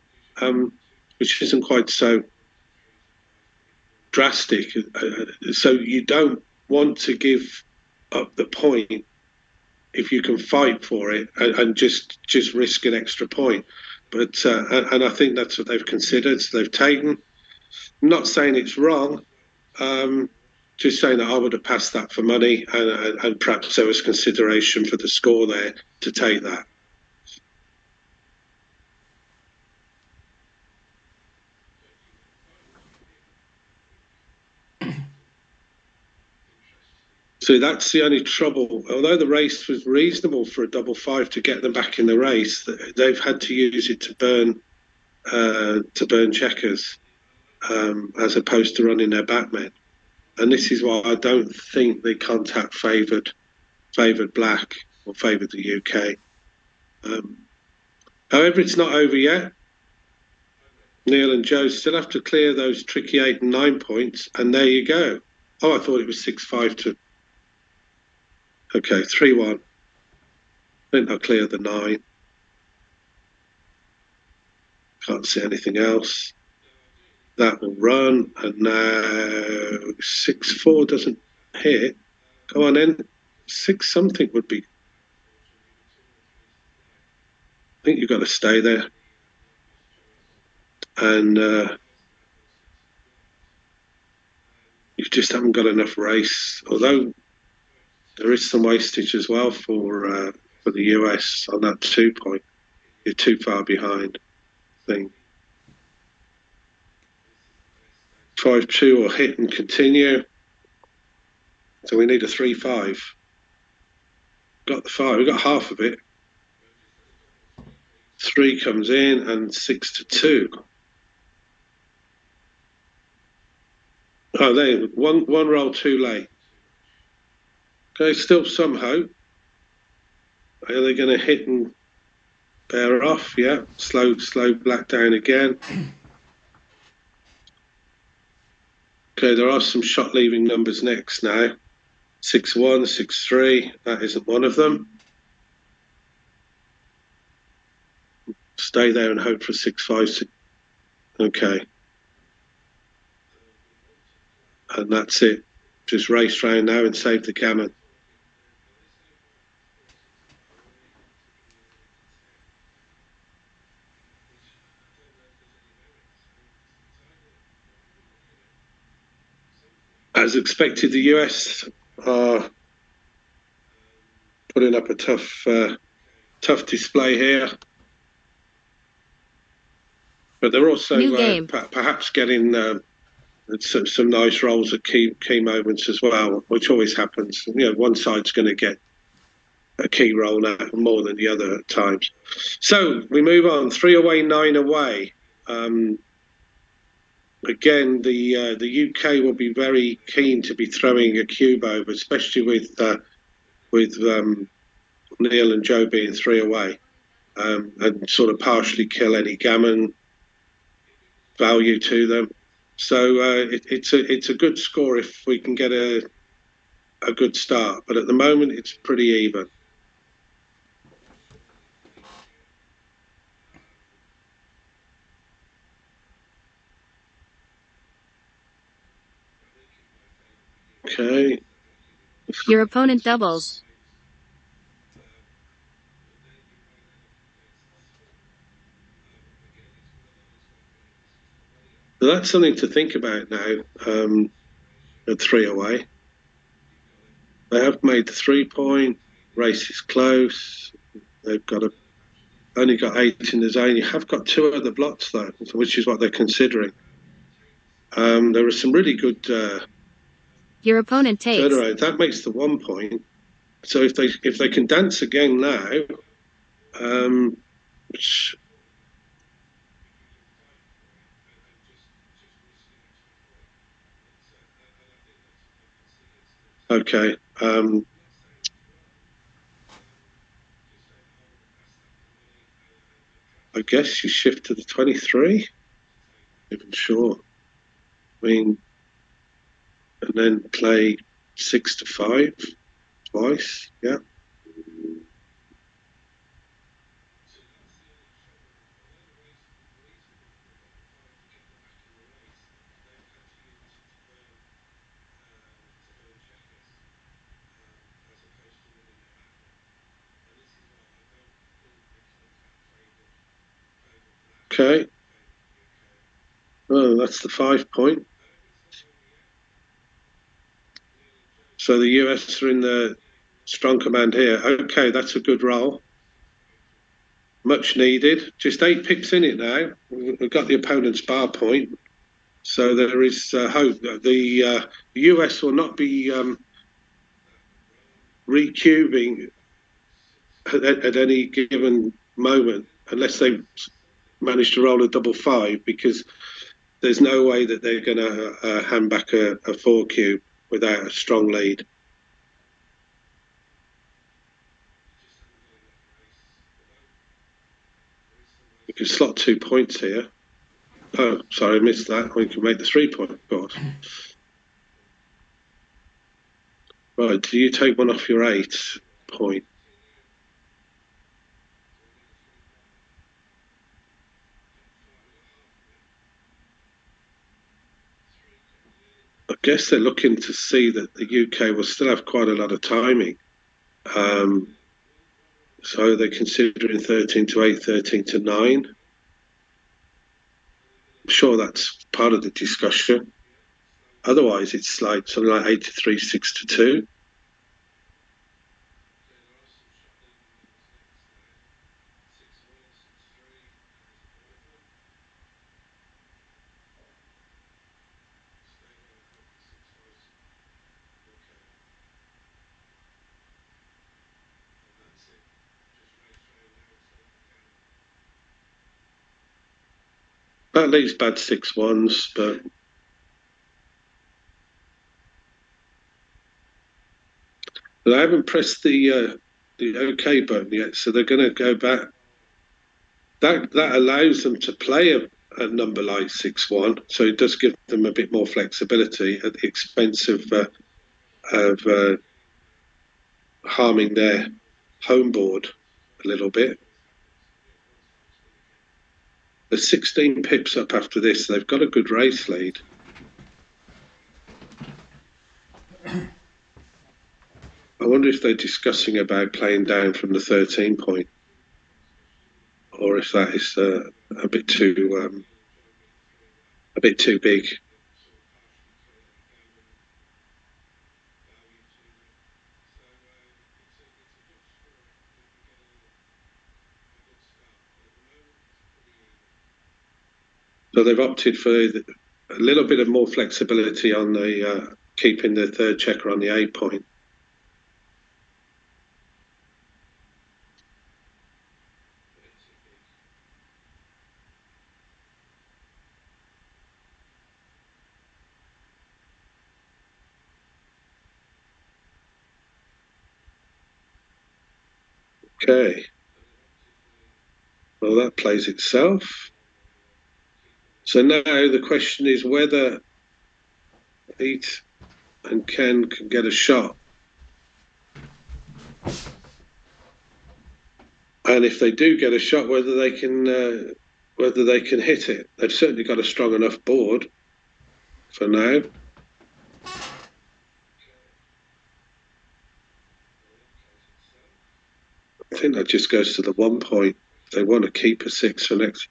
which isn't quite so drastic. So you don't want to give up the point if you can fight for it and just risk an extra point. But and I think that's what they've considered. So they've taken. I'm not saying it's wrong. Just saying that I would have passed that for money, and perhaps there was consideration for the score there to take that. So that's the only trouble. Although the race was reasonable for a double 5 to get them back in the race, they've had to use it to burn checkers, as opposed to running their backmen. And this is why I don't think the contact favoured black or favoured the UK. However, it's not over yet. Neil and Joe still have to clear those tricky 8 and 9 points, and there you go. Oh, I thought it was 6-5 to. Okay, 3-1. I think I'll clear the 9. Can't see anything else. That will run, and now 6-4 doesn't hit. Go on then. 6 something would be. I think you've got to stay there. And you just haven't got enough race. Although there is some wastage as well for the US on that 2 point. You're too far behind, I think. 5-2 or hit and continue. So we need a 3-5. Got the 5. We got half of it. 3 comes in and 6-2. Oh, there. One roll too late. Okay, still some hope. Are they going to hit and bear off? Yeah. Slow black down again. Okay, there are some shot leaving numbers next now. 6-1, 6-3. That isn't one of them. Stay there and hope for 6-5. Okay. And that's it. Just race round now and save the gammon. As expected, the US are putting up a tough display here. But they're also perhaps getting some nice rolls at key moments as well, which always happens. You know, one side's going to get a key roll now more than the other at times. So we move on. 3 away, 9 away. Again, the UK will be very keen to be throwing a cube over, especially with Neil and Joe being 3 away, and sort of partially kill any gammon value to them. So it's a good score if we can get a good start. But at the moment, it's pretty even. Okay. Your opponent doubles. So that's something to think about now. At 3 away, they have made the 3 point. Race is close. They've only got 8 in the zone. You have got 2 other blocks though, which is what they're considering. There are some really good. Your opponent takes. Turnaround. That makes the 1 point. So if they can dance again now, which. Okay. I guess you shift to the 23. Even sure. I mean, and then play 6 to 5 twice. Yeah. Okay. Oh, that's the 5 point. So the US are in the strong command here. Okay, that's a good roll. Much needed. Just 8 pips in it now. We've got the opponent's bar point. So there is hope that the US will not be recubing at any given moment unless they manage to roll a double 5, because there's no way that they're going to hand back a 4 cube without a strong lead. You can slot 2 points here. Oh, sorry, I missed that. We can make the 3 point, of course. Right, do you take one off your 8 point? I guess they're looking to see that the UK will still have quite a lot of timing. So they're considering 13 to 8, 13 to 9. I'm sure that's part of the discussion. Otherwise, it's like something like 8 to 3, 6 to 2. That leaves bad 6-1s, but they haven't pressed the OK button yet, so they're going to go back. That allows them to play a number like 6-1, so it does give them a bit more flexibility at the expense of harming their home board a little bit. They're 16 pips up after this. They've got a good race lead. I wonder if they're discussing about playing down from the 13 point, or if that is a bit too big. So they've opted for a little bit of more flexibility on the keeping the third checker on the 8 point. Okay. Well, that plays itself. So now the question is whether Pete and Ken can get a shot. And if they do get a shot, whether they can hit it. They've certainly got a strong enough board for now. I think that just goes to the 1 point. They want to keep a 6 for next.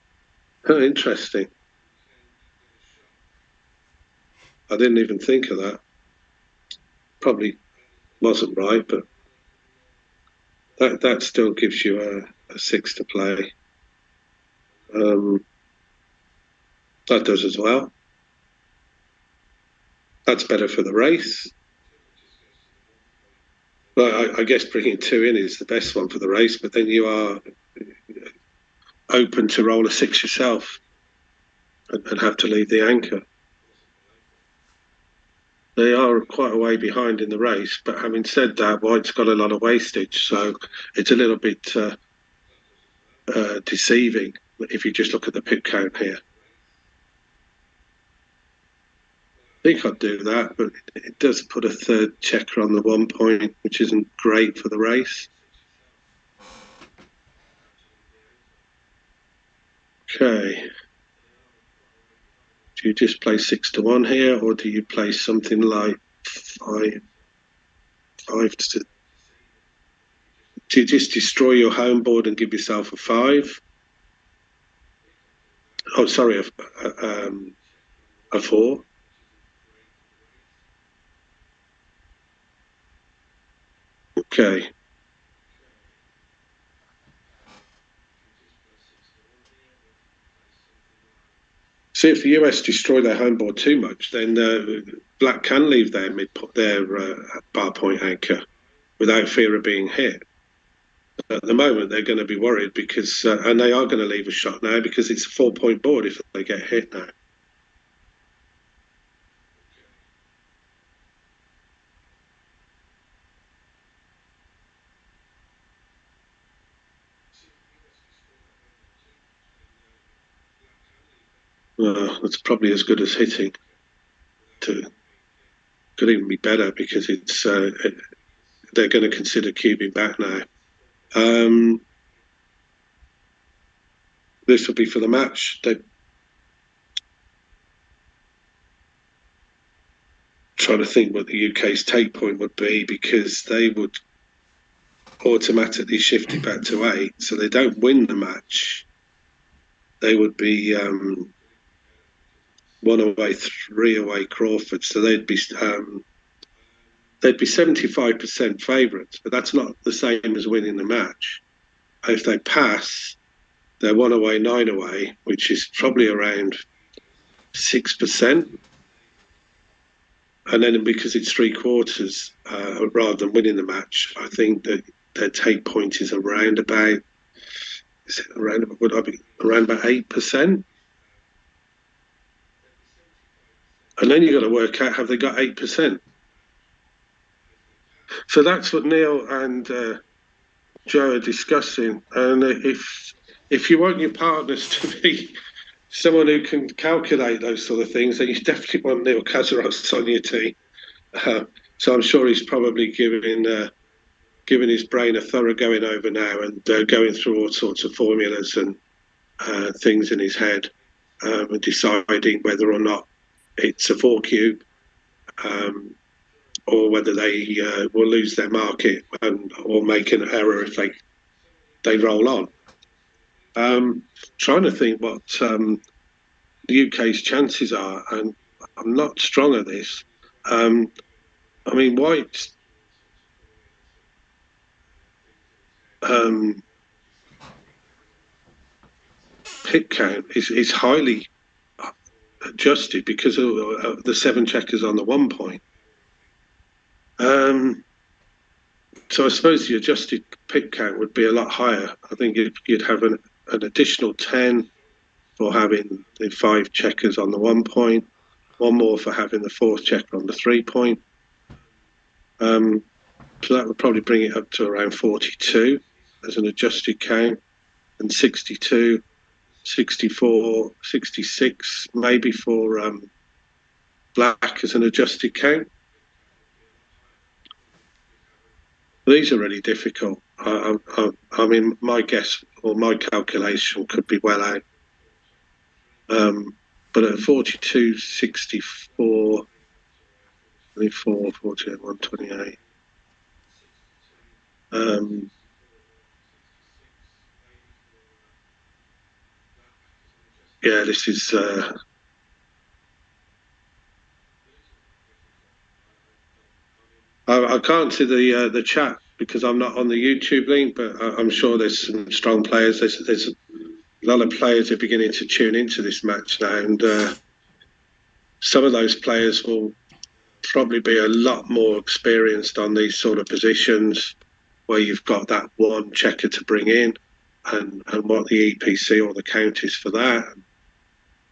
Oh, interesting. I didn't even think of that. Probably wasn't right, but that still gives you a 6 to play. That does as well. That's better for the race. Well, I guess bringing 2 in is the best one for the race, but then you are open to roll a 6 yourself and have to leave the anchor. They are quite a way behind in the race, but having said that, White's got a lot of wastage, so it's a little bit deceiving if you just look at the pip count here. I think I'd do that, but it does put a third checker on the 1 point, which isn't great for the race. Okay. Do you just play 6-1 here, or do you play something like 5 to? Do you just destroy your home board and give yourself a 5? Oh, sorry, a 4. Okay. See, if the US destroy their home board too much, then Black can leave their bar point anchor without fear of being hit. At the moment, they're going to be worried because, and they are going to leave a shot now because it's a 4-point board if they get hit now. That's probably as good as hitting. Could even be better because it's they're going to consider cubing back now. This will be for the match. Trying to think what the UK's take point would be, because they would automatically shift it back to 8, so they don't win the match. They would be 1 away, 3 away Crawford, so they'd be 75% favourites, but that's not the same as winning the match. If they pass, they're 1 away, 9 away, which is probably around 6%. And then because it's 3/4 rather than winning the match, I think that their take point is around about, around about 8%. And then you've got to work out, have they got 8%? So that's what Neil and Joe are discussing. And if you want your partners to be someone who can calculate those sort of things, then you definitely want Neil Kazaros on your team. So I'm sure he's probably giving his brain a thorough going over now and going through all sorts of formulas and things in his head and deciding whether or not it's a 4-cube or whether they will lose their market or make an error if they roll on. Trying to think what the UK's chances are, and I'm not strong at this. I mean, White's pit count is highly adjusted because of the 7 checkers on the 1 point. So I suppose the adjusted pit count would be a lot higher. I think you'd have an additional 10 for having the 5 checkers on the 1 point, 1 more for having the 4th checker on the 3 point. So that would probably bring it up to around 42 as an adjusted count, and 62, 64, 66 maybe for Black as an adjusted count. These are really difficult. I mean, my guess or my calculation could be well out. But at 42, 64, 24, 48, 128. Yeah, this is... I can't see the chat because I'm not on the YouTube link, but I'm sure there's some strong players. There's a lot of players are beginning to tune into this match now, and some of those players will probably be a lot more experienced on these sort of positions where you've got that 1 checker to bring in and what the EPC or the count is for that.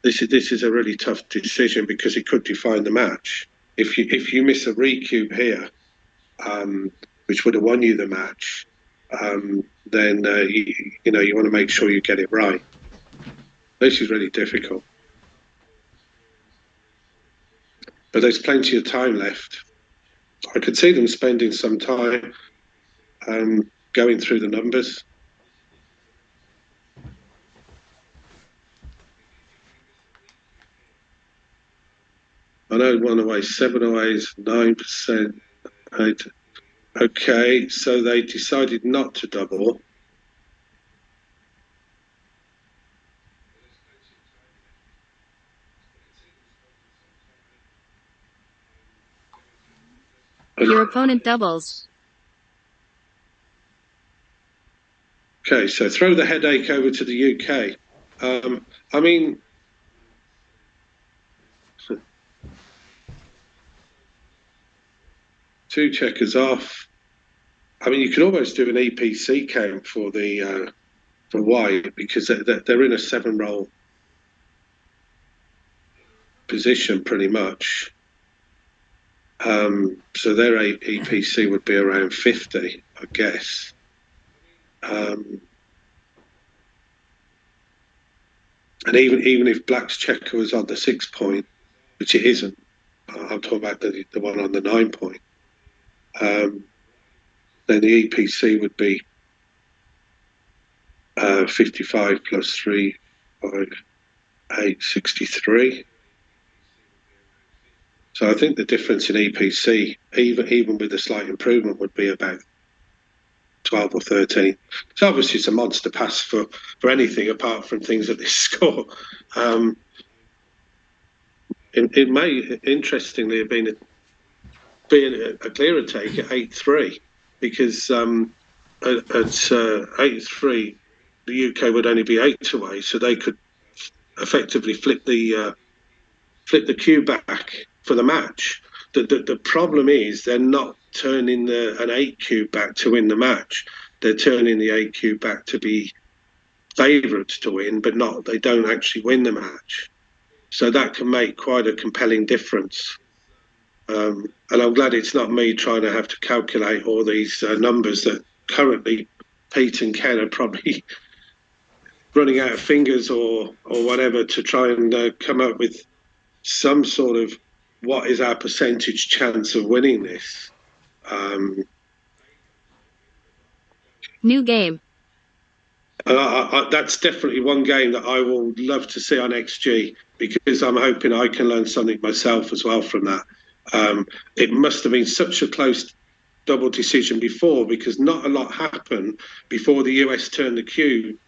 This is a really tough decision because it could define the match. If you miss a recube here, which would have won you the match, then you want to make sure you get it right. This is really difficult. But there's plenty of time left. I could see them spending some time going through the numbers. I know 1 away, 7 away is 9%. 8. Okay, so they decided not to double. Your opponent doubles. Okay, so throw the headache over to the UK. I mean, two checkers off. I mean, you could almost do an EPC count for the for white because they're in a 7-roll position pretty much. So their EPC would be around 50, I guess. And even if black's checker was on the 6 point, which it isn't, I'm talking about the one on the 9 point, then the EPC would be 55 plus 3, 5, 8, 63. So I think the difference in EPC, even with a slight improvement, would be about 12 or 13. So obviously it's a monster pass for anything apart from things at this score. It may, interestingly, have been a clearer take at 8-3 because at 8-3 the UK would only be 8 away, so they could effectively flip the cue back for the match. The problem is they're not turning an 8 cue back to win the match. They're turning the 8 cue back to be favourites to win, but they don't actually win the match. So that can make quite a compelling difference. And I'm glad it's not me trying to have to calculate all these numbers that currently Pete and Ken are probably running out of fingers or whatever to try and come up with some sort of what is our percentage chance of winning this. New game. That's definitely one game that I will love to see on XG because I'm hoping I can learn something myself as well from that. It must have been such a close double decision before because not a lot happened before the US turned the cue,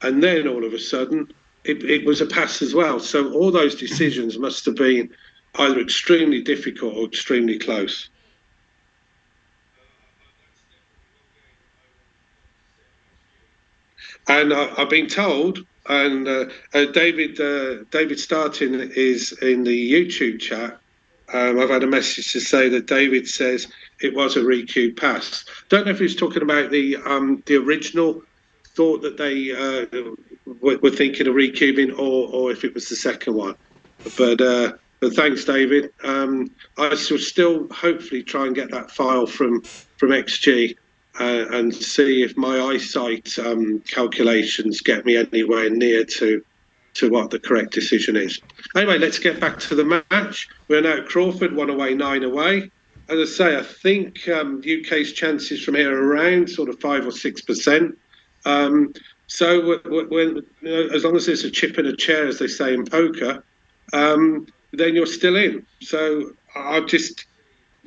and then all of a sudden it was a pass as well. So all those decisions must have been either extremely difficult or extremely close. And I've been told, and David Startin is in the YouTube chat. I've had a message to say that David says it was a re-cue pass. Don't know if he's talking about the original thought that they were thinking of re-cubing or if it was the second one. But thanks, David. I shall still hopefully try and get that file from XG. And see if my eyesight calculations get me anywhere near to what the correct decision is. Anyway, let's get back to the match. We're now at Crawford, 1 away, 9 away. As I say, I think UK's chances from here are around sort of 5 or 6%. So when, as long as there's a chip in a chair, as they say in poker, then you're still in. So I've just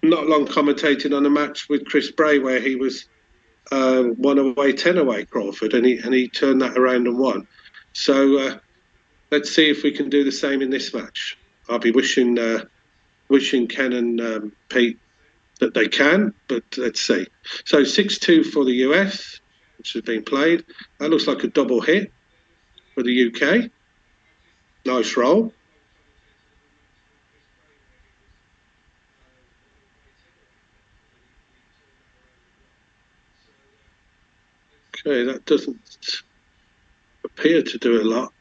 not long commentated on a match with Chris Bray where he was 1 away, 10 away Crawford, and he turned that around and won. So let's see if we can do the same in this match. I'll be wishing Ken and Pete that they can, but let's see. So 6-2 for the US, which has been played. That looks like a double hit for the UK. Nice roll. Okay, that doesn't appear to do a lot.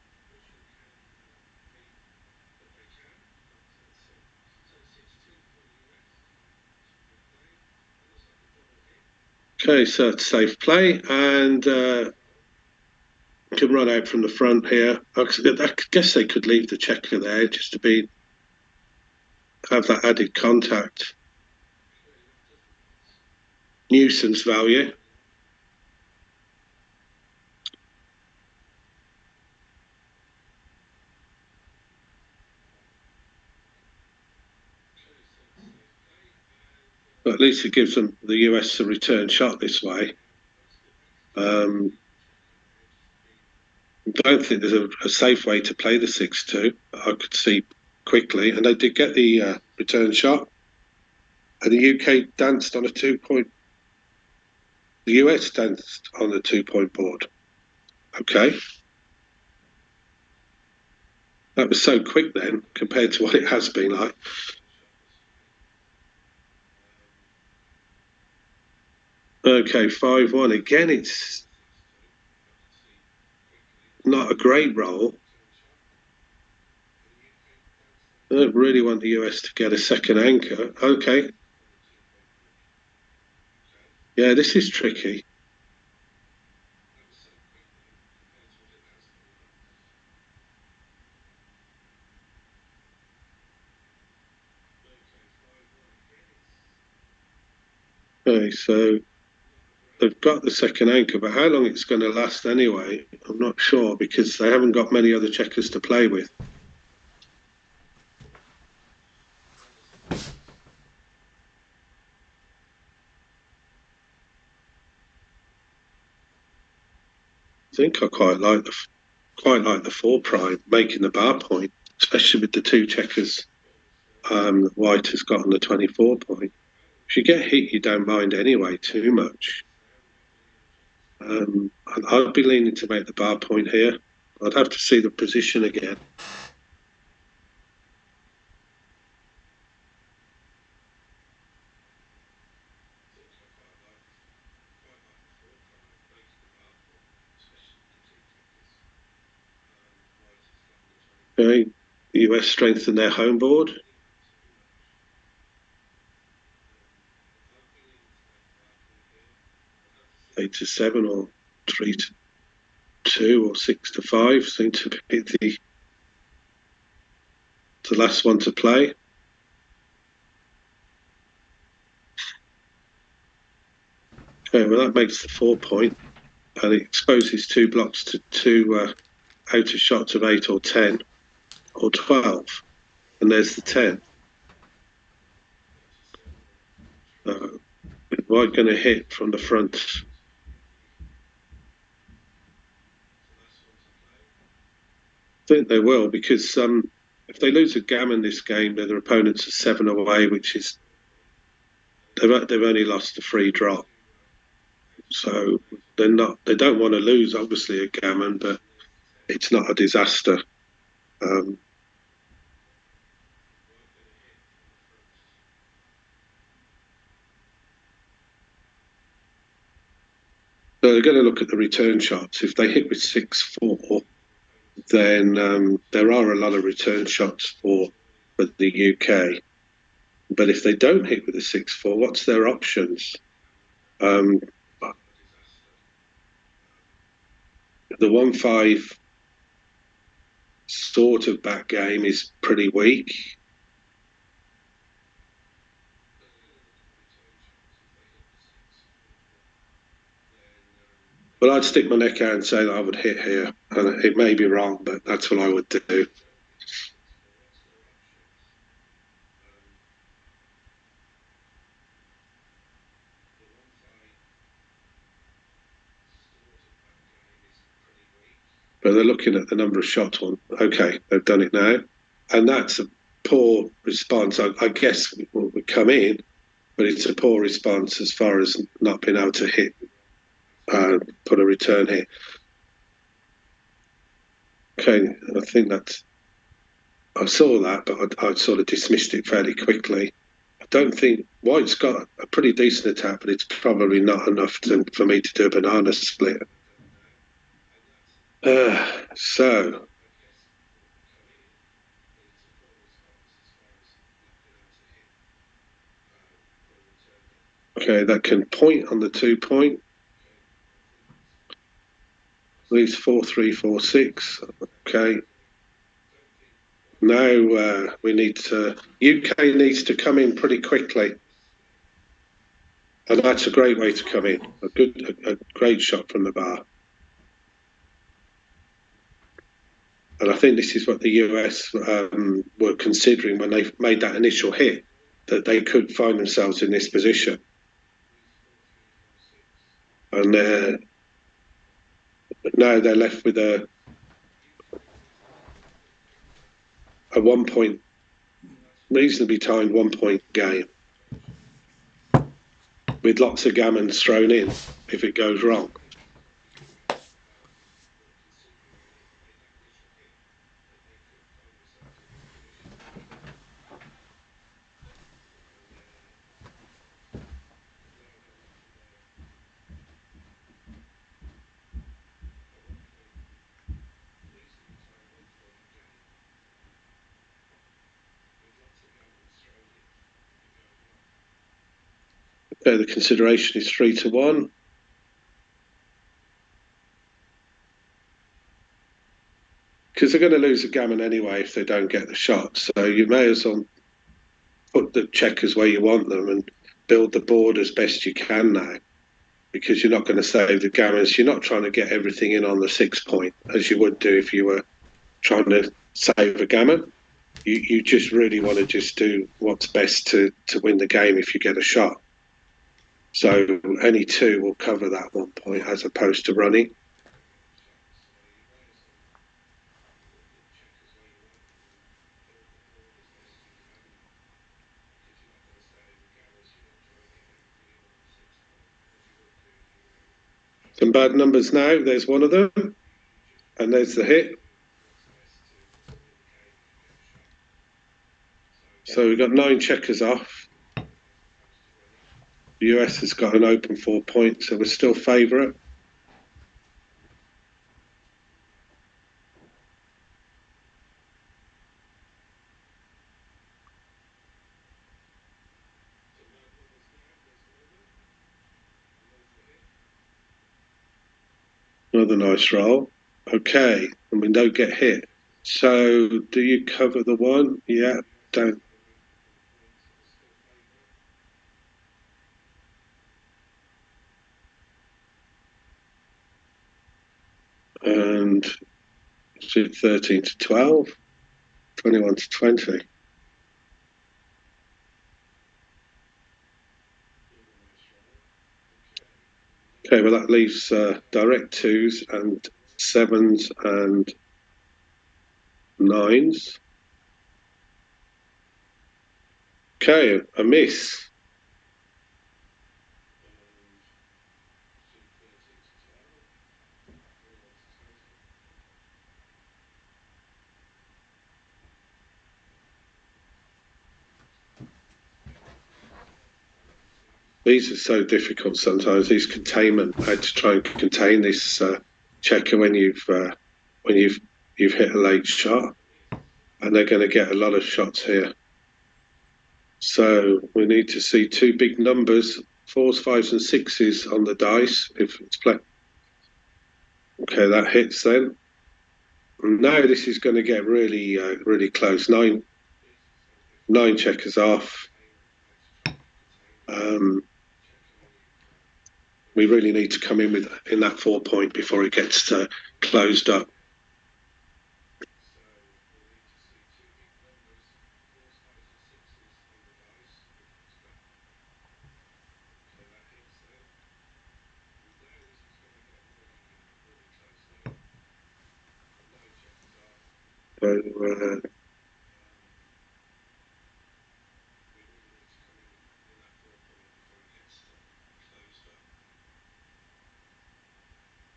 Okay, so it's safe play, and Can run out from the front here. I guess they could leave the checker there just to have that added contact. Nuisance value. But at least it gives them the US a return shot this way. I don't think there's a safe way to play the 6-2. I could see quickly, and they did get the return shot. And the UK danced on a 2-point. The US danced on a 2-point board. Okay. That was so quick then, compared to what it has been like. Okay, 5-1. Again, it's not a great roll. I don't really want the US to get a second anchor. Okay. Yeah, this is tricky. Okay, so they've got the second anchor, but how long it's going to last anyway, I'm not sure, because they haven't got many other checkers to play with. I think I quite like the 4 prime making the bar point, especially with the 2 checkers White has got on the 24 point. If you get hit, you don't mind anyway too much. I'd be leaning to make the bar point here. I'd have to see the position again. Okay, the US strengthen their home board. Eight to 7 or 3 to 2 or 6 to 5 seem to be the last one to play. Okay, well that makes the 4 point, and it exposes 2 blocks to 2 outer shots of 8 or 10 or 12, and there's the 10. White going to hit from the front. I think they will, because if they lose a gammon this game, then their opponents are 7 away, which is they've only lost a free drop. So they don't want to lose, obviously, a gammon, but it's not a disaster. So they're going to look at the return shots. If they hit with 6-4, then there are a lot of return shots for the UK. But if they don't hit with the 6-4, what's their options? The 1-5 sort of back game is pretty weak. But I'd stick my neck out and say that I would hit here. And it may be wrong, but that's what I would do. But they're looking at the number of shots on. Okay, they've done it now. And that's a poor response. I guess we come in, but it's a poor response as far as not being able to hit, put a return hit. Okay, I think I saw that, but I sort of dismissed it fairly quickly. I don't think White's got a pretty decent attack, but it's probably not enough for me to do a banana split. So okay, that can point on the 2 point. Leaves 4-3-4-6. Okay. Now we need to. UK needs to come in pretty quickly, and that's a great way to come in. A great shot from the bar. And I think this is what the US were considering when they made that initial hit, that they could find themselves in this position. And now they're left with a 1 point, reasonably timed 1 point game, with lots of gammons thrown in if it goes wrong. Okay, the consideration is 3-1. Because they're going to lose a gammon anyway if they don't get the shot. So you may as well put the checkers where you want them and build the board as best you can now. Because you're not going to save the gammons. You're not trying to get everything in on the 6 point as you would do if you were trying to save a gammon. You just really want to just do what's best to win the game if you get a shot. So any two will cover that 1 point as opposed to running. Some bad numbers now. There's one of them. And there's the hit. So we've got 9 checkers off. The US has got an open 4 point, so we're still favourite. Another nice roll. Okay, and we don't get hit. So do you cover the one? Yeah, don't. And it's 13-12, 21-20. Okay, well that leaves direct 2s and 7s and 9s. Okay, a miss. These are so difficult sometimes. These containment. I had to try and contain this checker when you've hit a late shot, and they're going to get a lot of shots here. So we need to see 2 big numbers, 4s, 5s, and 6s on the dice if it's play. Okay, that hits then. Now this is going to get really, really close. 9 checkers off. We really need to come in that 4 point before it gets closed up. So,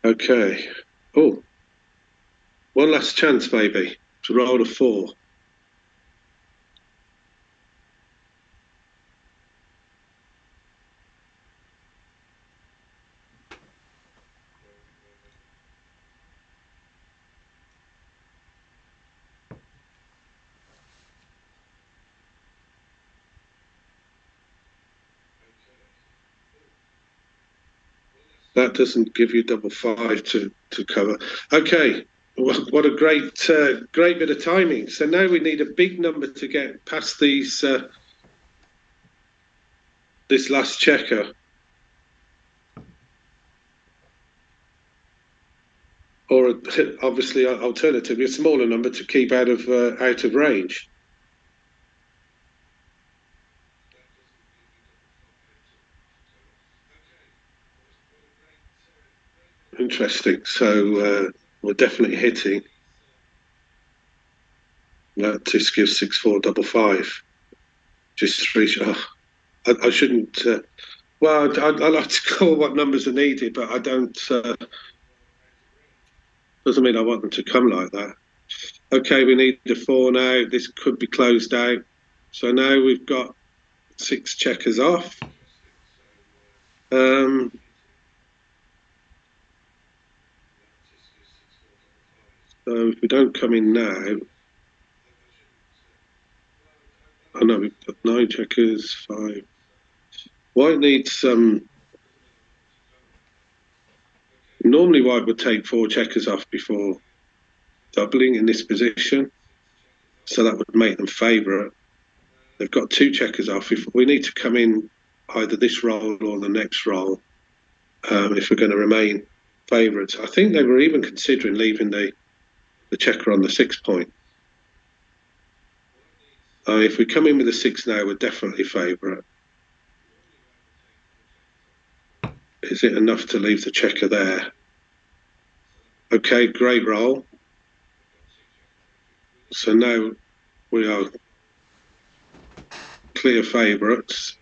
okay. Oh, one last chance maybe to roll a 4. That doesn't give you double 5 to cover. Okay, what a great bit of timing. So now we need a big number to get past these this last checker. Or obviously, alternatively, a smaller number to keep out of range. Interesting. So we're definitely hitting. That just gives 6-4-5-5. Just 3. Oh, I shouldn't. Well, I like to call what numbers are needed, but I don't. Doesn't mean I want them to come like that. Okay, we need the 4 now. This could be closed out. So now we've got 6 checkers off. So if we don't come in now, oh no, we've got 9 checkers, 5. White needs some. Normally, white would take 4 checkers off before doubling in this position, so that would make them favourite. They've got 2 checkers off. If we need to come in either this roll or the next roll, if we're going to remain favourites. I think they were even considering leaving the checker on the 6 point. If we come in with a 6 now, we're definitely favourite. Is it enough to leave the checker there? Okay, great roll. So now we are clear favourites.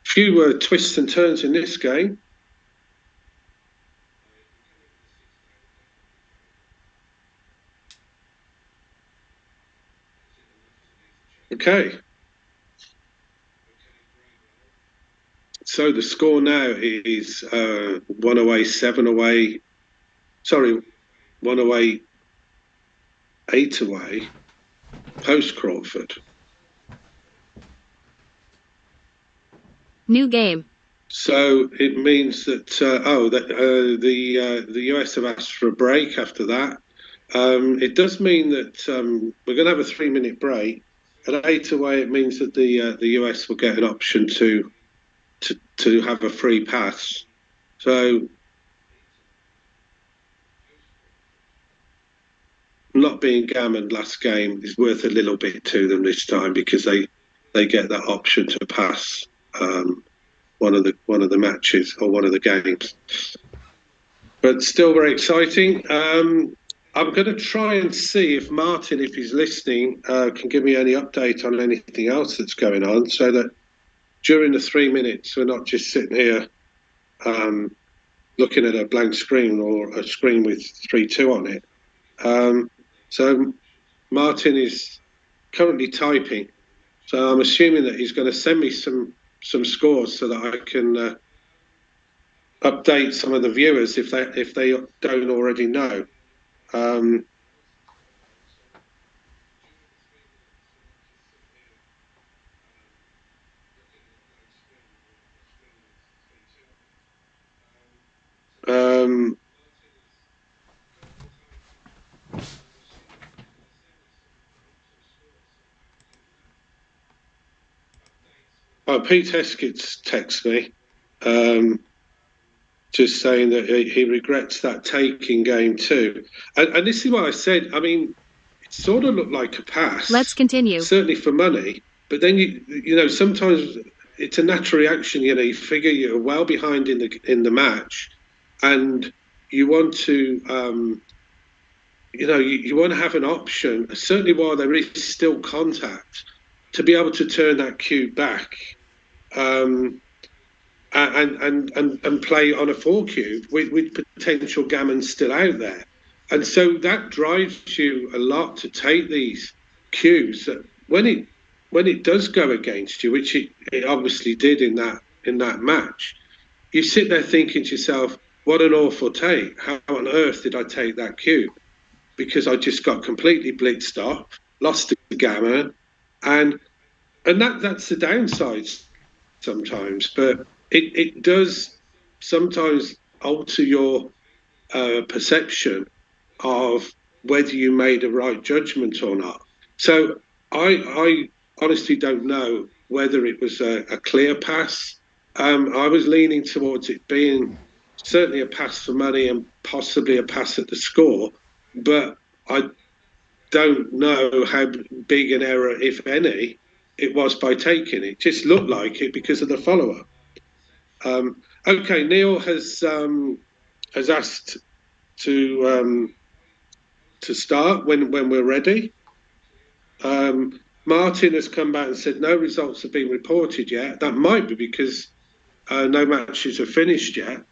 Few twists and turns in this game. Okay. So the score now is 1 away, 7 away. Sorry, 1 away, 8 away. Post Crawford. New game. So it means that the US have asked for a break after that. It does mean that we're going to have a 3-minute break. At 8 away, it means that the US will get an option to have a free pass. So not being gammoned last game is worth a little bit to them this time, because they get that option to pass one of the matches or one of the games. But still very exciting. I'm going to try and see if Martin, if he's listening, can give me any update on anything else that's going on, so that during the 3 minutes we're not just sitting here looking at a blank screen or a screen with 3-2 on it. So Martin is currently typing. So I'm assuming that he's going to send me some scores so that I can update some of the viewers if they don't already know. Pete Heskett texts me, just saying that he regrets that taking game too. And this is what I said. I mean, it sort of looked like a pass. Let's continue. Certainly for money. But then you know, sometimes it's a natural reaction. You know, you figure you're well behind in the match, and you want to, you want to have an option, certainly while there is still contact, to be able to turn that cue back, and play on a 4 cue with potential gammon still out there. And so that drives you a lot to take these cues that when it does go against you, which it obviously did in that match, you sit there thinking to yourself, what an awful take. How on earth did I take that cue? Because I just got completely blitzed off, lost the gammon, and that's the downside sometimes. But it does sometimes alter your perception of whether you made a right judgment or not. So I honestly don't know whether it was a clear pass. I was leaning towards it being certainly a pass for money and possibly a pass at the score, but I don't know how big an error, if any, it was by taking it. Just looked like it because of the follow-up. Okay, Neil has asked to start when we're ready. Martin has come back and said no results have been reported yet. That might be because no matches are finished yet.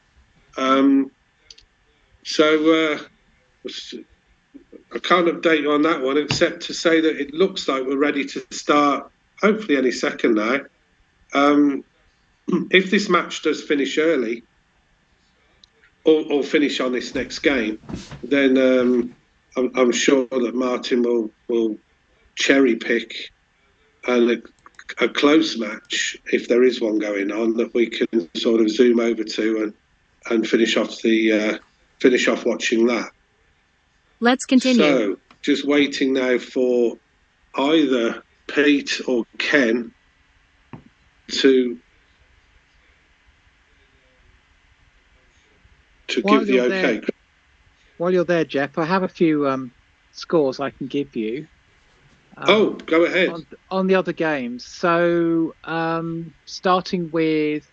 So I can't update you on that one, except to say that it looks like we're ready to start, hopefully any second now. If this match does finish early, or finish on this next game, then I'm sure that Martin will cherry pick a close match, if there is one going on, that we can sort of zoom over to and finish off watching that. Let's continue. So just waiting now for either Pete or Ken to give the okay. While you're there, Jeff, I have a few scores I can give you. Go ahead. On the other games. So starting with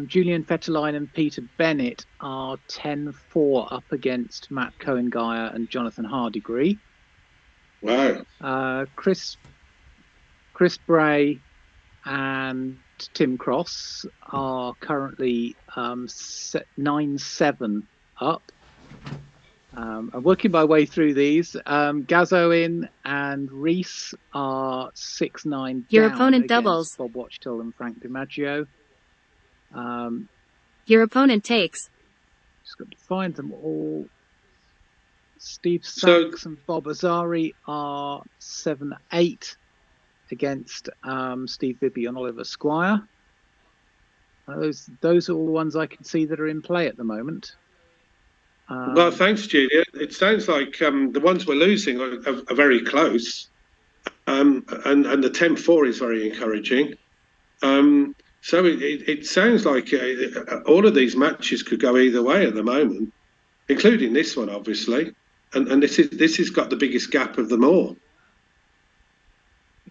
Julian Fetterline and Peter Bennett are 10-4 up against Matt Cohen-Geyer and Jonathan Hardigree. Wow. Chris Bray and Tim Cross are currently 9-7 up. I'm working my way through these. Gaz Owen and Reece are 6-9 Your down opponent doubles. Bob Wachtel and Frank DiMaggio. Your opponent takes. Just got to find them all. Steve Sachs and Bob Azari are 7-8 against Steve Bibby and Oliver Squire. Those are all the ones I can see that are in play at the moment. Well, thanks, Julia. It sounds like the ones we're losing are very close, and the 10-4 is very encouraging. So it sounds like all of these matches could go either way at the moment, including this one, obviously. And this has got the biggest gap of them all.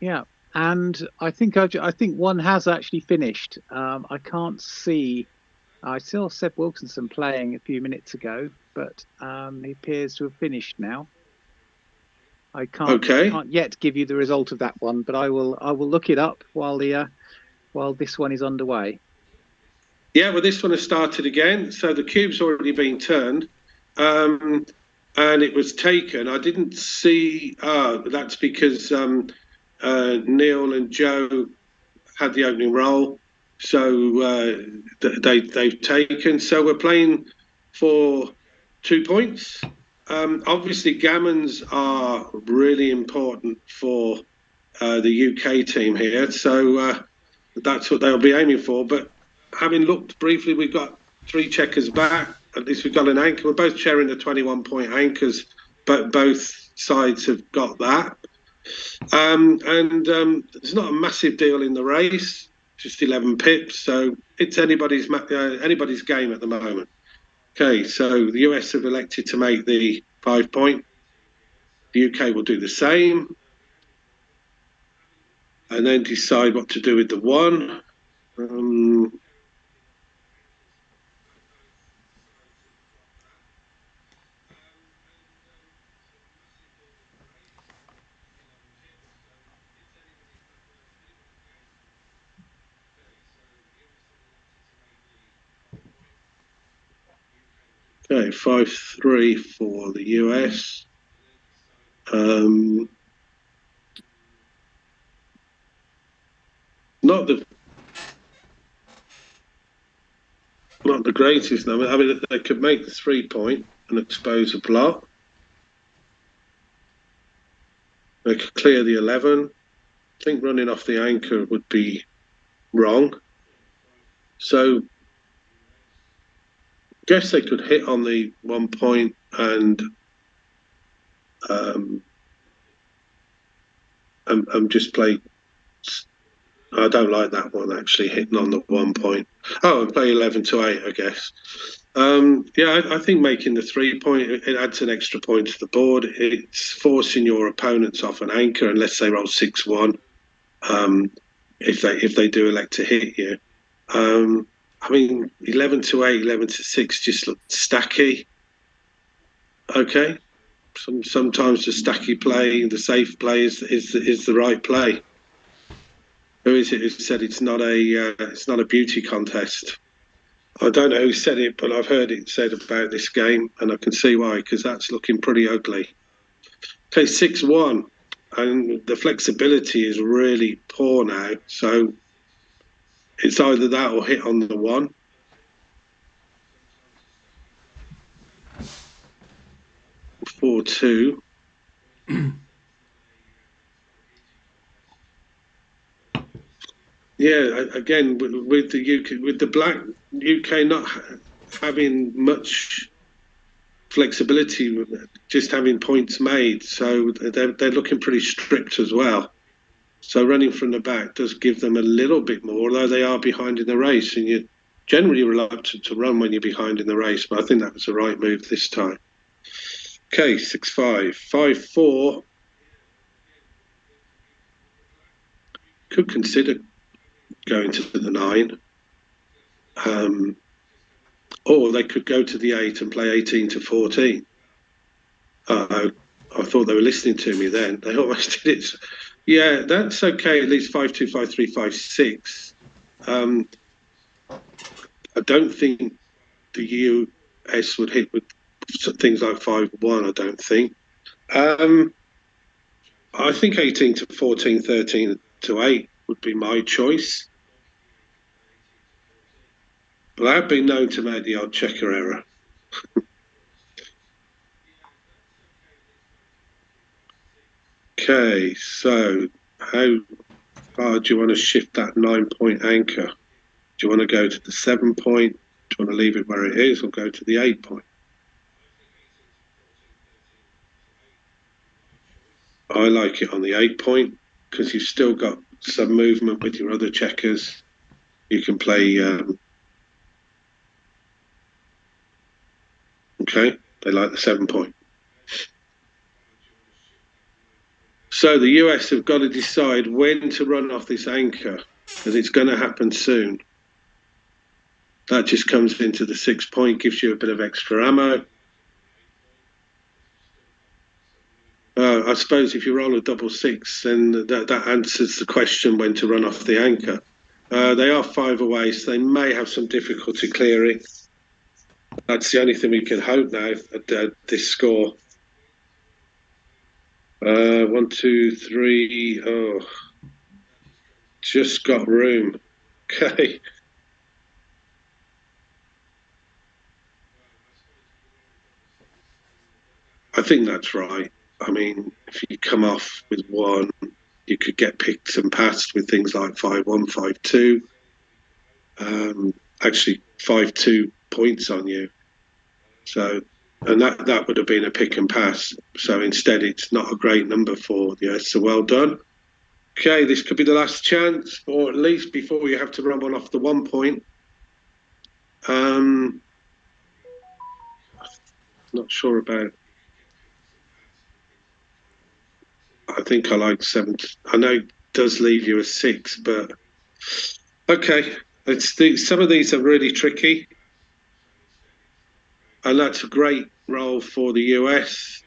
Yeah, and I think one has actually finished. I can't see. I saw Seb Wilkinson playing a few minutes ago, but he appears to have finished now. I can't yet give you the result of that one, but I will look it up while this one is underway. Yeah, well, this one has started again. So the cube's already been turned, and it was taken. I didn't see. That's because Neil and Joe had the opening roll. So they've taken. So we're playing for 2 points. Obviously, gammons are really important for the UK team here. So that's what they'll be aiming for. But having looked briefly, we've got 3 checkers back. At least we've got an anchor. We're both sharing the 21-point anchors, but both sides have got that. And there's not a massive deal in the race. Just 11 pips, so it's anybody's game at the moment. Okay, so the US have elected to make the 5 point. The UK will do the same, and then decide what to do with the 1. Okay, 5-3 for the US. Not the greatest number. I mean, they could make the 3 point and expose a block. They could clear the 11. I think running off the anchor would be wrong. So, guess they could hit on the 1 point and just play. I don't like that one actually, hitting on the 1 point. Oh, and play 11 to 8, I guess. Yeah, I think making the 3 point, it adds an extra point to the board. It's forcing your opponents off an anchor unless they roll 6-1. If they do elect to hit you. I mean, 11 to 8, 11 to 6 just look stacky. Okay. Sometimes the stacky play, the safe play is the right play. Who is it who said it's not a beauty contest? I don't know who said it, but I've heard it said about this game, and I can see why, because that's looking pretty ugly. Okay, 6-1, and the flexibility is really poor now. So it's either that or hit on the 1. Four two. Yeah, again with the UK, with the black UK not having much flexibility, just having points made, so they're looking pretty strict as well. So running from the back does give them a little bit more, although they are behind in the race, and you're generally reluctant to run when you're behind in the race. But I think that was the right move this time. Okay, 6-5, 5-4. Could consider going to the 9. Or they could go to the 8 and play 18 to 14. I thought they were listening to me then. They almost did it. Yeah, that's okay. At least 5-2, 5-3, 5-6. I don't think the US would hit with things like 5-1. I don't think. I think 18 to 14, 13 to 8 would be my choice. But I've been known to make the odd checker error. Okay, so how far do you want to shift that 9 point anchor? Do you want to go to the 7 point? Do you want to leave it where it is or go to the 8 point? I like it on the 8 point because you've still got some movement with your other checkers. You can play. Okay, they like the 7 point. So the US have got to decide when to run off this anchor, because it's going to happen soon. That just comes into the 6 point, gives you a bit of extra ammo. I suppose if you roll a double 6, then that answers the question when to run off the anchor. They are 5 away, so they may have some difficulty clearing. That's the only thing we can hope now at this score. 1, 2, 3. Oh, just got room. Okay. I think that's right. I mean, if you come off with 1, you could get picked and passed with things like 5-1, 5-2. Actually, 5-2 points on you. So, and that would have been a pick and pass. So instead, it's not a great number for the US. So well done. Okay, this could be the last chance, or at least before you have to run one off the 1 point. Not sure about. I think I like 7. I know it does leave you a 6, but okay. Some of these are really tricky, and that's a great roll for the US.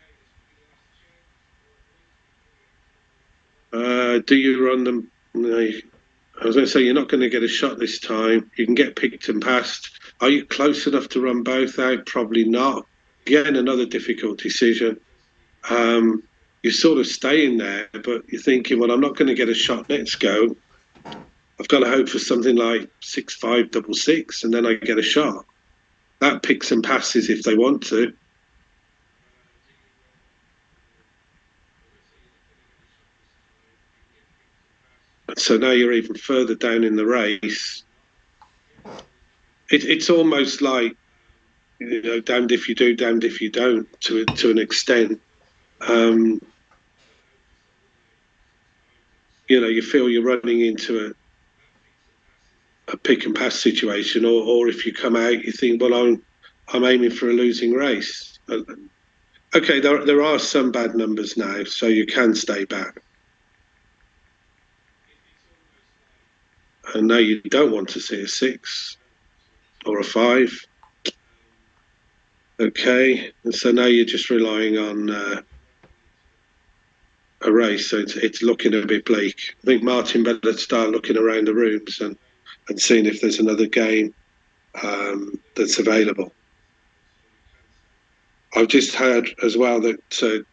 Do you run them? No, I was going to say you're not going to get a shot this time. You can get picked and passed. Are you close enough to run both out? Probably not. Again, another difficult decision. You're sort of staying there, but you're thinking, well, I'm not going to get a shot. Let's go. I've got to hope for something like 6-5, double 6, and then I get a shot. That picks and passes if they want to. So now you're even further down in the race. it's almost like, damned if you do, damned if you don't, to an extent. You feel you're running into a pick and pass situation, or if you come out, you think, well, I'm aiming for a losing race. Okay, there are some bad numbers now, so you can stay back. And now you don't want to see a 6 or a 5. Okay, and so now you're just relying on a race, so it's looking a bit bleak. I think Martin better start looking around the rooms and seeing if there's another game that's available. I've just heard as well that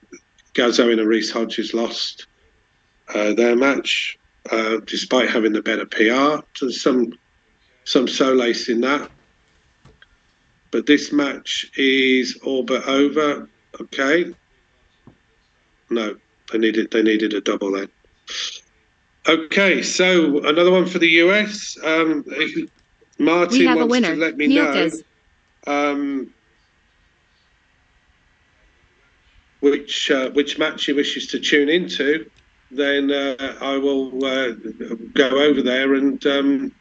Gaz Owen and Reece Hodges lost their match despite having the better PR. So there's some solace in that. But this match is all but over. Okay. No, they needed a double then. Okay, so another one for the US. If Martin wants to let me know which match he wishes to tune into, then I will go over there and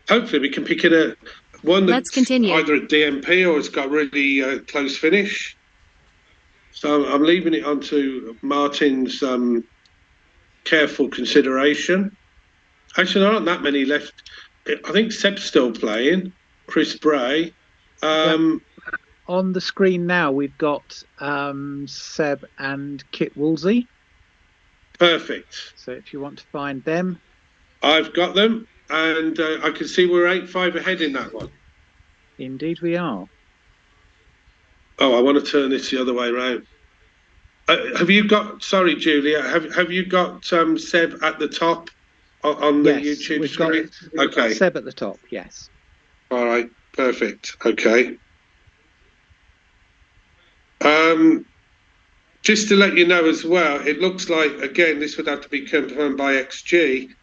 hopefully we can pick it one that's either a DMP or it's got really close finish. So I'm leaving it onto Martin's careful consideration. Actually, there aren't that many left. I think Seb's still playing. Chris Bray. On the screen now, we've got Seb and Kit Woolsey. Perfect. So if you want to find them. I've got them. And I can see we're 8-5 ahead in that one. Indeed we are. Oh, I want to turn this the other way around. Have you got, sorry, Julia, have you got Seb at the top on the YouTube screen? We've got Seb at the top, yes. All right, perfect. Okay. Just to let you know as well, it looks like, again, this would have to be confirmed by XG,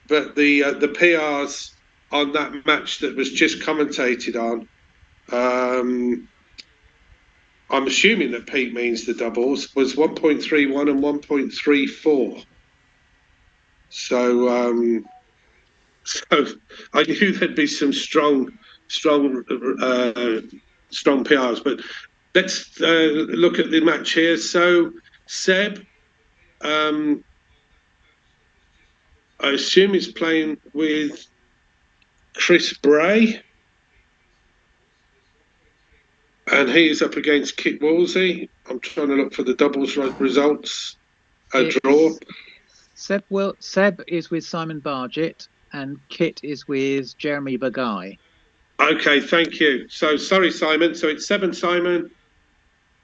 but the PRs on that match that was just commentated on, I'm assuming that Pete means the doubles, was 1.31 and 1.34. So I knew there'd be some strong PRs, but let's look at the match here. So Seb, I assume he's playing with Chris Bray. And he is up against Kit Woolsey. I'm trying to look for the doubles results. Draw. Seb is with Simon Bargett and Kit is with Jeremy Bagai. Okay, thank you. So, sorry, Simon. So it's Seb and Simon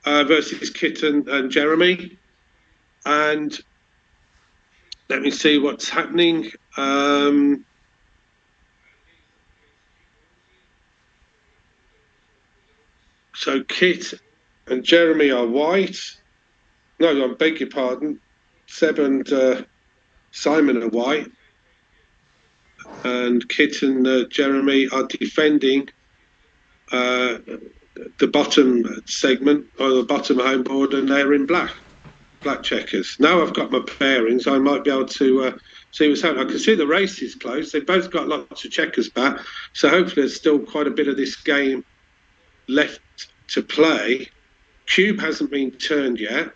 versus Kit and Jeremy. And let me see what's happening. So Kit and Jeremy are white. No, I beg your pardon. Seb and Simon are white. And Kit and Jeremy are defending the bottom segment or the bottom home board, and they're in black checkers. Now I've got my pairings, I might be able to see what's happening. I can see the race is close. They've both got lots of checkers back. So hopefully there's still quite a bit of this game left to play. Cube hasn't been turned yet,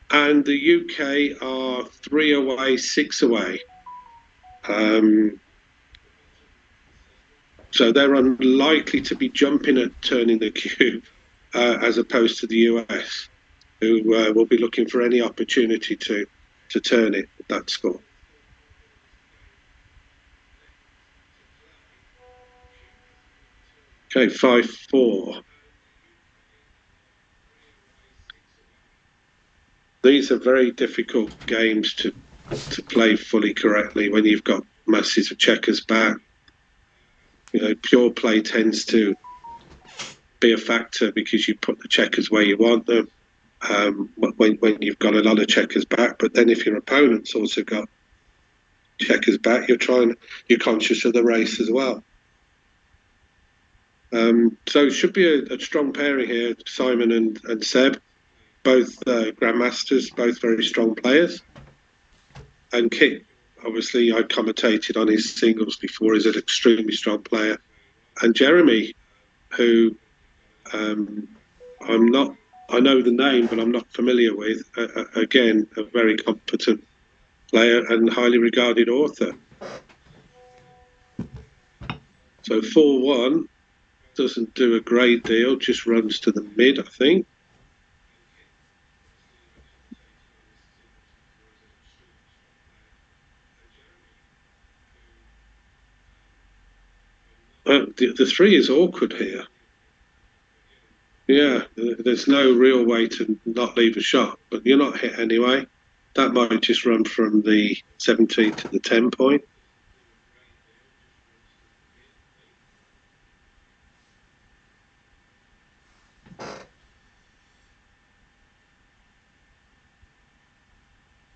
and the UK are 3 away, 6 away. So they're unlikely to be jumping at turning the cube as opposed to the US, who will be looking for any opportunity to turn it at that score. Okay, 5-4. These are very difficult games to play fully correctly when you've got masses of checkers back. You know, pure play tends to be a factor because you put the checkers where you want them when you've got a lot of checkers back. But then if your opponent's also got checkers back, you're conscious of the race as well. So it should be a strong pairing here, Simon and Seb, both grandmasters, both very strong players. And Kit, obviously, I commentated on his singles before, is an extremely strong player. And Jeremy, who I know the name, but I'm not familiar with. Again, a very competent player and highly regarded author. So 4-1 doesn't do a great deal, just runs to the mid, I think. The 3 is awkward here. Yeah, there's no real way to not leave a shot, but you're not hit anyway. That might just run from the 17 to the 10 point.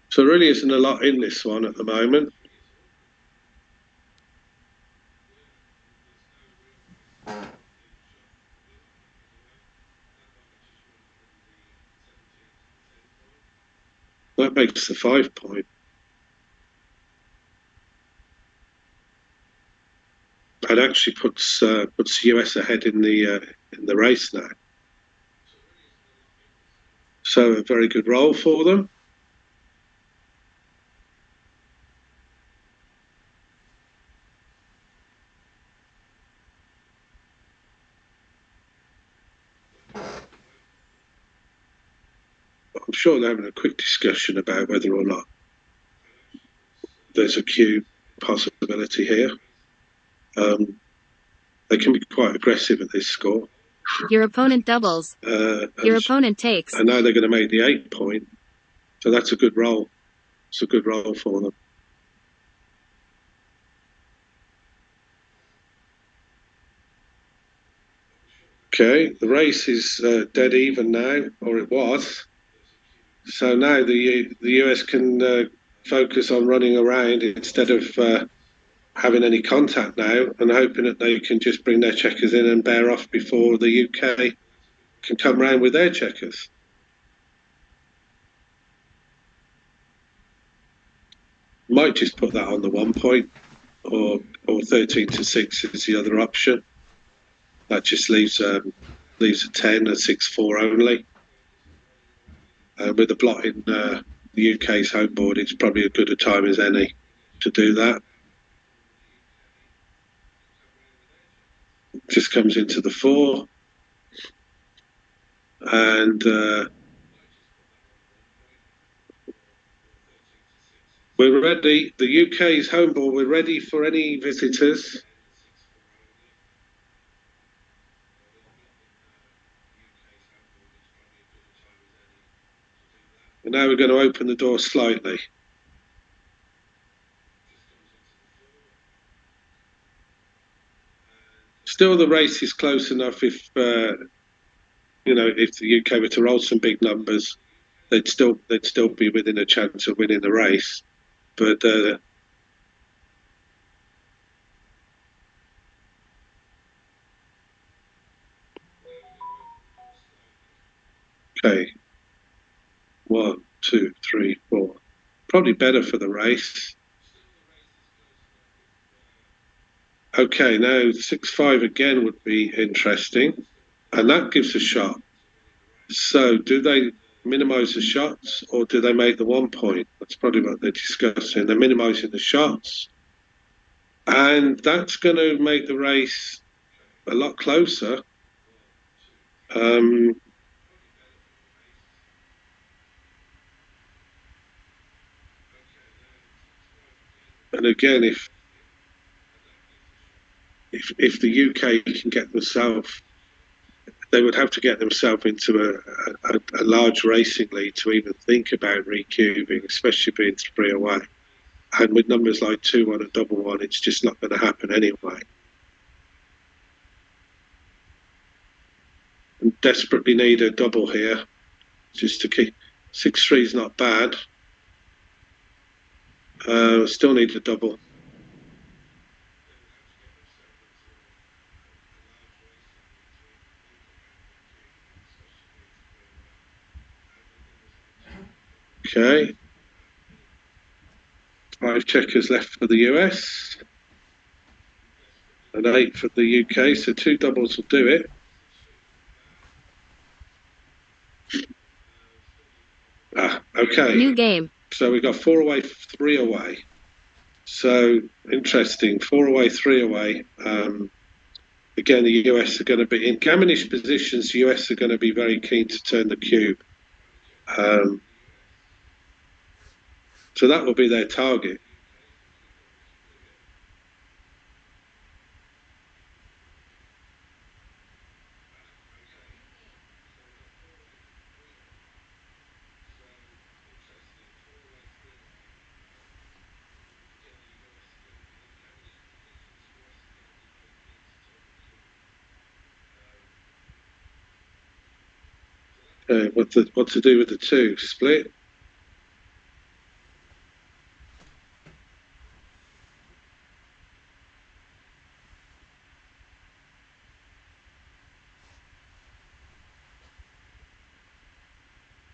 So there really isn't a lot in this one at the moment. That makes the 5 point. It actually puts the US ahead in the race now. So a very good roll for them. I'm sure they're having a quick discussion about whether or not there's a cue possibility here. They can be quite aggressive at this score. Your opponent doubles. Your opponent takes. And now they're going to make the 8 point. So that's a good roll. It's a good roll for them. Okay, the race is dead even now, or it was. So now the US can focus on running around instead of having any contact now, and hoping that they can just bring their checkers in and bear off before the UK can come round with their checkers. Might just put that on the 1 point, or 13 to 6 is the other option. That just leaves a 10, a 6-4 only. With the blot in the UK's home board, it's probably as good a time as any to do that. Just comes into the 4. And we're ready. The UK's home board, we're ready for any visitors. And now we're going to open the door slightly. Still, the race is close enough. If if the UK were to roll some big numbers, they'd still be within a chance of winning the race. But okay, 1, 2, 3, 4. Probably better for the race. Okay, now 6-5 again would be interesting, and that gives a shot. So do they minimise the shots, or do they make the 1 point? That's probably what they're discussing. They're minimising the shots, and that's going to make the race a lot closer. And again, if the UK can get themselves, they would have to get themselves into a large racing lead to even think about recubing, especially being 3 away. And with numbers like 2-1 and 1-1, it's just not going to happen anyway. And desperately need a double here, just to keep 6-3 is not bad. Still need a double. Okay. 5 checkers left for the US. And 8 for the UK, so 2 doubles will do it. Okay. New game. So we got 4 away, 3 away. So interesting, 4 away, 3 away. Again, the US are going to be in gammonish positions. The US are going to be very keen to turn the cube. So that will be their target. What to do with the 2? Split?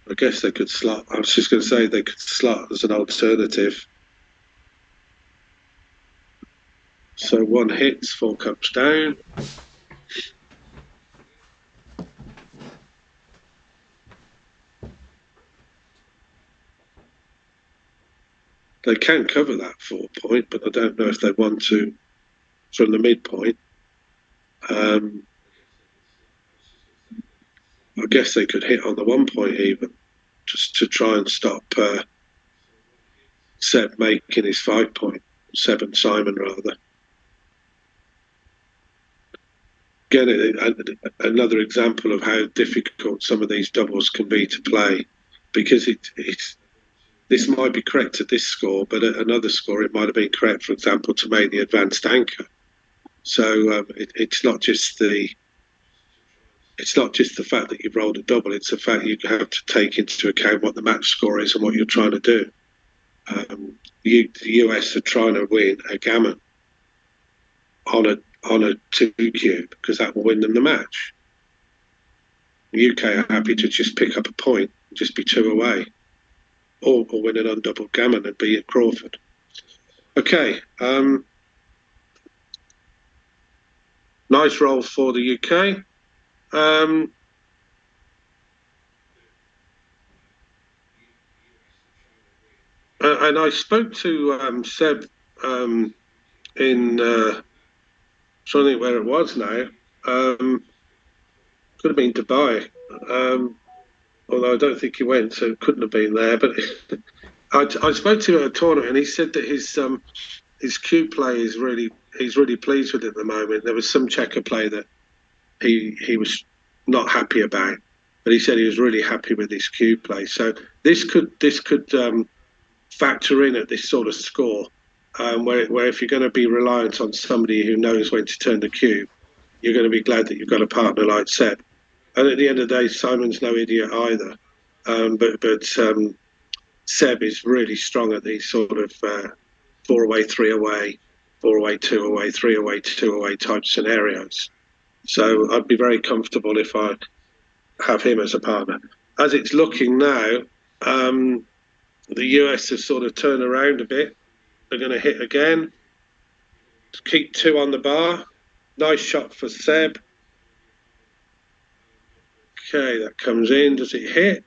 I guess they could slot. I was just going to say they could slot as an alternative. So 1 hits, 4 comes down. They can cover that 4 point, but I don't know if they want to from the midpoint. I guess they could hit on the 1 point even, just to try and stop Seb making his 5 point. Seb and Simon, rather. Again, another example of how difficult some of these doubles can be to play, because this might be correct at this score, but at another score it might have been correct, for example, to make the advanced anchor. So it's not just the fact that you've rolled a double; it's the fact you have to take into account what the match score is and what you're trying to do. The US are trying to win a gammon on a 2 cube because that will win them the match. The UK are happy to just pick up a point and just be 2 away, or win an undoubled gammon and be at Crawford. Okay. Nice roll for the UK. And I spoke to Seb in trying to think where it was now. Could have been Dubai, although I don't think he went, so it couldn't have been there. But I spoke to him at a tournament, and he said that his cube play he's really pleased with it at the moment. There was some checker play that he was not happy about, but he said he was really happy with his cube play. So this could factor in at this sort of score, where if you're going to be reliant on somebody who knows when to turn the cube, you're going to be glad that you've got a partner like Seb. And at the end of the day, Simon's no idiot either. But Seb is really strong at these sort of 4 away, 3 away, 4 away, 2 away, 3 away, 2 away type scenarios. So I'd be very comfortable if I have him as a partner. As it's looking now, the US have sort of turned around a bit. They're going to hit again. Keep 2 on the bar. Nice shot for Seb. Okay, that comes in. Does it hit?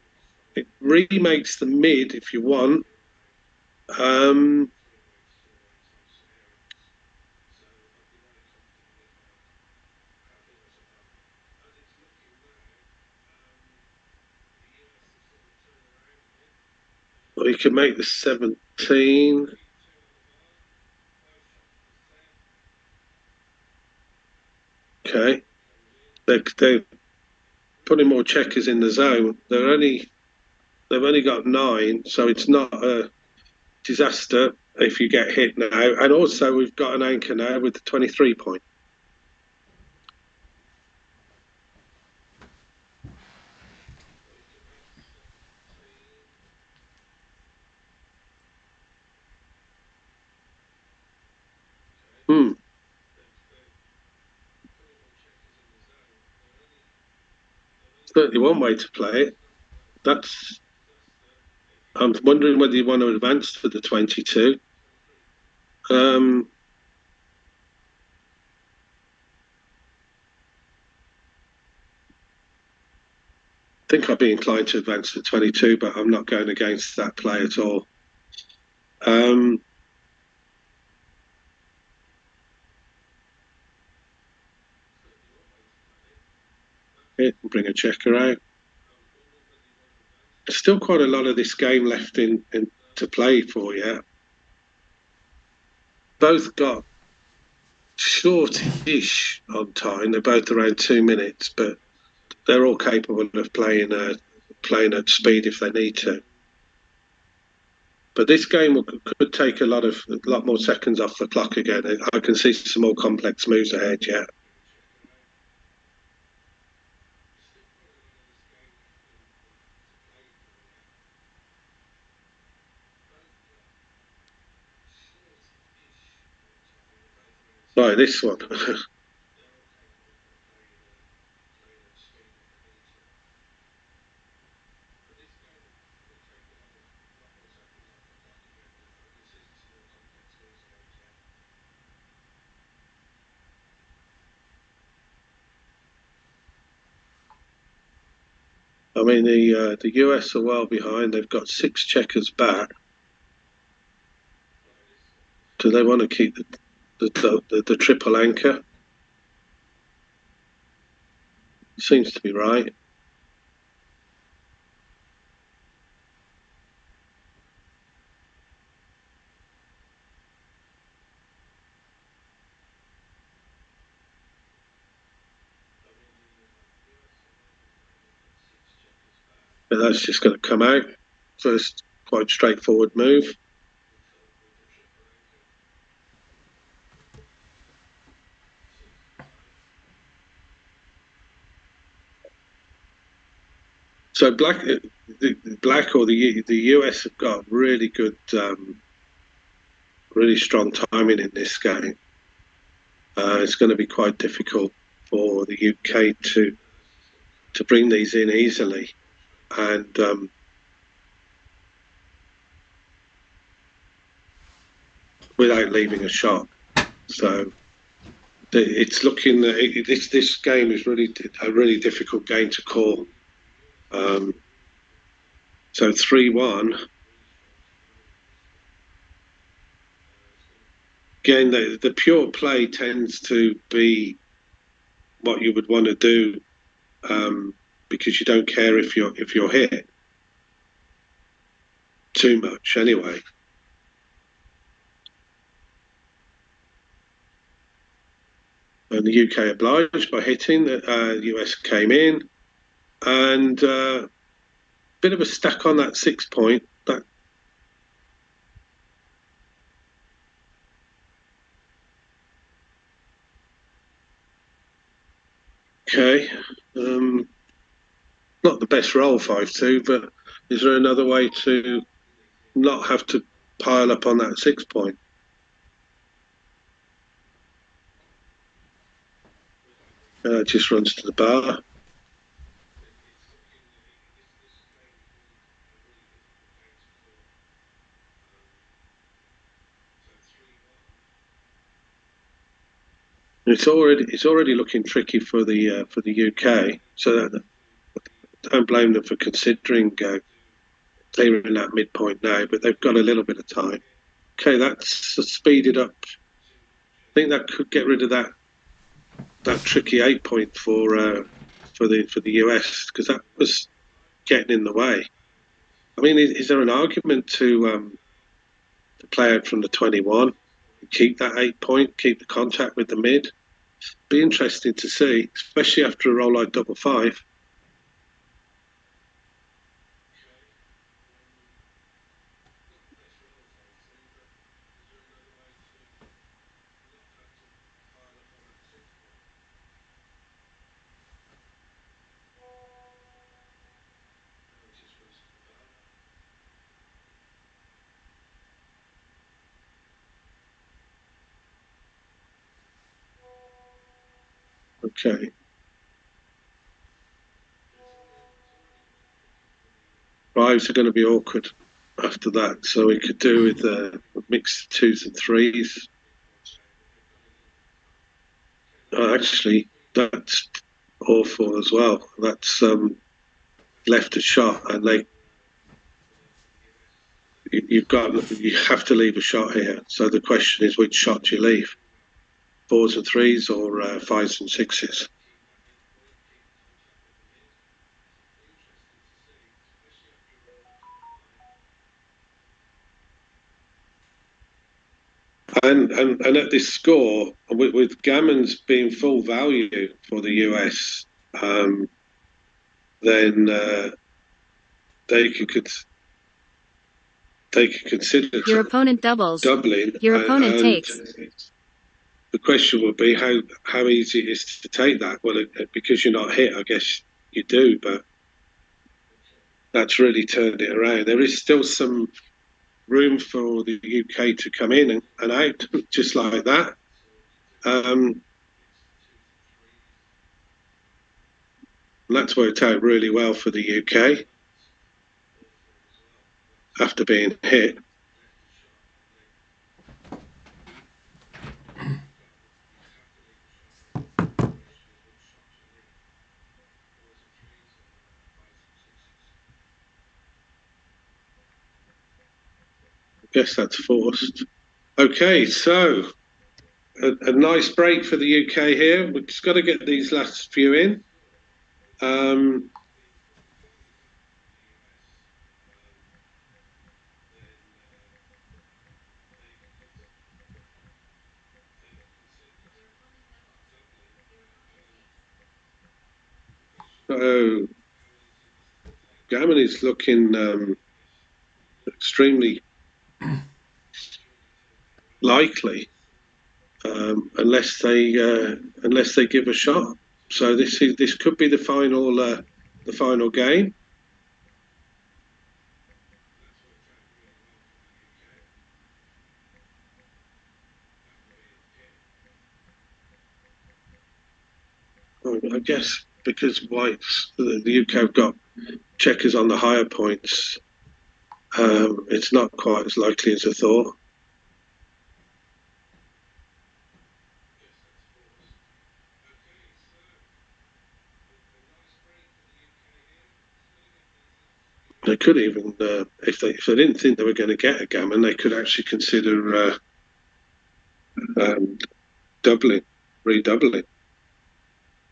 It remakes the mid if you want. Well, you can make the 17. Okay. They're putting more checkers in the zone. They've only got 9, so it's not a disaster if you get hit now. And also we've got an anchor now with the 23 point. Certainly one way to play it. That's I'm wondering whether you want to advance to the 22. I think I'd be inclined to advance to 22, but I'm not going against that play at all. Bring a checker out. There's still quite a lot of this game left in to play for you. Both got shortish on time. They're both around 2 minutes, but they're all capable of playing at speed if they need to. But this game could take a lot more seconds off the clock again. I can see some more complex moves ahead. Yeah. Right, this one. I mean, the US are well behind. They've got 6 checkers back. Do they want to keep the triple anchor? Seems to be right. But that's just going to come out. So it's quite straightforward move. So black or the US have got really good, really strong timing in this game. It's going to be quite difficult for the UK to bring these in easily, and without leaving a shot. So it's looking. This game is really a really difficult game to call. So 3-1. Again, the pure play tends to be what you would want to do, because you don't care if you're hit too much anyway. And the UK obliged by hitting. The US came in, and bit of a stack on that 6 point. That okay. Not the best roll 5-2, but is there another way to not have to pile up on that 6 point? Just runs to the bar. It's already looking tricky for the UK. So don't blame them for considering clearing that midpoint now, but they've got a little bit of time. Okay, that's speeded up. I think that could get rid of that tricky 8 point for the US, because that was getting in the way. I mean, is there an argument to play out from the 21, keep that 8 point, keep the contact with the mid? Be interesting to see, especially after a roll like double 5. Okay. Fives are going to be awkward. after that. So we could do with mixed 2s and 3s. Actually, that's awful as well. That's left a shot, and you have to leave a shot here. So the question is, which shot do you leave? 4s and 3s or 5s and 6s? And at this score, with gammons being full value for the US, then they could consider your opponent doubles. Doubling. Your opponent takes. The question would be how easy it is to take that. Well, because you're not hit, I guess you do, but that's really turned it around. There is still some room for the UK to come in and out just like that. That's worked out really well for the UK after being hit. I guess that's forced. Okay, so a nice break for the UK here. We've just got to get these last few in. So Gammon is looking extremely likely, unless they give a shot. So this could be the final game. I guess because White's the UK have got checkers on the higher points, it's not quite as likely as I thought. They could even, if they didn't think they were going to get a gammon, they could actually consider redoubling,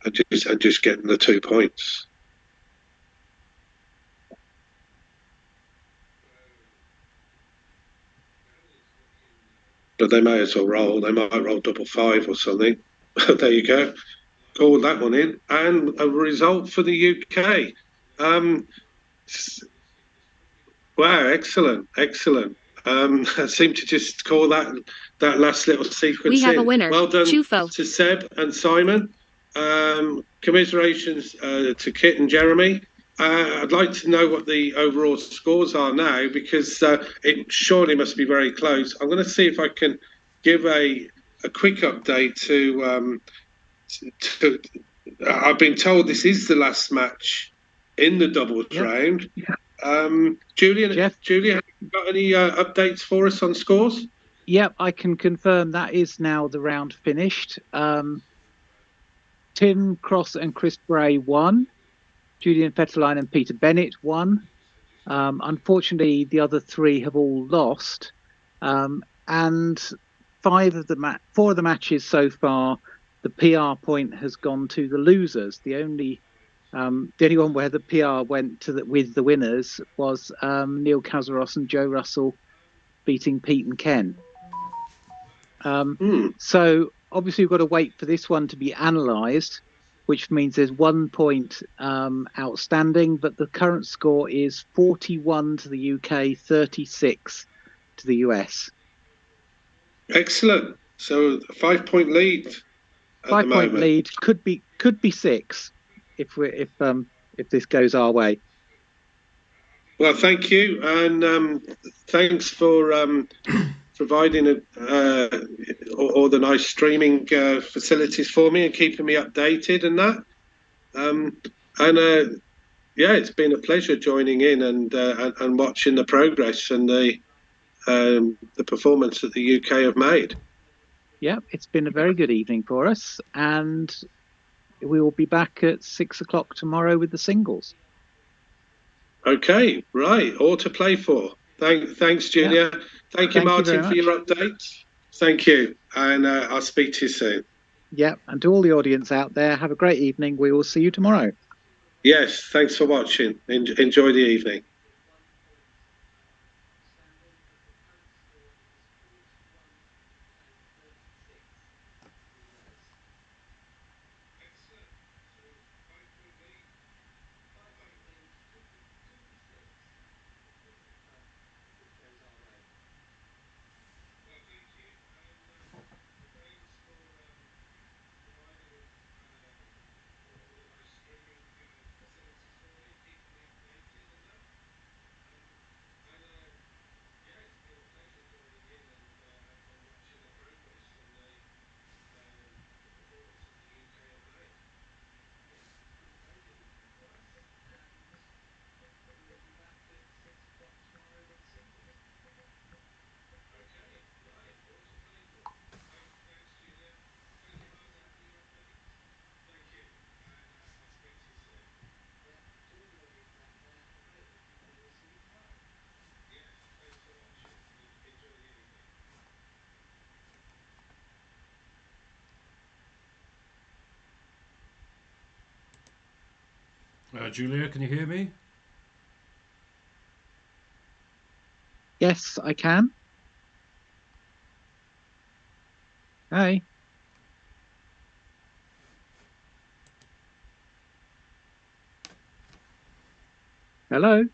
and just getting the 2 points. But they may as well roll. They might roll 5 or something. There you go. Call that one in, and a result for the UK. Wow, excellent. I seem to just call that last little sequence. We have a winner. Well done Chufo. to Seb and Simon. Commiserations to Kit and Jeremy. I'd like to know what the overall scores are now, because it surely must be very close. I'm going to see if I can give a quick update to I've been told this is the last match in the doubles round. Yeah. Julian, Jeff? have you got any updates for us on scores? Yep, I can confirm that is now the round finished. Tim Cross and Chris Bray won. Julian Fetterline and Peter Bennett won. Unfortunately, the other 3 have all lost. And 4 of the matches so far, the PR point has gone to the losers. The only one where the PR went with the winners was Neil Kazaros and Joe Russell beating Pete and Ken. So obviously we've got to wait for this one to be analysed, which means there's 1 point outstanding, but the current score is 41 to the UK, 36 to the US. Excellent. So a 5-point lead. 5-point lead, could be 6 if this goes our way. Well, thank you, and thanks for providing all the nice streaming facilities for me and keeping me updated and that. And yeah, it's been a pleasure joining in and watching the progress and the performance that the UK have made. Yeah, it's been a very good evening for us, and we will be back at 6 o'clock tomorrow with the singles. Okay, right, all to play for. Thanks, Julia. Yeah. Thank you, Martin, for your updates. Thank you, and I'll speak to you soon. Yeah, and to all the audience out there, have a great evening. We will see you tomorrow. Yes, thanks for watching. Enjoy the evening. Julia, can you hear me? Yes, I can. Hi. Hello.